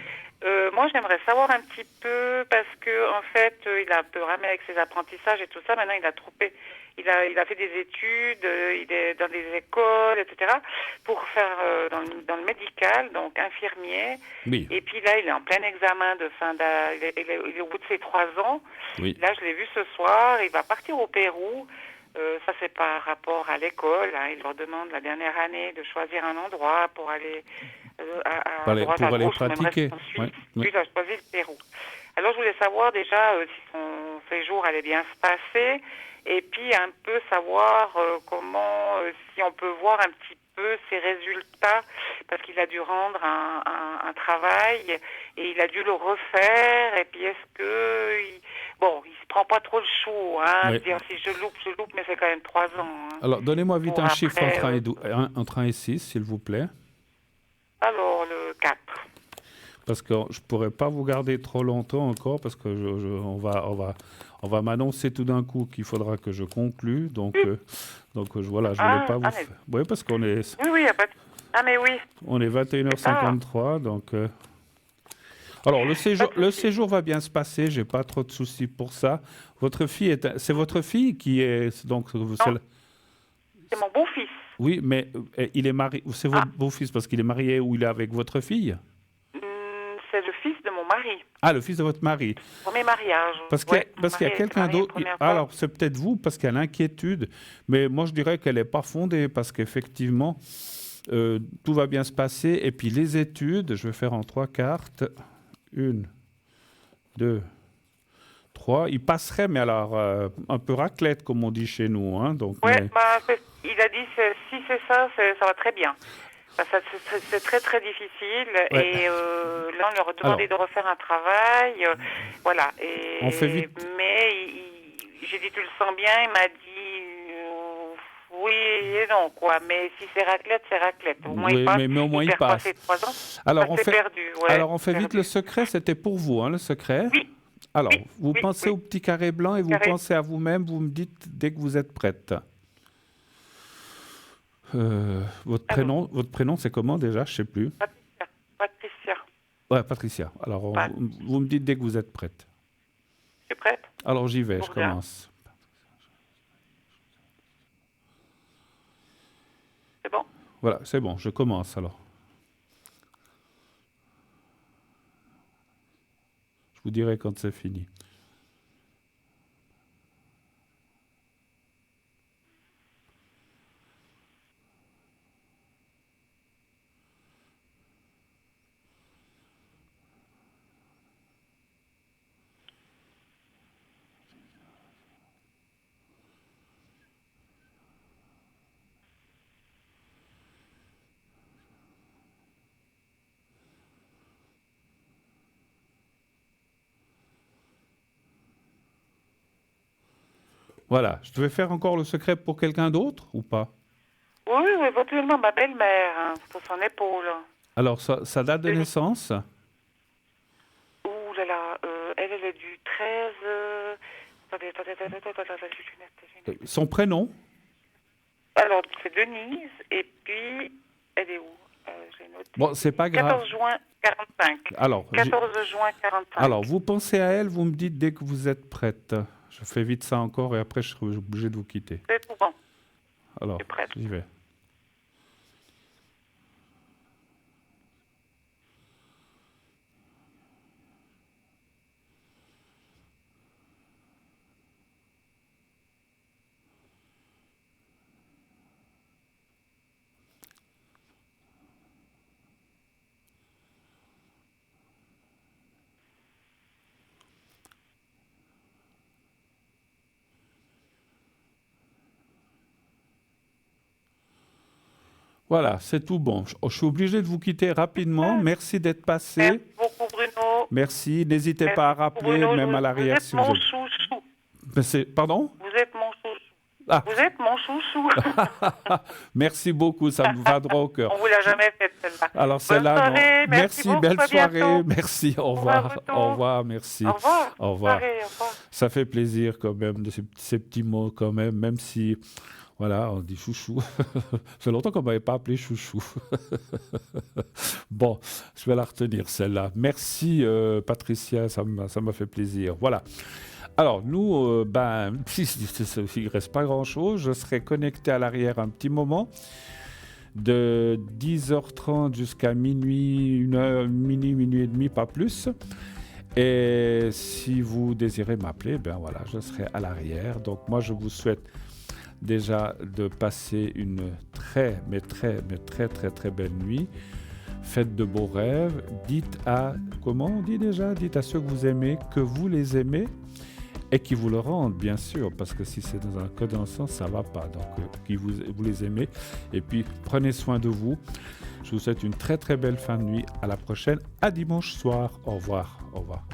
Moi, j'aimerais savoir un petit peu, parce que en fait, il a un peu ramé avec ses apprentissages et tout ça. Maintenant, il a fait des études, il est dans des écoles, etc., pour faire dans le médical, donc infirmier. Oui. Et puis là, il est en plein examen de fin d'année. Il est au bout de ses 3 ans. Oui. Là, je l'ai vu ce soir. Il va partir au Pérou. Ça, c'est par rapport à l'école. Hein. Ils leur demandent la dernière année de choisir un endroit pour aller à droite, pour à aller gauche, ou même pratiquer. rester en Suisse. Ouais, Lui, ouais. il a choisi le Pérou. Alors, je voulais savoir déjà si son séjour allait bien se passer, et puis un peu savoir comment, si on peut voir un petit peu ses résultats, parce qu'il a dû rendre un travail, et il a dû le refaire, et puis est-ce que... il se prend pas trop le chou, hein, Ouais. de dire si je loupe, mais c'est quand même 3 ans. Hein. Alors, donnez-moi vite Pour un chiffre après, entre 1 et 6, s'il vous plaît. Alors, le 4. Parce que je ne pourrais pas vous garder trop longtemps encore, parce que on va m'annoncer tout d'un coup qu'il faudra que je conclue. Donc voilà, je ne voulais pas vous... mais... Oui, parce qu'on est... Oui, il n'y a pas de... Ah, mais oui. On est 21h53, donc... Alors, le séjour va bien se passer, j'ai pas trop de soucis pour ça. Votre fille c'est votre fille qui est... Donc, C'est mon beau-fils. Oui, mais il est marié... C'est votre beau-fils parce qu'il est marié ou il est avec votre fille? C'est le fils de mon mari. Ah, le fils de votre mari. Premier mariage. Parce qu'il y a quelqu'un d'autre. Alors, c'est peut-être vous, parce qu'il y a l'inquiétude. Mais moi, je dirais qu'elle n'est pas fondée, parce qu'effectivement, tout va bien se passer. Et puis, les études, je vais faire en 3 cartes. 1, 2, 3. Il passerait, mais alors, un peu raclette, comme on dit chez nous. Hein, donc, il a dit, si c'est ça, ça va très bien. C'est très très difficile et là on leur a demandé de refaire un travail, voilà. Et, on fait vite. Mais j'ai dit tu le sens bien, il m'a dit oui et non quoi. Mais si c'est raclette, c'est raclette. Au moins il passe. Mais au moins il passe. 3 ans. Alors on fait perdu. vite le secret. C'était pour vous, hein, le secret. Oui. Alors vous pensez au petit carré blanc et vous pensez à vous-même. Vous me dites dès que vous êtes prête. Votre prénom, c'est comment déjà? Je ne sais plus. Patricia. Ouais, Patricia. Alors, vous me dites dès que vous êtes prête. Je suis prête. Alors, j'y vais, je commence. C'est bon? Voilà, c'est bon, je commence alors. Je vous dirai quand c'est fini. Voilà, je devais faire encore le secret pour quelqu'un d'autre ou pas? Oui, éventuellement ma belle-mère, hein, pour son épaule. Alors, sa date de naissance? Ouh là là, elle est du 13... Attendez, Son prénom? Alors, c'est Denise, et puis, elle est où? J'ai noté. Bon, c'est pas grave. 14 juin 45. Alors, 14 juin 45. Alors, vous pensez à elle, vous me dites dès que vous êtes prête. Je fais vite ça encore et après je serai obligé de vous quitter. C'est tout bon. Alors, j'y vais. Voilà, c'est tout bon. Je suis obligé de vous quitter rapidement. Merci d'être passé. Merci beaucoup, Bruno. Merci. N'hésitez pas à rappeler, Bruno, même à l'arrière. Vous êtes mon chouchou. Pardon? Vous êtes mon chouchou. Vous êtes mon chouchou. Merci beaucoup, ça me va droit au cœur. On ne vous l'a jamais fait, celle-là. Alors, celle-là, non. Merci, belle soirée. bientôt. Merci, au revoir. Au revoir, merci. Au revoir. Au revoir. Au revoir. Ça fait plaisir quand même, de ces petits mots quand même si... Voilà, on dit chouchou. Ça fait longtemps qu'on ne m'avait pas appelé chouchou. Bon, je vais la retenir, celle-là. Merci, Patricia, ça m'a fait plaisir. Voilà. Alors, nous, il ne reste pas grand-chose. Je serai connecté à l'arrière un petit moment, de 10h30 jusqu'à minuit, minuit et demi, pas plus. Et si vous désirez m'appeler, ben voilà, je serai à l'arrière. Donc, moi, je vous souhaite déjà de passer une très belle nuit. Faites de beaux rêves. Dites à, comment on dit déjà? Dites à ceux que vous aimez que vous les aimez et qui vous le rendent, bien sûr, parce que si c'est que dans le sens, ça ne va pas. Donc, vous les aimez. Et puis, prenez soin de vous. Je vous souhaite une très belle fin de nuit. À la prochaine. À dimanche soir. Au revoir. Au revoir.